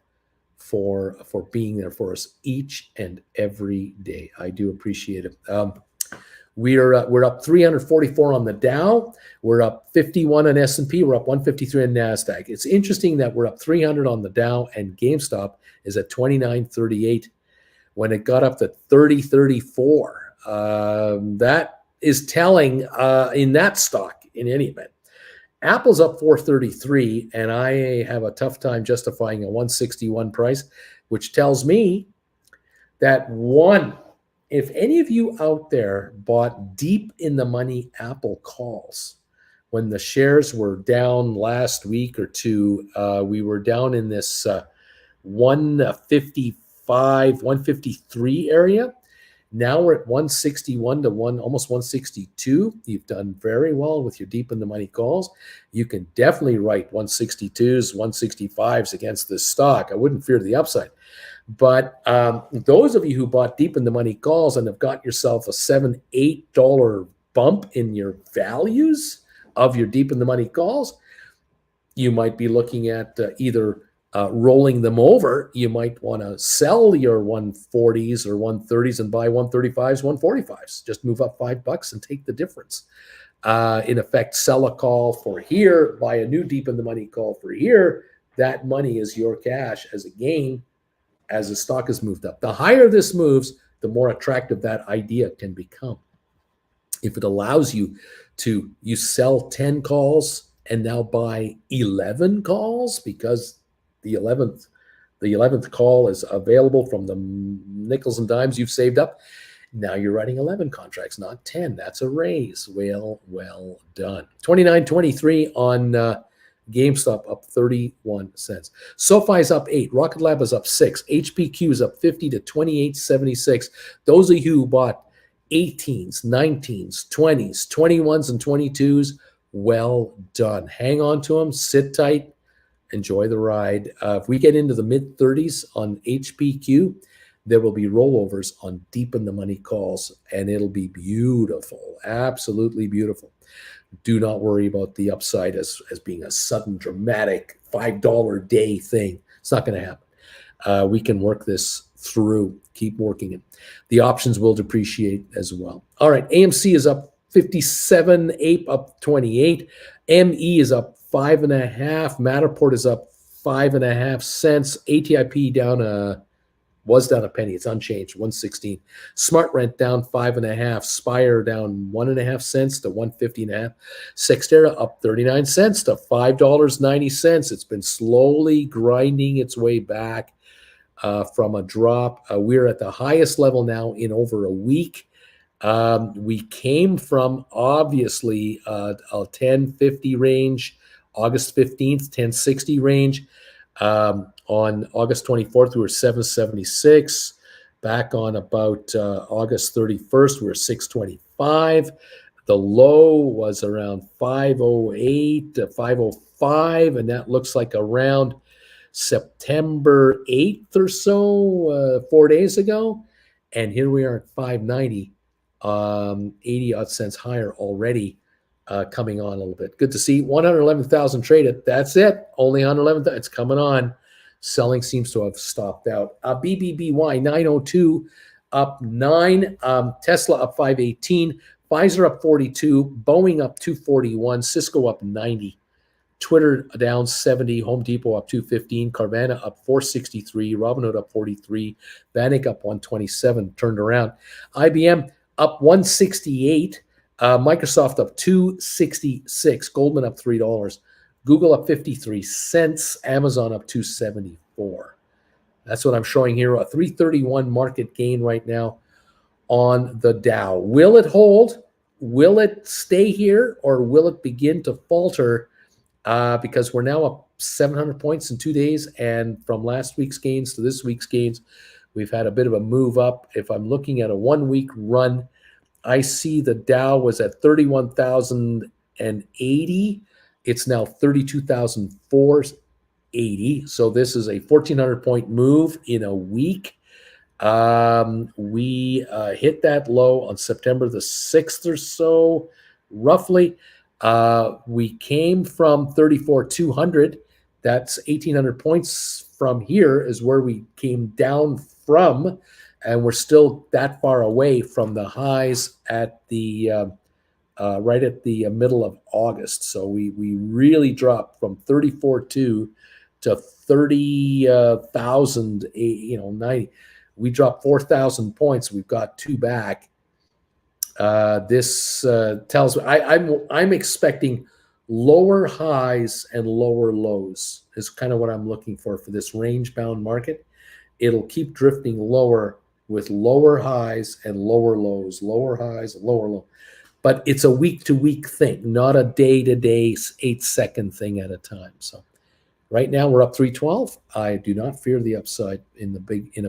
for being there for us each and every day. I do appreciate it. We're up 344 on the Dow. We're up 51 on S&P. We're up 153 on NASDAQ. It's interesting that we're up 300 on the Dow, and GameStop is at 29.38 when it got up to 30.34. That is telling in that stock in any event. Apple's up 433, and I have a tough time justifying a 161 price, which tells me that if any of you out there bought deep in the money Apple calls when the shares were down last week or two, we were down in this 155, 153 area. Now we're at 161 to almost 162. You've done very well with your deep in the money calls. You can definitely write 162s, 165s against this stock. I wouldn't fear the upside. But those of you who bought deep in the money calls and have got yourself a $7, $8 bump in your values of your deep in the money calls, you might be looking at either rolling them over. You might want to sell your 140s or 130s and buy 135s, 145s. Just move up $5 and take the difference. In effect, sell a call for here, buy a new deep in the money call for here. That money is your cash as a gain as the stock has moved up. The higher this moves, the more attractive that idea can become. If it allows you to sell 10 calls and now buy 11 calls because the 11th call is available from the nickels and dimes you've saved up. Now you're writing 11 contracts, not 10. That's a raise. Well done. 29.23 on GameStop, up 31 cents. SoFi is up 8. Rocket Lab is up 6. HPQ is up 50 to 28.76. Those of you who bought 18s, 19s, 20s, 21s, and 22s, well done. Hang on to them. Sit tight. Enjoy the ride. If we get into the mid 30s on HPQ, there will be rollovers on deep in the money calls, and it'll be beautiful, absolutely beautiful. Do not worry about the upside as being a sudden dramatic $5 day thing. It's not going to happen. We can work this through, keep working it. The options will depreciate as well. All right, AMC is up 57, APE up 28, ME is up 5.5, Matterport is up 5.5 cents, ATIP was down a penny. It's unchanged, 116. SmartRent down 5.5. Spire down 1.5 cents to 150.5. Sextera up 39 cents to $5.90. It's been slowly grinding its way back from a drop. We're at the highest level now in over a week. We came from obviously a 1050 range, August 15th, 1060 range. On August 24th, we were 776. Back on about August 31st, we were 625. The low was around 508 to 505, and that looks like around September 8th or so, 4 days ago. And here we are at 590, 80 odd cents higher already. Coming on a little bit. Good to see 111,000 traded. That's it. Only 111,000. It's coming on. Selling seems to have stopped out. BBBY 902 up 9. Tesla up 518. Pfizer up 42. Boeing up 241. Cisco up 90. Twitter down 70. Home Depot up 215. Carvana up 463. Robinhood up 43. Vanik up 127. Turned around. IBM up 168. Microsoft up 266. Goldman up $3. Google up 53 cents. Amazon up 274. That's what I'm showing here. A 331 market gain right now on the Dow. Will it hold? Will it stay here, or will it begin to falter? Because we're now up 700 points in 2 days, and from last week's gains to this week's gains, we've had a bit of a move up. If I'm looking at a 1 week run, I see the Dow was at 31,080. It's now 32,480. So this is a 1,400 point move in a week. We hit that low on September the 6th or so, roughly. We came from 34,200. That's 1,800 points from here is where we came down from. And we're still that far away from the highs at the right at the middle of August. So we really dropped from 34.2 to 30,000, 90. We dropped 4,000 points. We've got 2 back. This tells me I'm expecting lower highs and lower lows is kind of what I'm looking for this range-bound market. It'll keep drifting lower with lower highs and lower lows, lower highs and lower lows. But it's a week-to-week thing, not a day-to-day 8-second thing at a time. So right now we're up 312. I do not fear the upside in a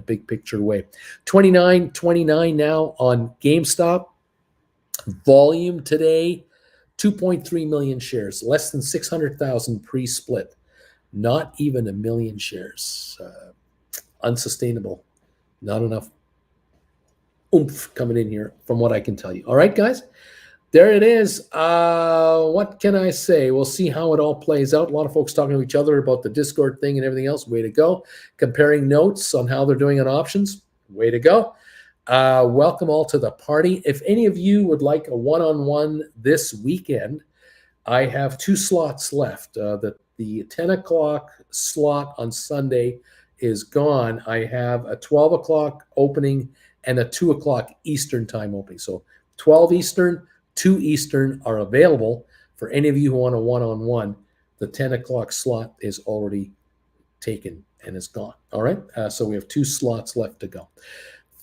big picture way. 29.29 now on GameStop. Volume today, 2.3 million shares, less than 600,000 pre-split. Not even a million shares. Unsustainable. Not enough oomph coming in here from what I can tell you. All right, guys, there it is. What can I say? We'll see how it all plays out. A lot of folks talking to each other about the Discord thing and everything else. Way to go. Comparing notes on how they're doing on options. Way to go. Welcome all to the party. If any of you would like a one-on-one this weekend, I have 2 slots left. The 10 o'clock slot on Sunday is gone. I have a 12 o'clock opening and a 2 o'clock Eastern time opening. So 12 Eastern, 2 Eastern are available for any of you who want a one-on-one. The 10 o'clock slot is already taken and is gone. All right. So we have 2 slots left to go.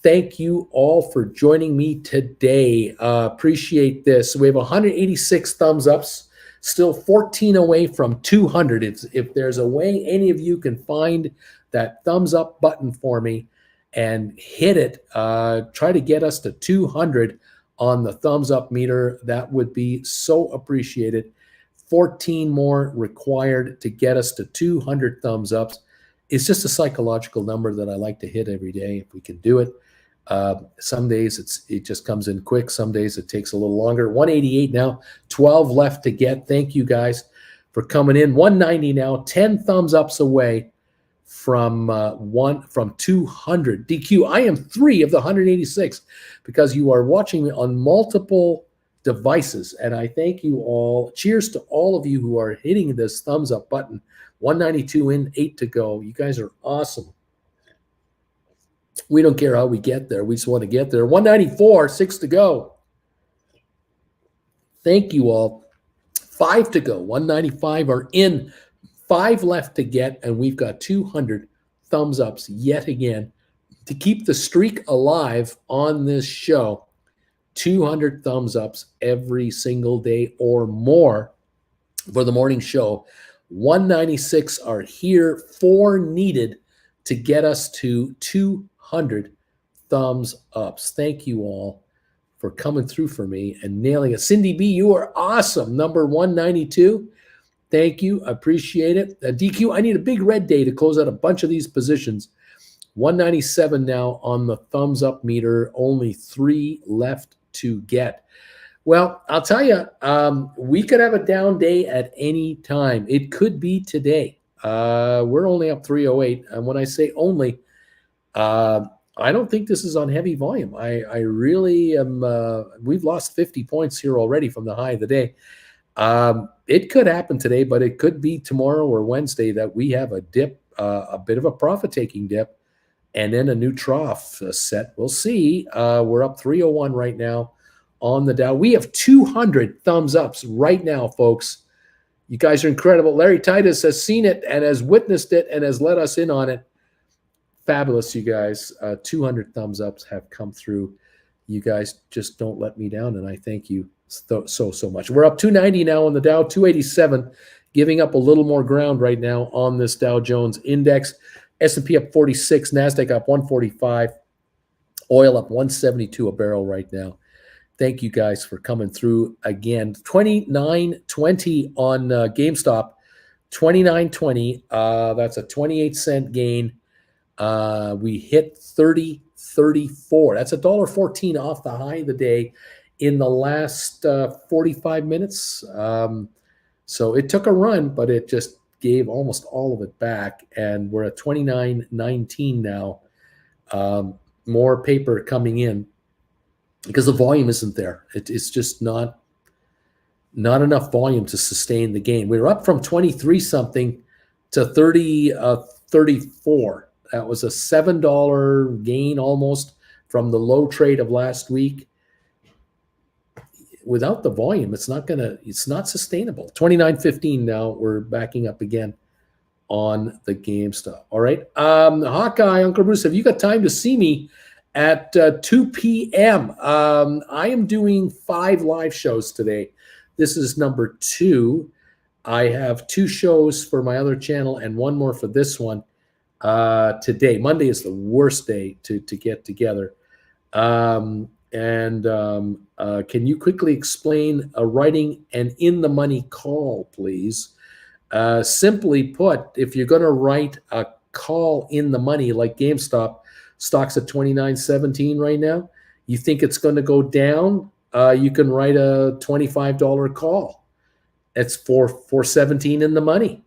Thank you all for joining me today. Appreciate this. We have 186 thumbs ups, still 14 away from 200. If there's a way any of you can find that thumbs up button for me and hit it, try to get us to 200 on the thumbs up meter. That would be so appreciated. 14 more required to get us to 200 thumbs ups. It's just a psychological number that I like to hit every day if we can do it. Some days it just comes in quick. Some days it takes a little longer. 188 now, 12 left to get. Thank you guys for coming in. 190 now, 10 thumbs ups away from 200. DQ, I am 3 of the 186 because you are watching me on multiple devices, and I thank you all. Cheers to all of you who are hitting this thumbs up button. 192 in, 8 to go. You guys are awesome. We don't care how we get there. We just want to get there. 194, 6 to go. Thank you all. 5 to go. 195 are in. 5 left to get, and we've got 200 thumbs ups yet again to keep the streak alive on this show. 200 thumbs ups every single day or more for the morning show. 196 are here. 4 needed to get us to 200 thumbs ups. Thank you all for coming through for me and nailing it. Cindy B, you are awesome. Number 192. Thank you. I appreciate it. DQ, I need a big red day to close out a bunch of these positions. 197 now on the thumbs up meter. Only 3 left to get. Well, I'll tell you, we could have a down day at any time. It could be today. We're only up 308. And when I say only, I don't think this is on heavy volume. I really am. We've lost 50 points here already from the high of the day. It could happen today, but it could be tomorrow or Wednesday that we have a dip, a bit of a profit-taking dip, and then a new trough set. We'll see. We're up 301 right now on the Dow. We have 200 thumbs ups right now, folks. You guys are incredible. Larry Titus has seen it and has witnessed it and has let us in on it. Fabulous, you guys. 200 thumbs ups have come through. You guys just don't let me down, and I thank you so much. We're up 290 now on the Dow, 287, giving up a little more ground right now on this Dow Jones index. S&P up 46, NASDAQ up 145, oil up 172 a barrel right now. Thank you guys for coming through again. 29.20 on GameStop, 29.20. That's a 28-cent gain. We hit 30.34. That's $1.14 off the high of the day in the last 45 minutes. So it took a run, but it just gave almost all of it back. And we're at 29.19 now. More paper coming in because the volume isn't there. It's just not enough volume to sustain the gain. We were up from 23 something to 34. That was a $7 gain almost from the low trade of last week. Without the volume, it's not sustainable. 29.15 now. We're backing up again on the GameStop. All right. Hawkeye, Uncle Bruce, have you got time to see me at 2 p.m.? I am doing 5 live shows today. This is number 2. I have 2 shows for my other channel and 1 more for this one. Today, Monday is the worst day to get together. Can you quickly explain writing an in-the-money call, please? Simply put, if you're going to write a call in the money like GameStop, stock's at 29.17 right now, you think it's going to go down, you can write a $25 call. It's for 4.17 in the money.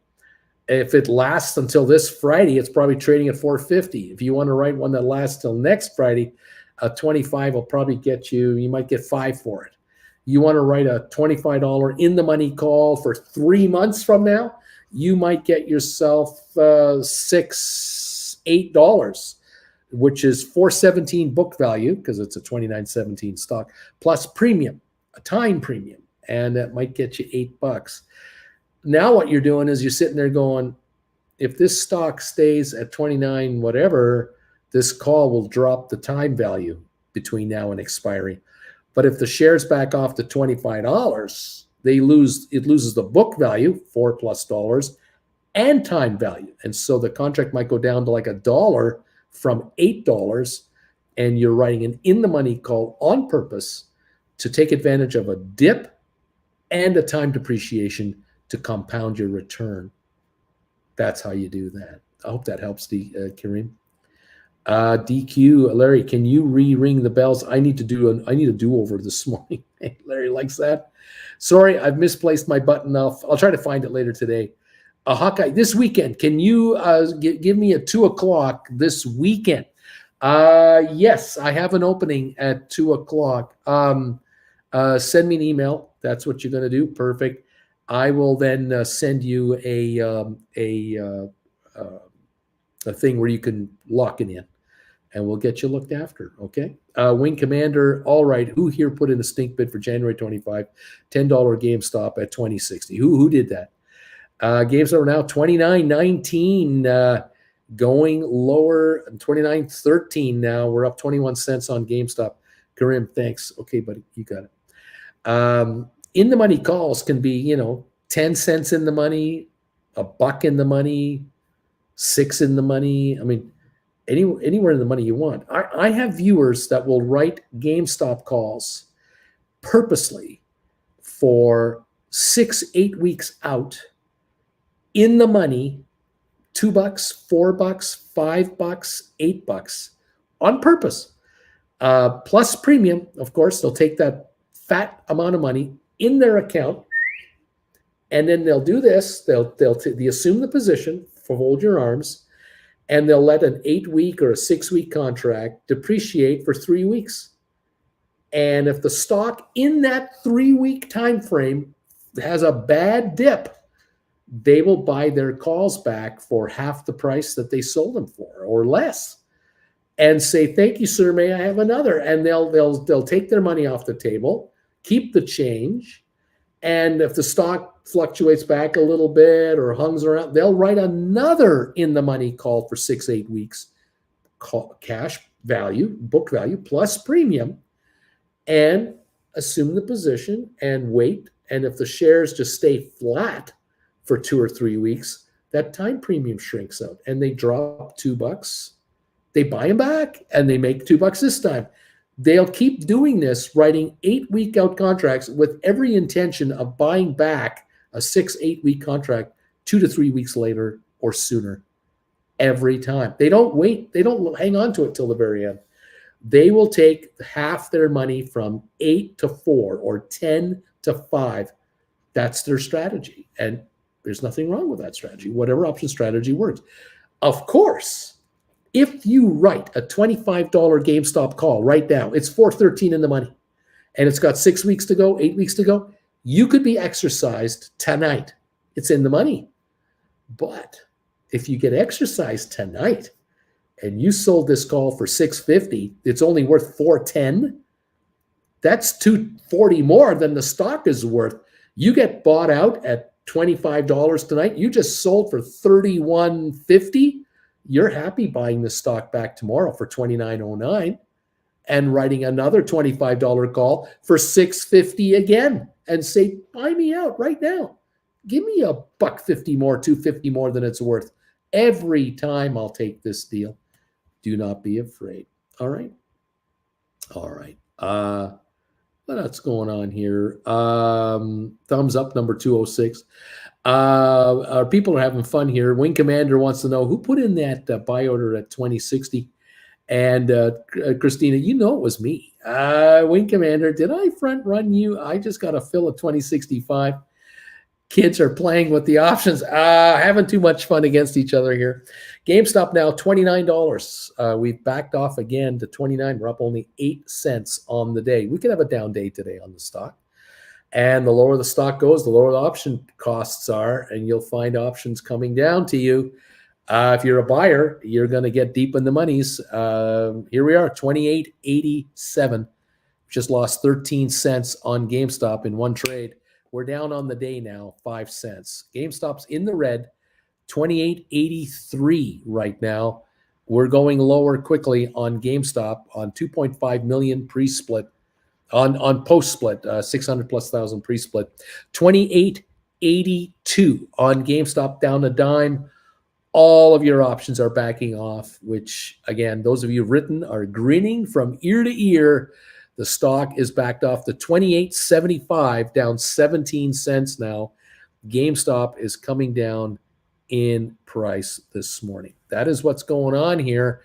If it lasts until this Friday, it's probably trading at 4.50. If you want to write one that lasts till next Friday, a 25 will probably get you might get 5 for it. You want to write a $25 in the money call for 3 months from now, you might get yourself $6, $8, which is 4.17 book value because it's a 29.17 stock plus premium, a time premium, and that might get you $8. Now what you're doing is you're sitting there going, if this stock stays at 29 whatever, this call will drop the time value between now and expiry. But if the shares back off to $25, it loses the book value, $4+ and time value. And so the contract might go down to like $1 from $8, and you're writing an in-the-money call on purpose to take advantage of a dip and a time depreciation to compound your return. That's how you do that. I hope that helps, Kareem. DQ, Larry, can you ring the bells? I need a do-over this morning. Larry likes that. Sorry, I've misplaced my button. I'll try to find it later today. Hawkeye, this weekend, can you give me a 2 o'clock this weekend? Yes, I have an opening at 2 o'clock. Send me an email. That's what you're going to do. Perfect. I will then send you a thing where you can lock it in, and we'll get you looked after. Okay. Wing Commander. All right. Who here put in a stink bid for January 25, $10 GameStop at 2060? Who did that? GameStop are now 29.19, going lower. 29.13 now. We're up 21 cents on GameStop. Karim, thanks. Okay, buddy, you got it. In the money calls can be, 10 cents in the money, $1 in the money, 6 in the money. I mean, anywhere in the money you want. I have viewers that will write GameStop calls purposely for 6-8 weeks out in the money, $2, $4, $5, $8 on purpose. Plus premium, of course, they'll take that fat amount of money in their account And then they'll do this. They assume the position, fold your arms, and they'll let an 8-week or a 6-week contract depreciate for 3 weeks. And if the stock in that 3-week time frame has a bad dip, they will buy their calls back for half the price that they sold them for, or less, and say, "Thank you, sir. May I have another?" And they'll take their money off the table, keep the change, and if the stock fluctuates back a little bit or hangs around, they'll write another in the money call for 6-8 weeks, cash value, book value plus premium, and assume the position and wait. And if the shares just stay flat for 2 or 3 weeks, that time premium shrinks out and they drop $2. They buy them back and they make $2 this time. They'll keep doing this, writing 8-week out contracts with every intention of buying back a 6-8 week contract 2 to 3 weeks later or sooner every time. They don't wait. They don't hang on to it till the very end. They will take half their money from 8 to 4 or 10 to 5. That's their strategy. And there's nothing wrong with that strategy. Whatever option strategy works. Of course, if you write a $25 GameStop call right now, it's $4.13 in the money, and it's got 6 weeks to go, 8 weeks to go, you could be exercised tonight. It's in the money. But if you get exercised tonight and you sold this call for $6.50, it's only worth $4.10. That's $2.40 more than the stock is worth. You get bought out at $25 tonight. You just sold for $31.50. You're happy buying the stock back tomorrow for $29.09 and writing another $25 call for $6.50 again and say, "Buy me out right now. Give me $1.50 more, $2.50 more than it's worth. Every time I'll take this deal." Do not be afraid. All right. All right. What else going on here? Thumbs up, number 206. Our people are having fun here. Wing Commander wants to know who put in that buy order at 2060. And Christina, you know it was me. Wing Commander, did I front run you? I just got a fill at 2065. Kids are playing with the options, having too much fun against each other here. GameStop now $29. We've backed off again to 29. We're up only 8 cents on the day. We could have a down day today on the stock. And the lower the stock goes, the lower the option costs are, and you'll find options coming down to you. If you're a buyer, you're going to get deep in the monies. Here we are, 28.87. Just lost 13 cents on GameStop in one trade. We're down on the day now, 5 cents. GameStop's in the red, 28.83 right now. We're going lower quickly on GameStop on 2.5 million pre-split, on post-split, 600 plus thousand pre-split. 28.82 on GameStop, down a dime. All of your options are backing off, which, again, those of you written are grinning from ear to ear. The stock is backed off to 28.75, down 17 cents now. GameStop is coming down in price this morning. That is what's going on here.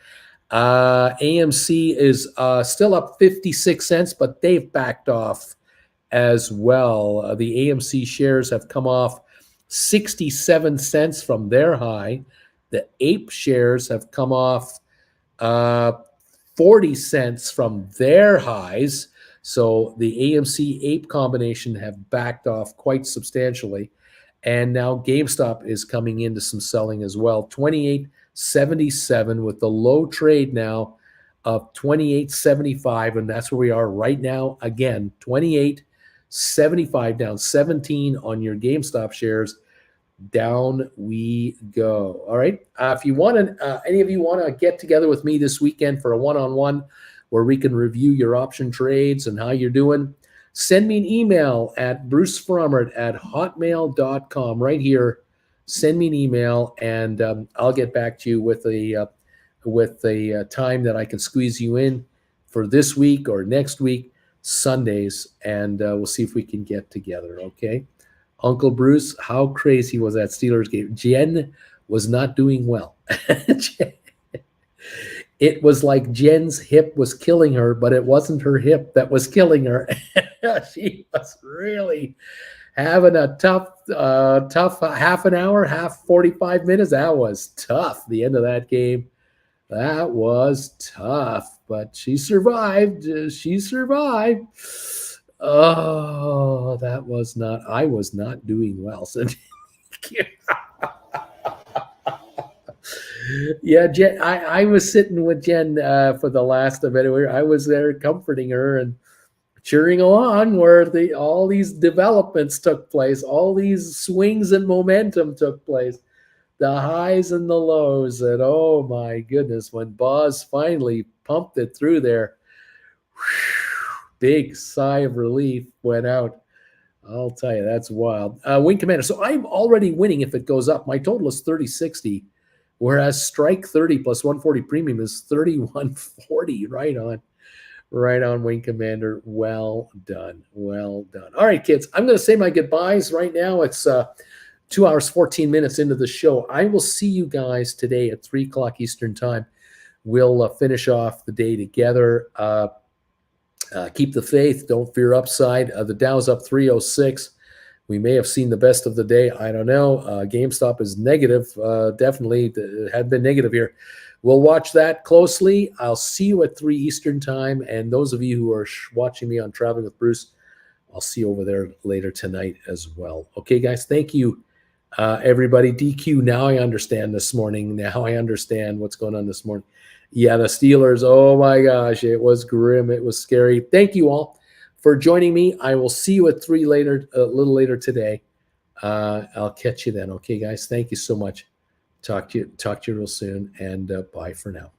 AMC is still up 56 cents, but they've backed off as well. The AMC shares have come off 67 cents from their high. The APE shares have come off 40 cents from their highs. So the AMC APE combination have backed off quite substantially. And now GameStop is coming into some selling as well. 28.77 with the low trade now of 28.75. And that's where we are right now. Again, 28.75, down 17 on your GameStop shares. Down we go. All right. If you want to, any of you want to get together with me this weekend for a one-on-one where we can review your option trades and how you're doing, send me an email at brucefrommert@hotmail.com right here. Send me an email and I'll get back to you with a time that I can squeeze you in for this week or next week, Sundays, and we'll see if we can get together. Okay. Uncle Bruce, how crazy was that Steelers game? Jen was not doing well. It was like Jen's hip was killing her, but it wasn't her hip that was killing her. She was really having a tough half an hour, half 45 minutes. That was tough. The end of that game, that was tough, but she survived. She survived. Oh, that was not, I was not doing well. So, yeah, Jen, I was sitting with Jen for the last of it. I was there comforting her and cheering on where all these developments took place, all these swings and momentum took place, the highs and the lows. And oh my goodness, when Boz finally pumped it through there, big sigh of relief went out. I'll tell you, that's wild. Wing Commander. So I'm already winning if it goes up. My total is 3060, whereas strike 30 plus 140 premium is 3140. Right on, Wing Commander. Well done. Well done. All right, kids, I'm going to say my goodbyes right now. It's 2 hours, 14 minutes into the show. I will see you guys today at 3 o'clock Eastern time. We'll finish off the day together. Keep the faith. Don't fear upside. The Dow's up 306. We may have seen the best of the day. I don't know. GameStop is negative. Definitely had been negative here. We'll watch that closely. I'll see you at 3 Eastern time. And those of you who are watching me on Traveling with Bruce, I'll see you over there later tonight as well. Okay, guys, thank you, everybody. DQ, now I understand this morning. Now I understand what's going on this morning. Yeah, the Steelers, oh my gosh, it was grim. It was scary. Thank you all for joining me. I will see you at 3 later, a little later today. I'll catch you then. Okay, guys, thank you so much. Talk to you real soon, and bye for now.